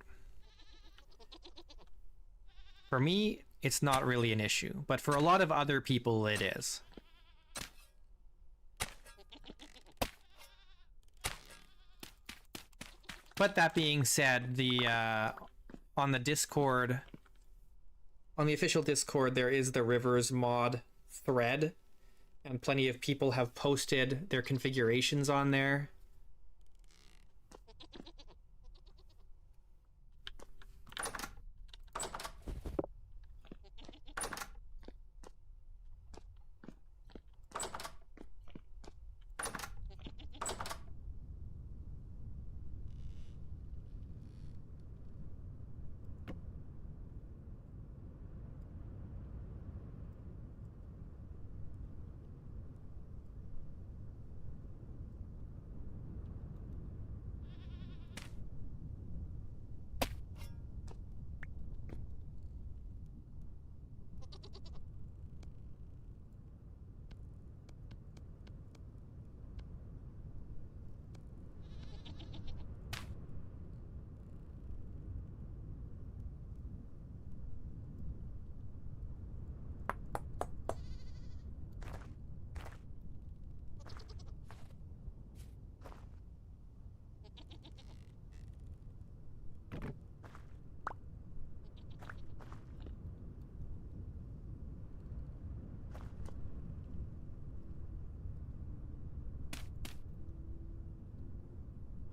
For me, it's not really an issue, but for a lot of other people, it is. But that being said, on the Discord, on the official Discord, there is the Rivers mod thread, and plenty of people have posted their configurations on there.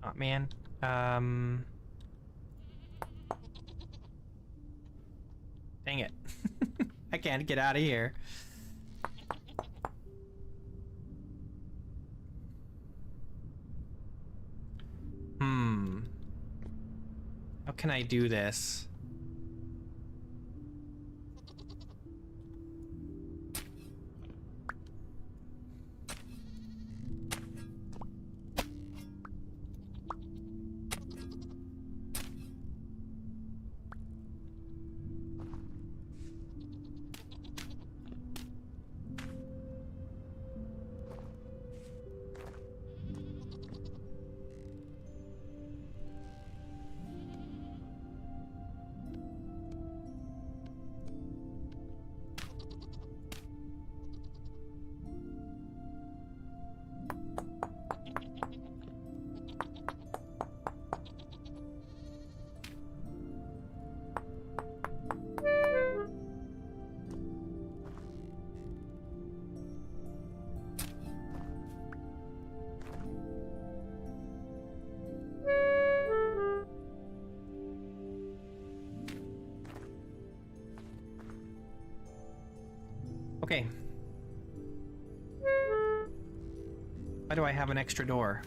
Oh, man. Dang it. I can't get out of here. How can I do this? Okay. Why do I have an extra door?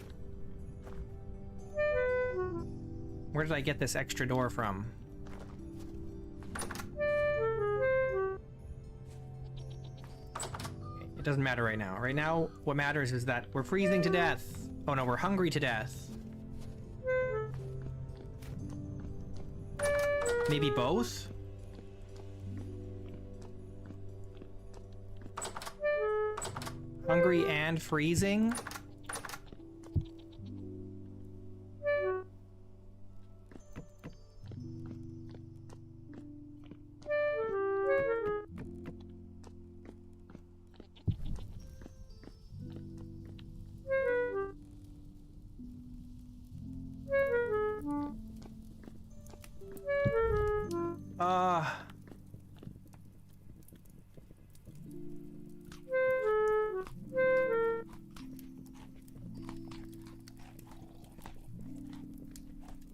Where did I get this extra door from? It doesn't matter right now. Right now, what matters is that we're freezing to death. Oh no, we're hungry to death. Maybe both? Hungry and freezing?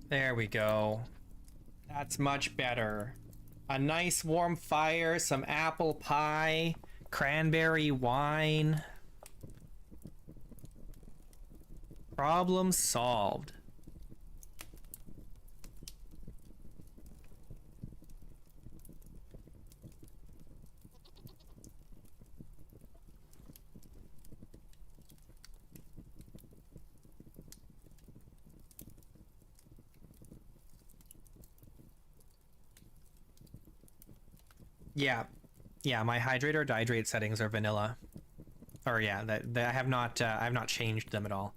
There we go. That's much better. A nice warm fire, some apple pie, cranberry wine. Problem solved. Yeah, my hydrate or dihydrate settings are vanilla. Or yeah, that I have not changed them at all.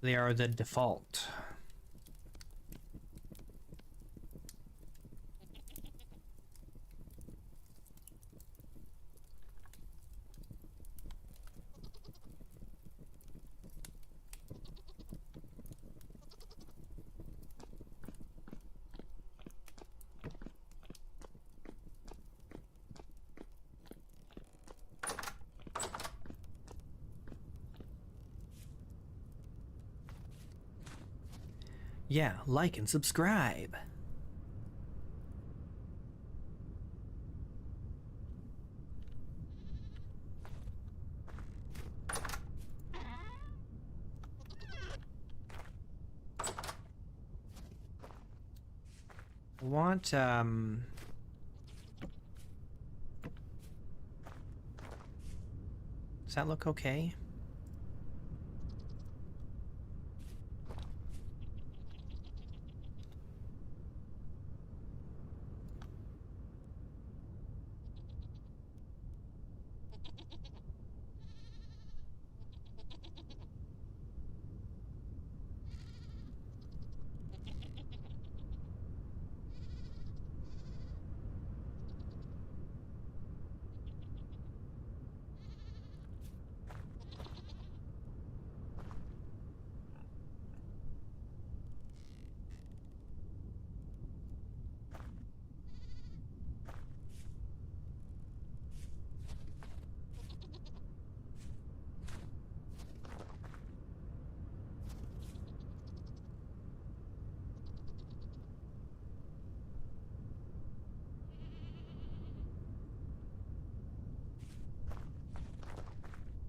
They are the default. Yeah, like and subscribe. I want, does that look okay?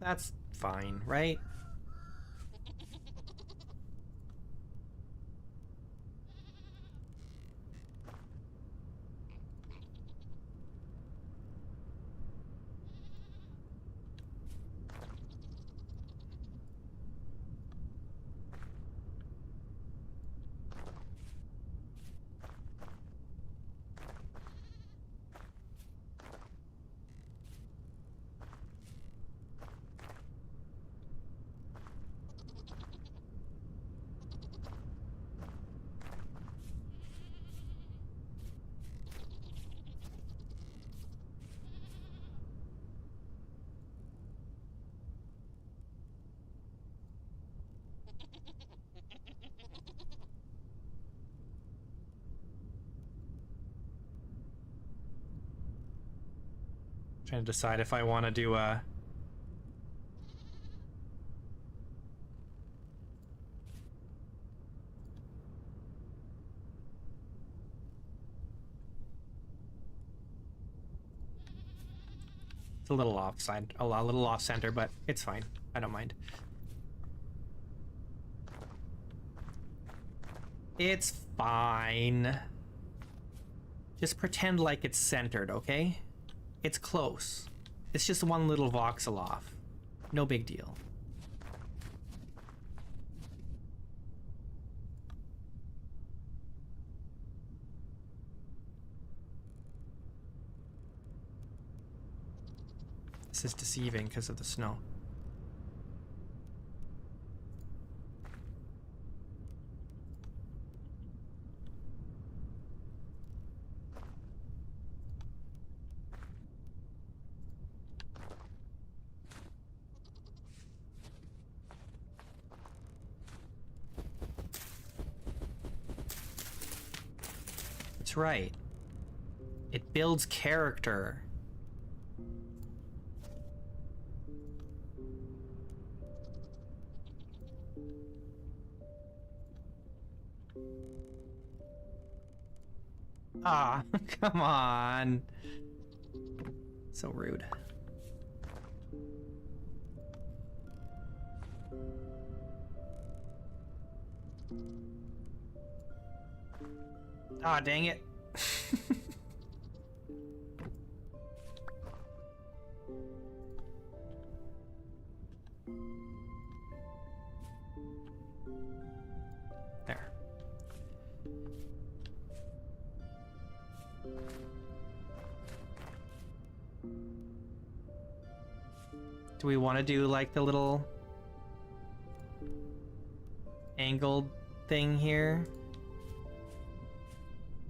That's fine, right? Trying to decide if I want to do a... It's a little offside, a little off center, but it's fine. I don't mind. It's fine. Just pretend like it's centered, okay? It's close. It's just one little voxel off. No big deal. This is deceiving because of the snow. That's right. It builds character. Ah, come on. So rude. Ah, dang it. There. Do we want to do like the little angled thing here?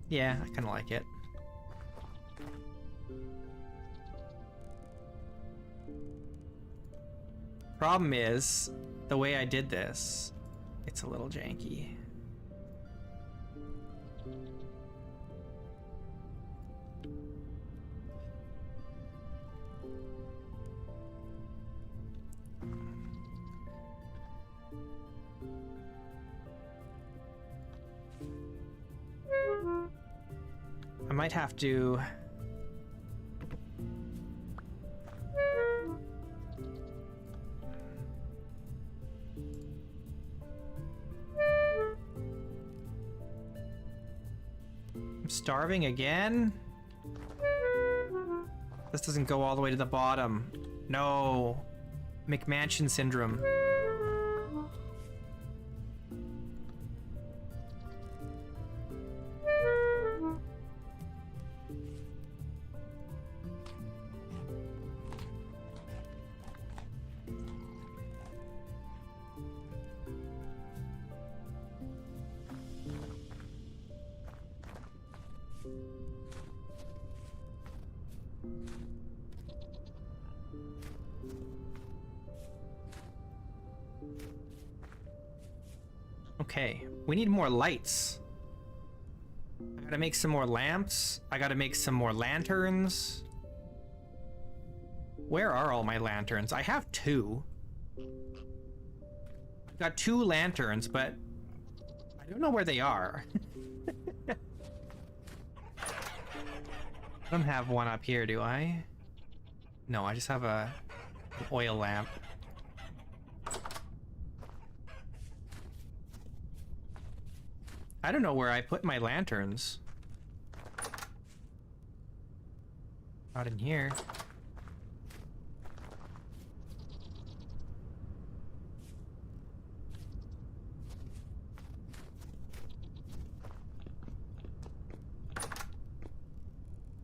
Yeah, I kind of like it. Problem is, the way I did this, it's a little janky. I might have to... I'm starving again? This doesn't go all the way to the bottom. No. McMansion syndrome. Okay, we need more lights. I gotta make some more lamps. I gotta make some more lanterns. Where are all my lanterns? I have 2. I've got 2 lanterns, but I don't know where they are. I don't have one up here, do I? No, I just have an oil lamp. I don't know where I put my lanterns. Not in here.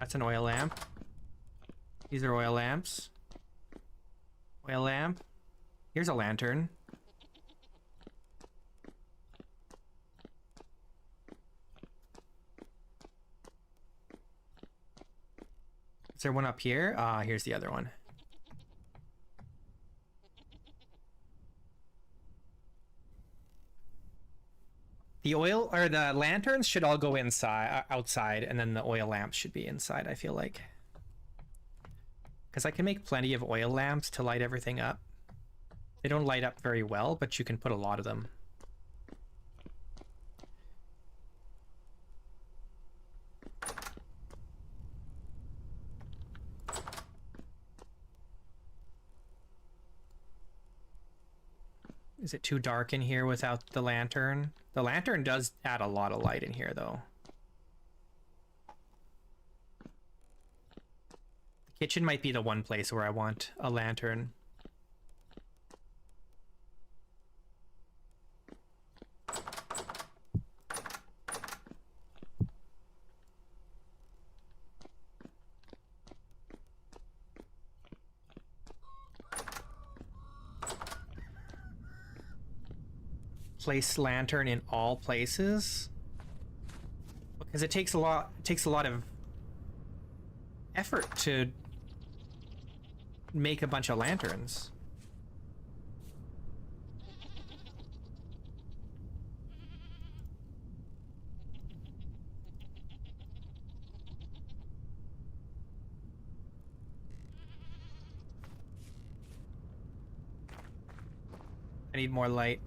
That's an oil lamp. These are oil lamps. Oil lamp. Here's a lantern. Is there one up here? Ah, here's the other one. The oil or the lanterns should all go inside, outside, and then the oil lamps should be inside, I feel like. Because I can make plenty of oil lamps to light everything up. They don't light up very well, but you can put a lot of them. Is it too dark in here without the lantern? The lantern does add a lot of light in here, though. The kitchen might be the one place where I want a lantern. Place lantern in all places, because it takes a lot of effort to make a bunch of lanterns. I need more light.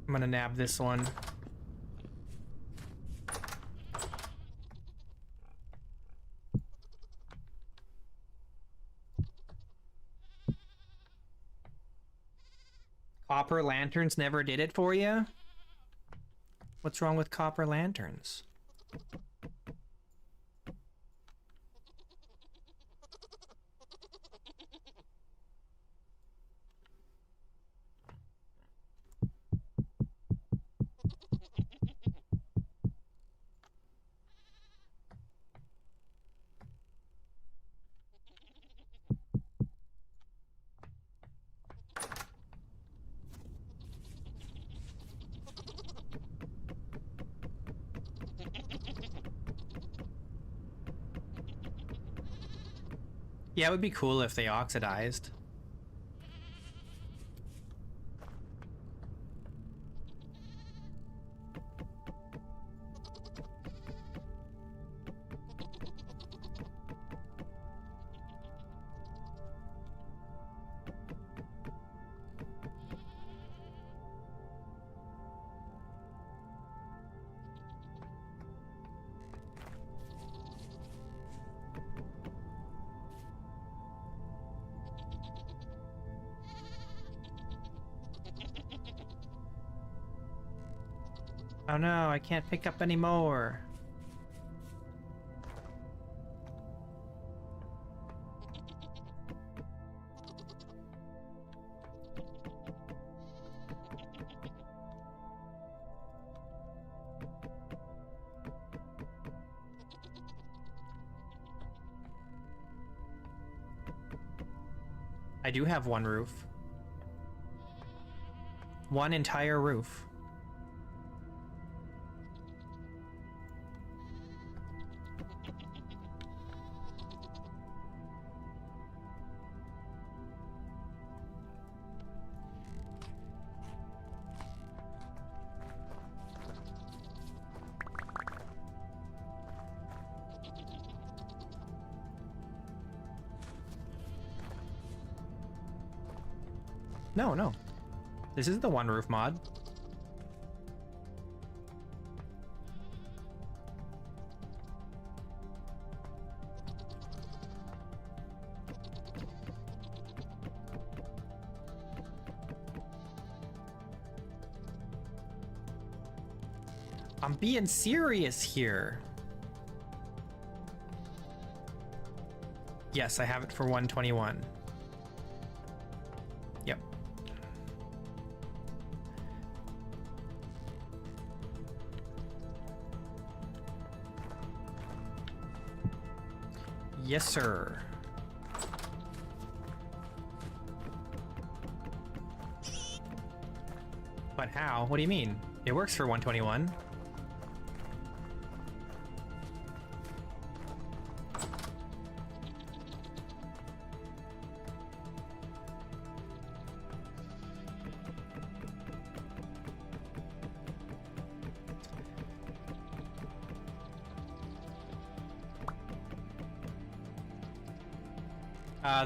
I'm gonna nab this one. Copper lanterns never did it for you? What's wrong with copper lanterns? Yeah, it would be cool if they oxidized. Oh no, I can't pick up any more. I do have one roof. One entire roof. No, no. This is the one roof mod. I'm being serious here. Yes, I have it for 121. Yep. Yes, sir. But how? What do you mean? It works for 121.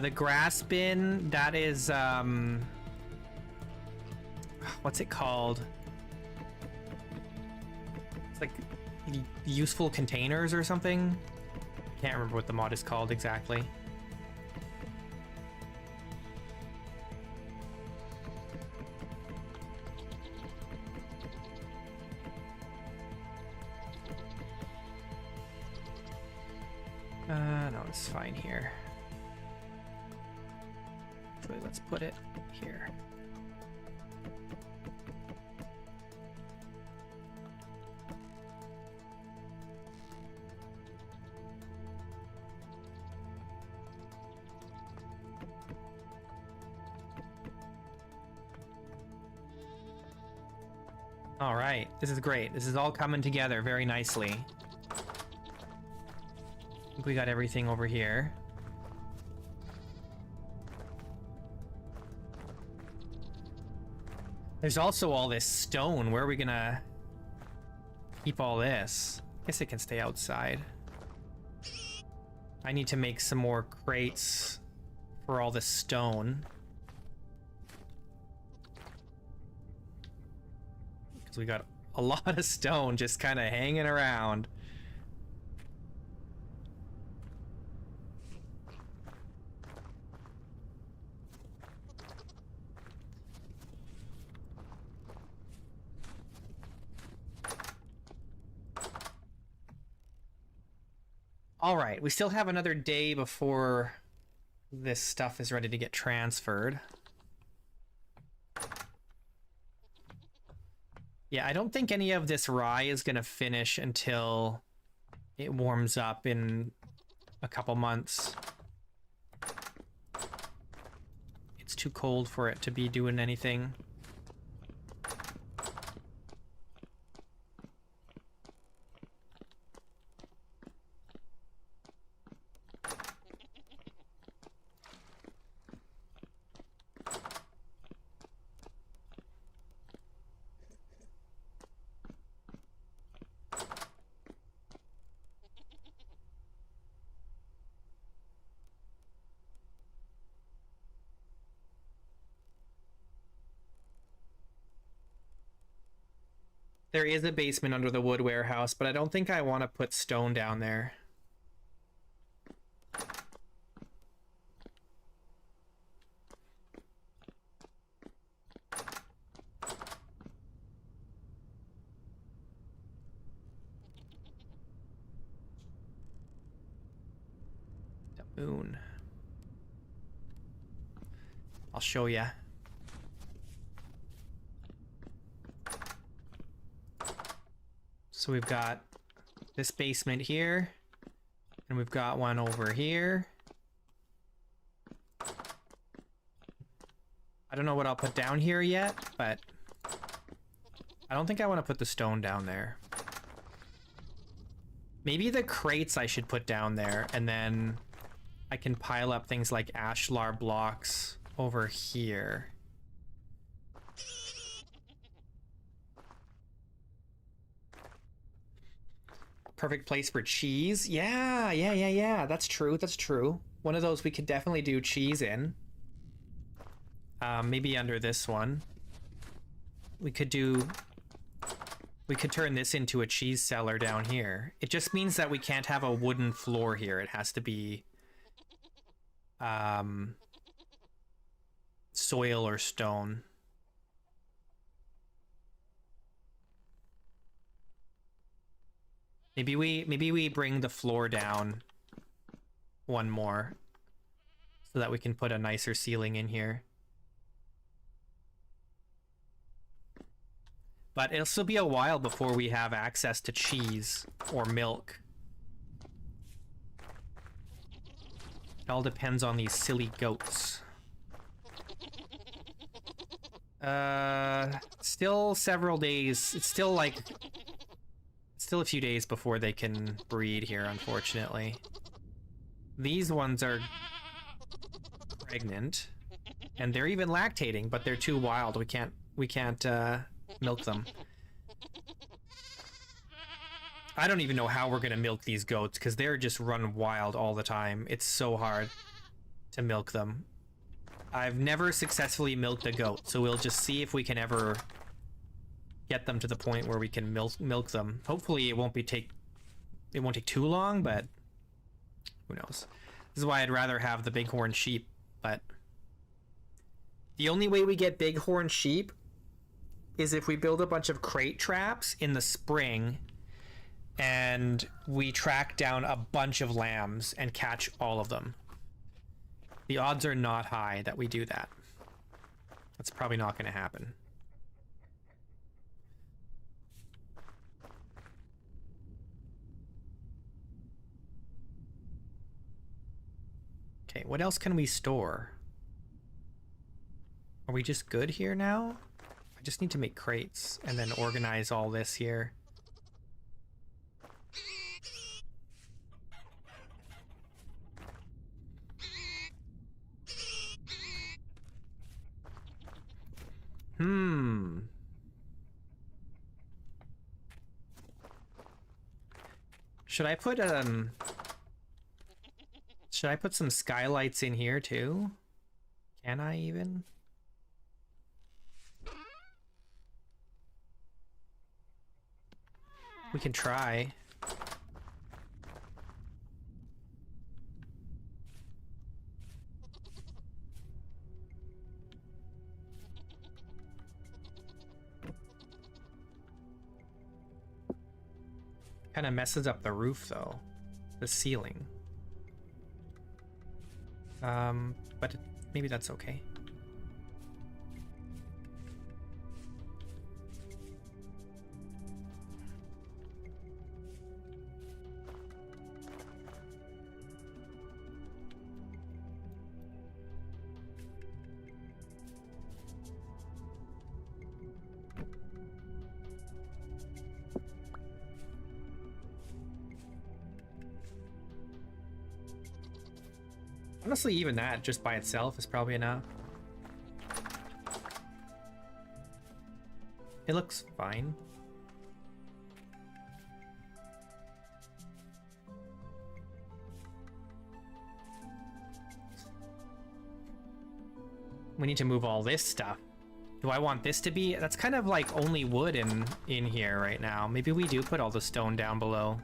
The grass bin, that is, what's it called? It's like useful containers or something. Can't remember what the mod is called exactly. It's fine here. Actually, let's put it here. All right, this is great. This is all coming together very nicely. I think we got everything over here. There's also all this stone. Where are we gonna keep all this? I guess it can stay outside. I need to make some more crates for all this stone. Because we got a lot of stone just kind of hanging around. All right, we still have another day before this stuff is ready to get transferred. Yeah, I don't think any of this rye is going to finish until it warms up in a couple months. It's too cold for it to be doing anything. There is a basement under the wood warehouse, but I don't think I want to put stone down there. The moon. I'll show ya. So we've got this basement here, and we've got one over here. I don't know what I'll put down here yet, but I don't think I want to put the stone down there. Maybe the crates I should put down there, and then I can pile up things like ashlar blocks over here. Perfect place for cheese. Yeah. That's true. That's true. One of those we could definitely do cheese in. Maybe under this one. We could turn this into a cheese cellar down here. It just means that we can't have a wooden floor here. It has to be soil or stone. Maybe we bring the floor down one more so that we can put a nicer ceiling in here. But it'll still be a while before we have access to cheese or milk. It all depends on these silly goats. Still several days. It's still a few days before they can breed here, unfortunately. These ones are pregnant, and they're even lactating, but they're too wild. We can't milk them. I don't even know how we're gonna milk these goats, because they're just run wild all the time. It's so hard to milk them. I've never successfully milked a goat, so we'll just see if we can ever get them to the point where we can milk them. Hopefully it won't take too long, but who knows. This is why I'd rather have the bighorn sheep, but the only way we get bighorn sheep is if we build a bunch of crate traps in the spring and we track down a bunch of lambs and catch all of them. The odds are not high that we do that. That's probably not going to happen. Okay, what else can we store? Are we just good here now? I just need to make crates and then organize all this here. Should I put some skylights in here too? Can I even? We can try. Kind of messes up the roof though, the ceiling. But maybe that's okay. Honestly, even that just by itself is probably enough. It looks fine. We need to move all this stuff. Do I want this to be? That's kind of like only wood in here right now. Maybe we do put all the stone down below.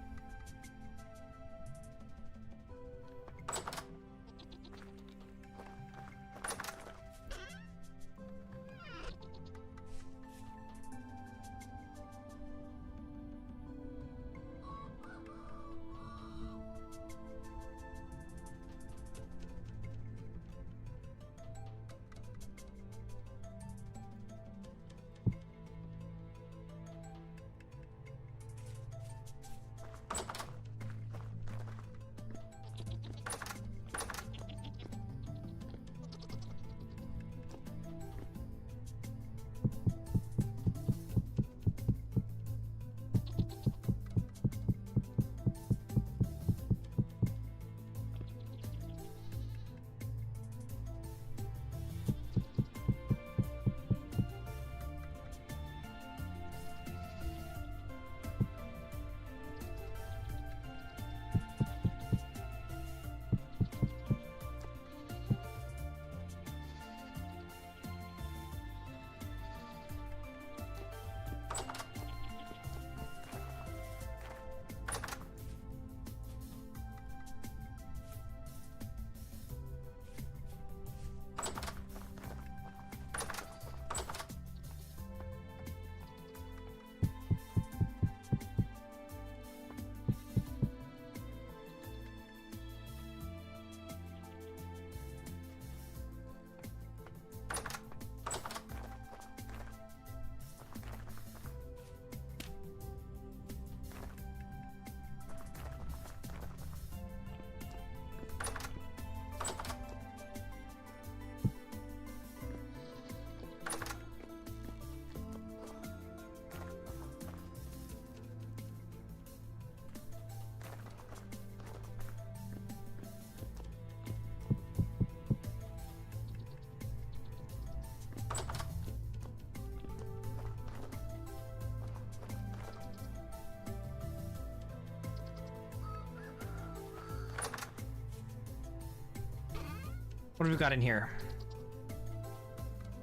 What have we got in here?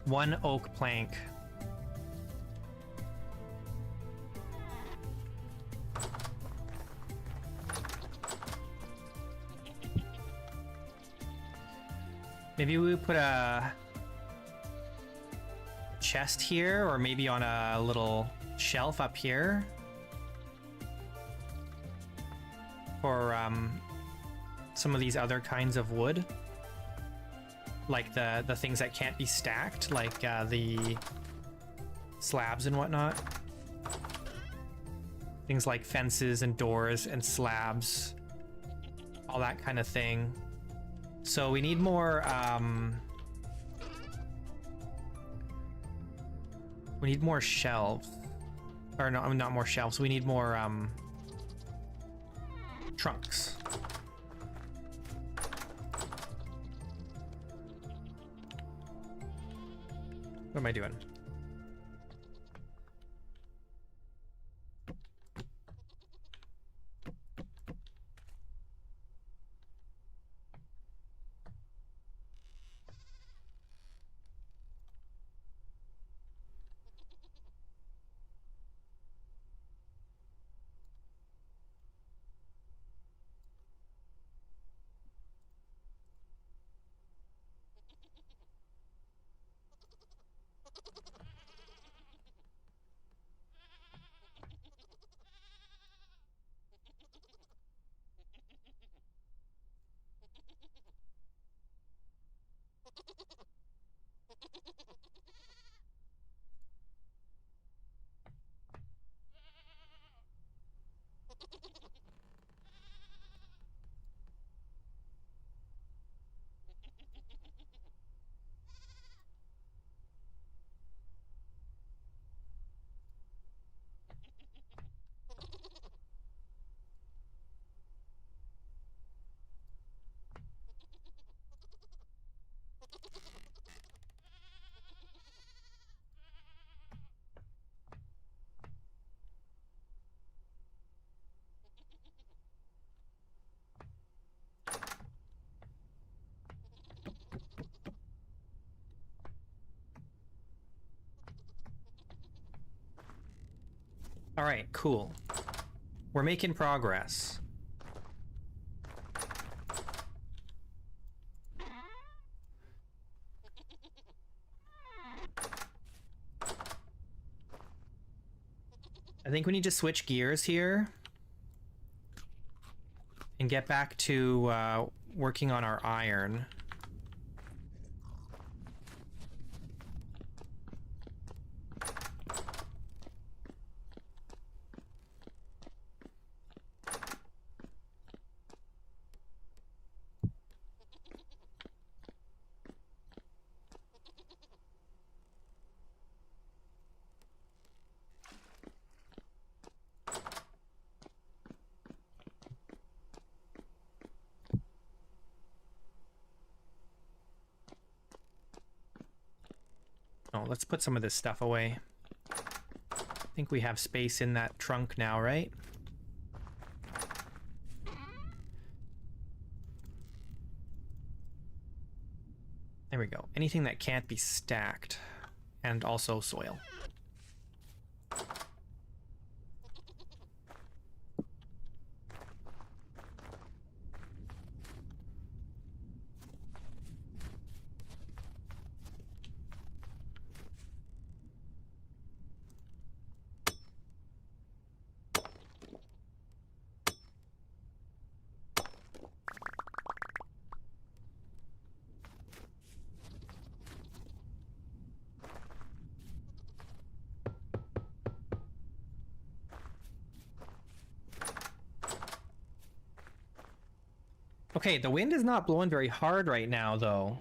One oak plank. Maybe we put a chest here, or maybe on a little shelf up here. for some of these other kinds of wood, like the things that can't be stacked, like the slabs and whatnot. Things like fences and doors and slabs, all that kind of thing. So we need more shelves. Or no, not more shelves. We need more trunks. What am I doing? All right, cool. We're making progress. I think we need to switch gears here and get back to working on our iron. Oh, let's put some of this stuff away. I think we have space in that trunk now, right? There we go. Anything that can't be stacked. And also soil. Okay, the wind is not blowing very hard right now, though.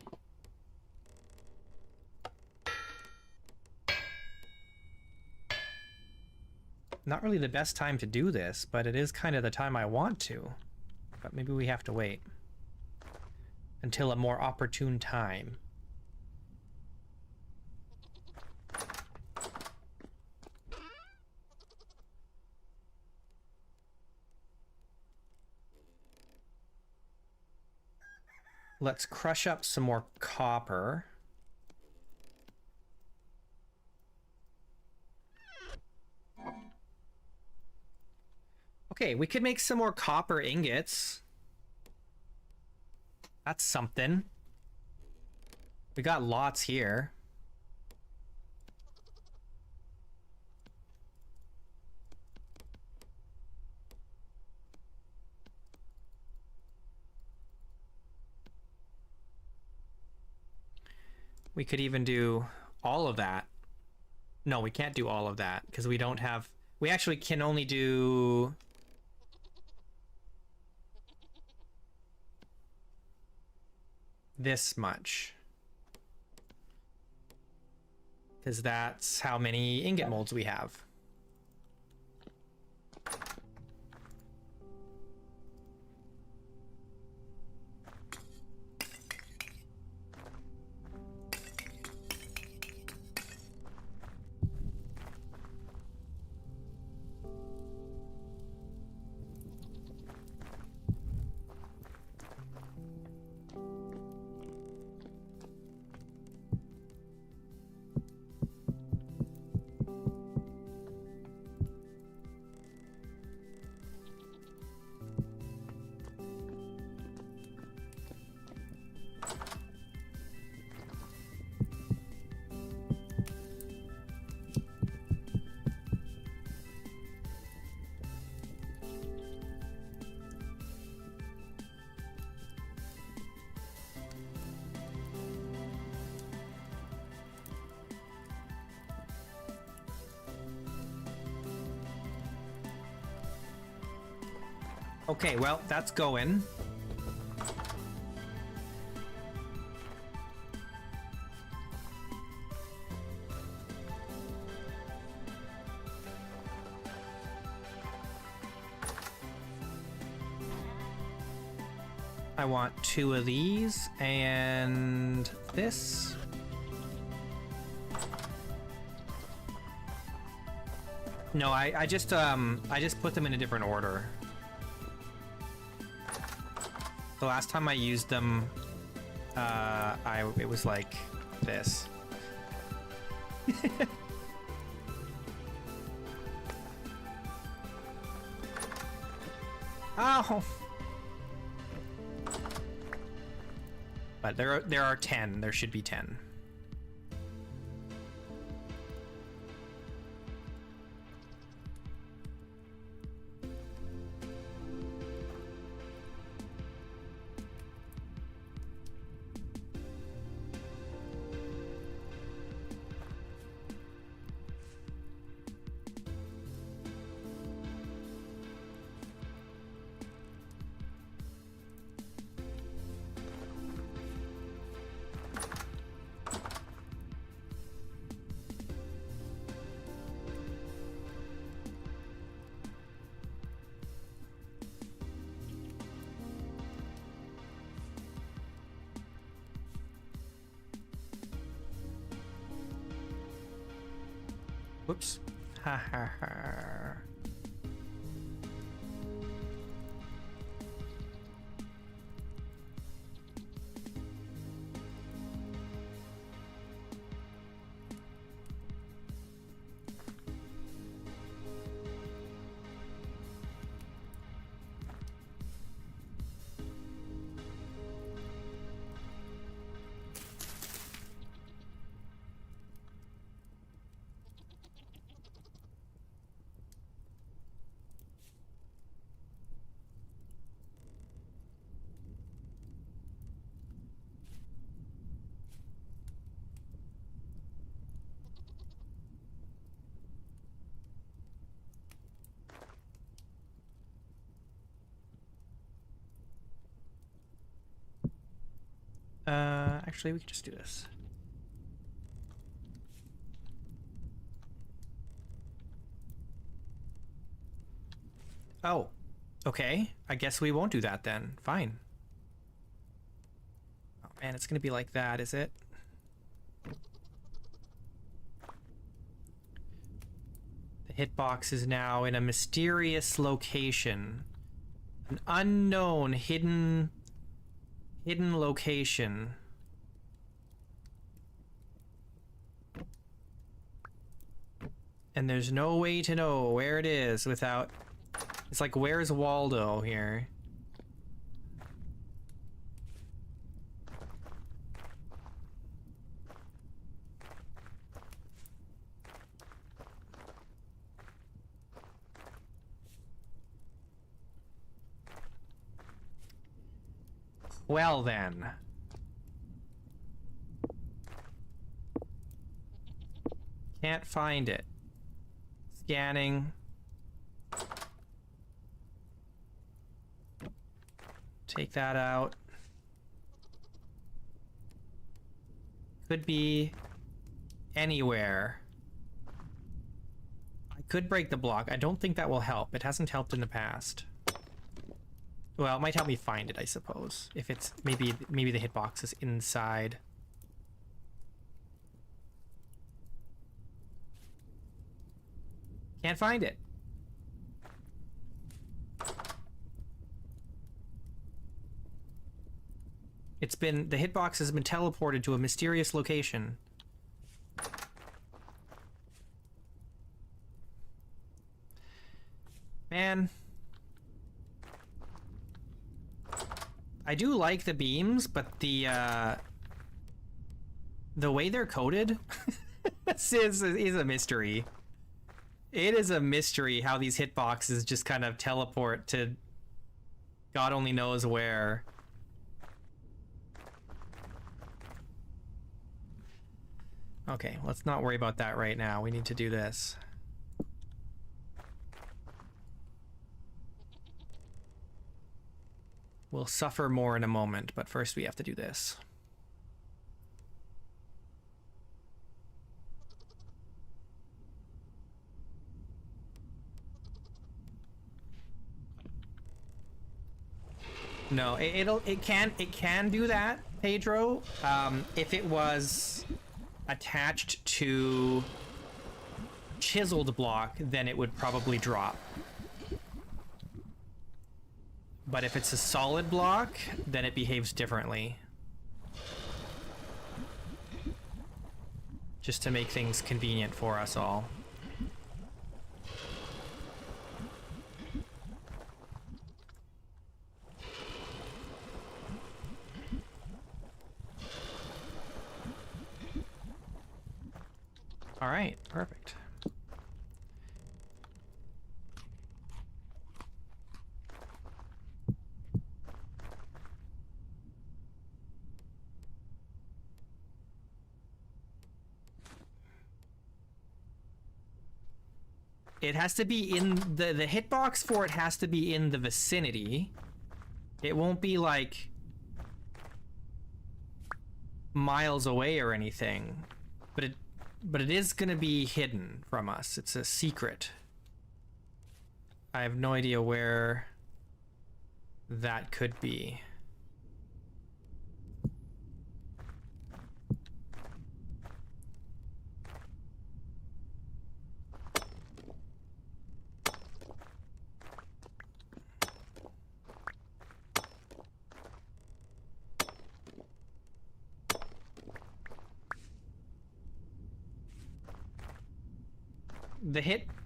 Not really the best time to do this, but it is kind of the time I want to. But maybe we have to wait until a more opportune time. Let's crush up some more copper. Okay, we could make some more copper ingots. That's something. We got lots here. We could even do all of that. No, we can't do all of that because we don't have... We actually can only do... this much. Because that's how many ingot molds we have. Okay, well, that's going. I want 2 of these and this. No, I just put them in a different order. The last time I used them, it was like this. Ow! But there are 10. There should be 10. Whoops. Ha ha ha. Actually, we can just do this. Oh, okay. I guess we won't do that then. Fine. Oh man, it's gonna be like that, is it? The hitbox is now in a mysterious location. An unknown hidden location. And there's no way to know where it is without... It's like, where's Waldo here? Well then. Can't find it. Scanning. Take that out. Could be anywhere. I could break the block. I don't think that will help. It hasn't helped in the past. Well, it might help me find it, I suppose. If it's maybe the hitbox is inside. Can't find it. The hitbox has been teleported to a mysterious location. Man. I do like the beams, but the way they're coded is a mystery. It is a mystery how these hitboxes just kind of teleport to God only knows where. Okay, let's not worry about that right now. We need to do this. We'll suffer more in a moment, but first we have to do this. No, it can do that, Pedro. If it was attached to chiseled block, then it would probably drop. But if it's a solid block, then it behaves differently. Just to make things convenient for us all. All right, perfect. It has to be in the hitbox for it has to be in the vicinity. It won't be like miles away or anything, but it is going to be hidden from us. It's a secret. I have no idea where that could be.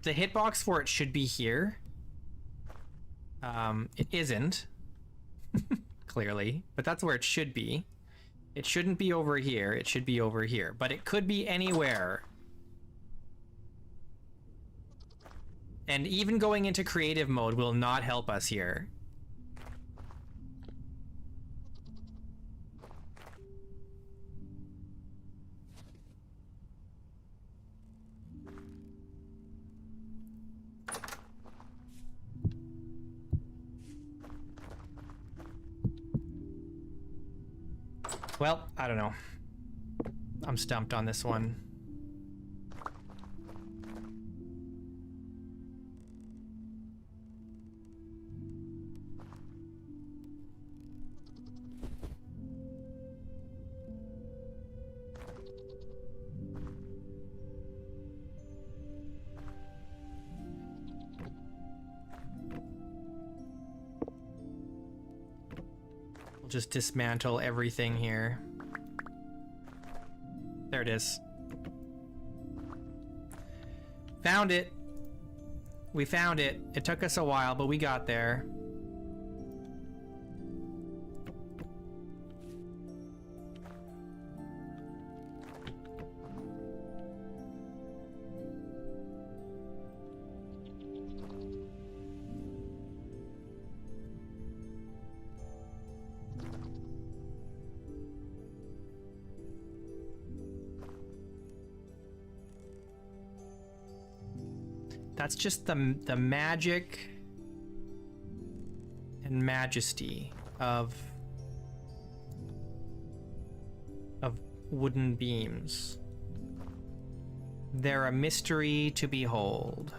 The hitbox for it should be here. It isn't. Clearly, but that's where it should be. It shouldn't be over here. It should be over here, but it could be anywhere. And even going into creative mode will not help us here. Well, I don't know. I'm stumped on this one. Just dismantle everything here. There it is. Found it. We found it. It took us a while, but we got there. That's just the magic and majesty of wooden beams. They're a mystery to behold.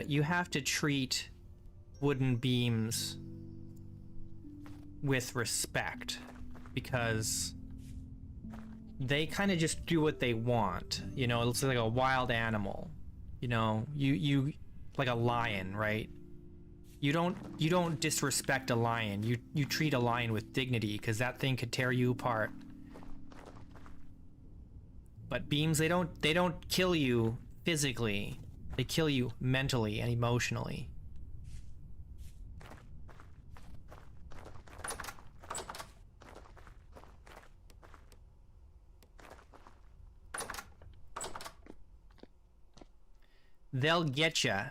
You have to treat wooden beams with respect, because they kind of just do what they want. You know, it's like a wild animal. You know, you like a lion, right? You don't disrespect a lion. You treat a lion with dignity, because that thing could tear you apart. But beams, they don't kill you physically. They kill you mentally and emotionally. They'll get ya.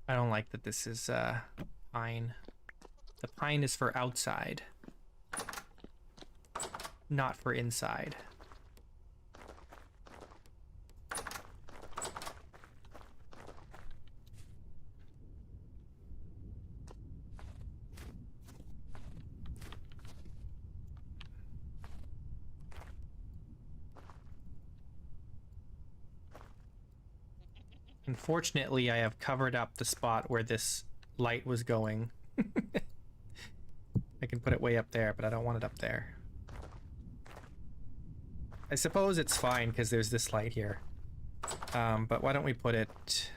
I don't like that this is pine. The pine is for outside, not for inside. Unfortunately, I have covered up the spot where this light was going. I can put it way up there, but I don't want it up there. I suppose it's fine because there's this light here. But why don't we put it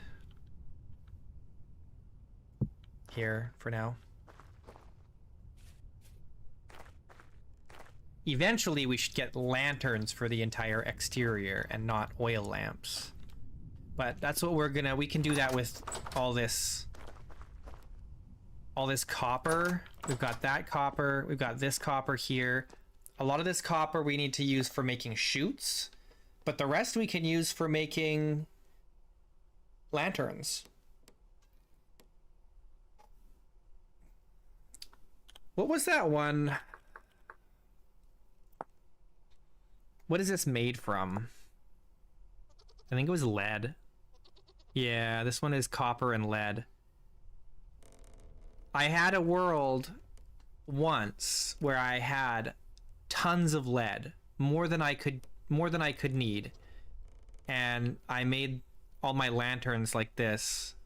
here for now? Eventually, we should get lanterns for the entire exterior and not oil lamps. But that's what we can do that with all this copper. We've got that copper, we've got this copper here. A lot of this copper we need to use for making chutes, but the rest we can use for making lanterns. What was that one? What is this made from? I think it was lead. Yeah, this one is copper and lead. I had a world once where I had tons of lead, more than I could need. And I made all my lanterns like this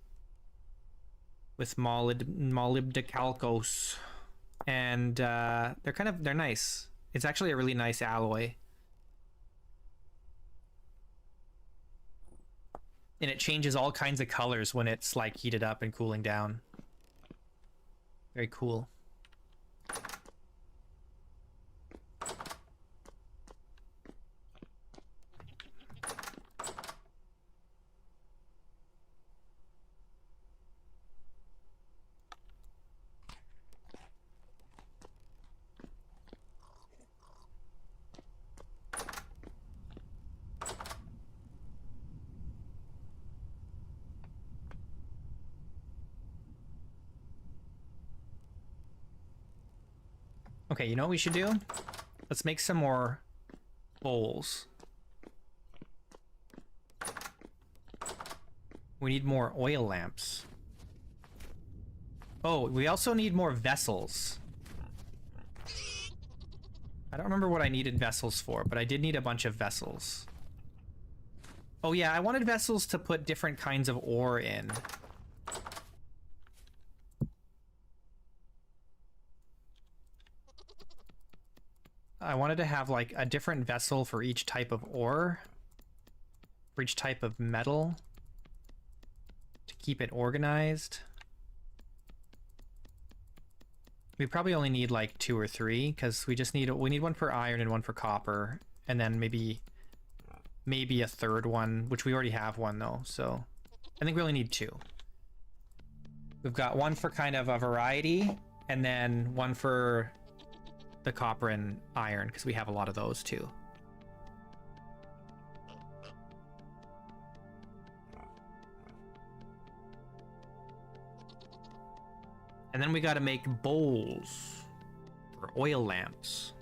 with molybdecalcos. And they're nice. It's actually a really nice alloy. And it changes all kinds of colors when it's like heated up and cooling down. Very cool. Okay, you know what we should do? Let's make some more bowls. We need more oil lamps. Oh, we also need more vessels. I don't remember what I needed vessels for, but I did need a bunch of vessels. Oh yeah, I wanted vessels to put different kinds of ore in. I wanted to have like a different vessel for each type of ore, for each type of metal, to keep it organized. We probably only need like 2 or 3 because we need one for iron and one for copper, and then maybe a third one, which we already have one though. So I think we only need 2. We've got one for kind of a variety, and then one for the copper and iron because we have a lot of those too. And then we got to make bowls for oil lamps.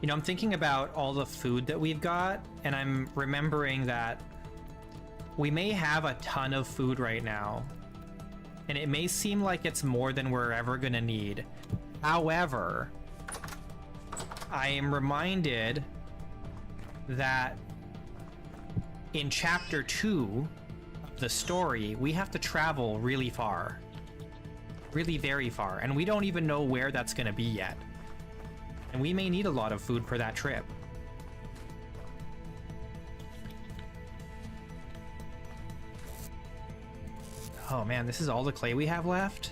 You know, I'm thinking about all the food that we've got, and I'm remembering that we may have a ton of food right now, and it may seem like it's more than we're ever gonna need. However, I am reminded that in chapter 2 of the story, we have to travel really far. Really very far, and we don't even know where that's gonna be yet. And we may need a lot of food for that trip. Oh man, this is all the clay we have left?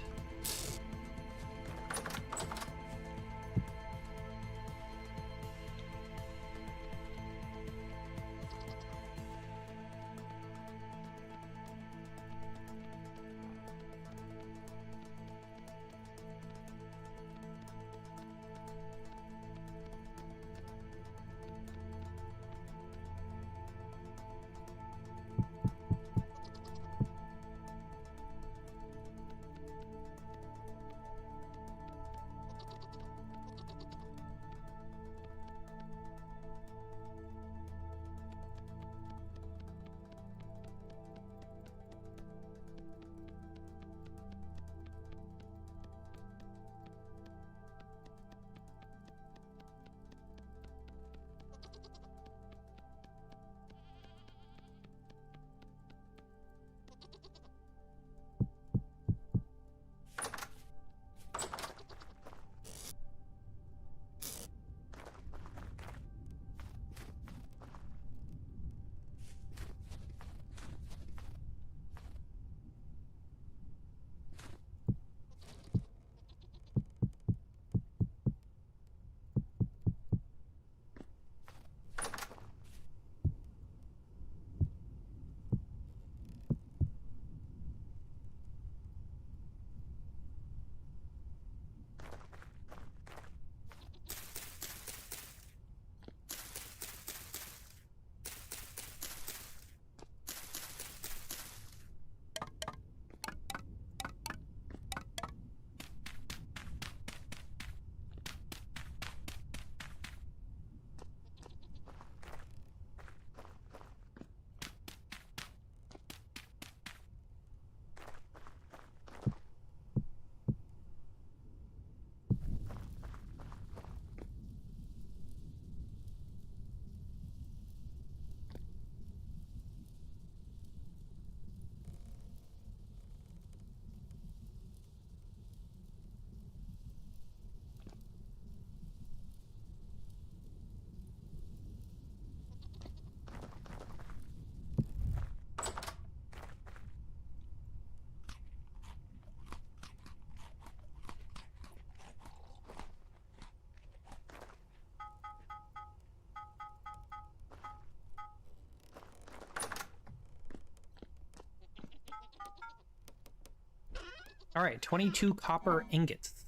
All right, 22 copper ingots.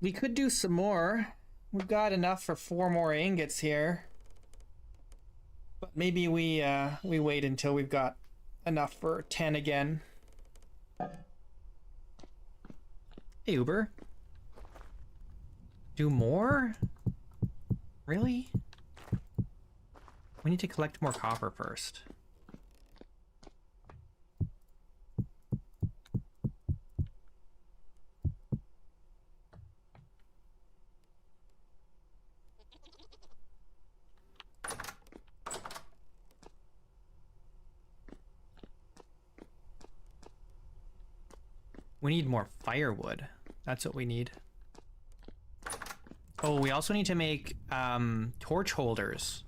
We could do some more. We've got enough for 4 more ingots here. But maybe we wait until we've got enough for 10 again. Hey, Uber. Do more? Really? We need to collect more copper first. We need more firewood. That's what we need. Oh, we also need to make torch holders.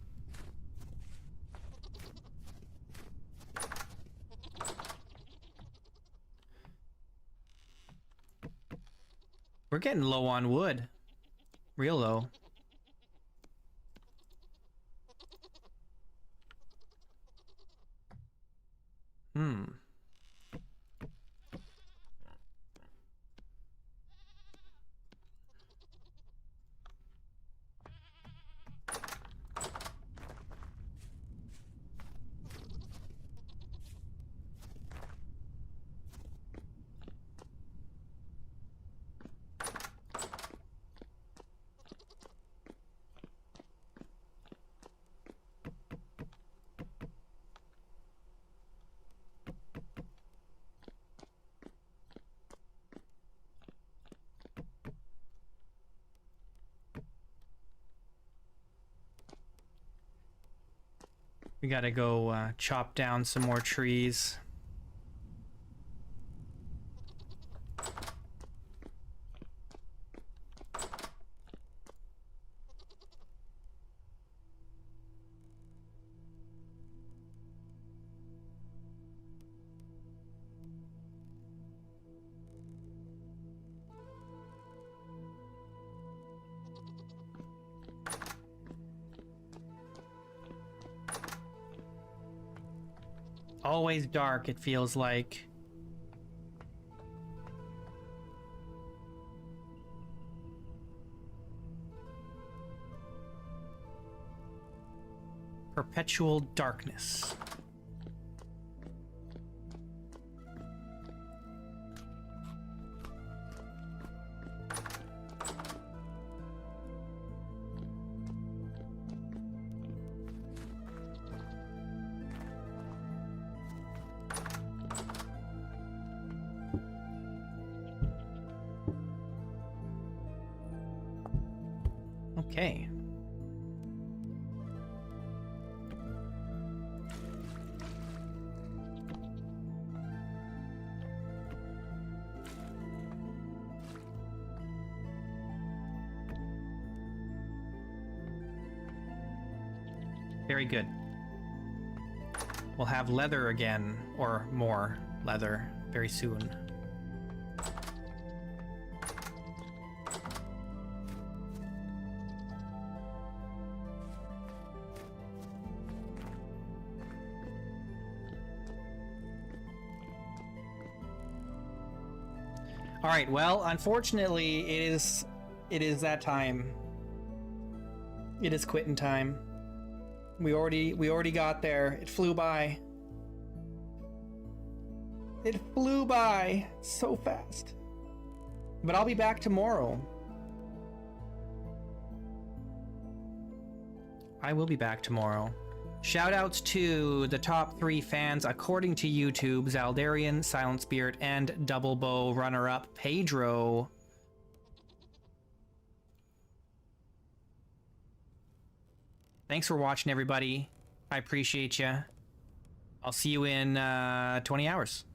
We're getting low on wood. Real low. We gotta go chop down some more trees. Always dark, it feels like. Perpetual darkness. Okay. Very good. We'll have leather again, or more leather, very soon. All right, well, unfortunately, it is that time. It is quitting time. We already got there. It flew by. It flew by so fast. But I'll be back tomorrow. I will be back tomorrow. Shoutouts to the top 3 fans according to YouTube: Zaldarian, Silent Spirit, and Double Bow runner-up Pedro. Thanks for watching, everybody. I appreciate you. I'll see you in 20 hours.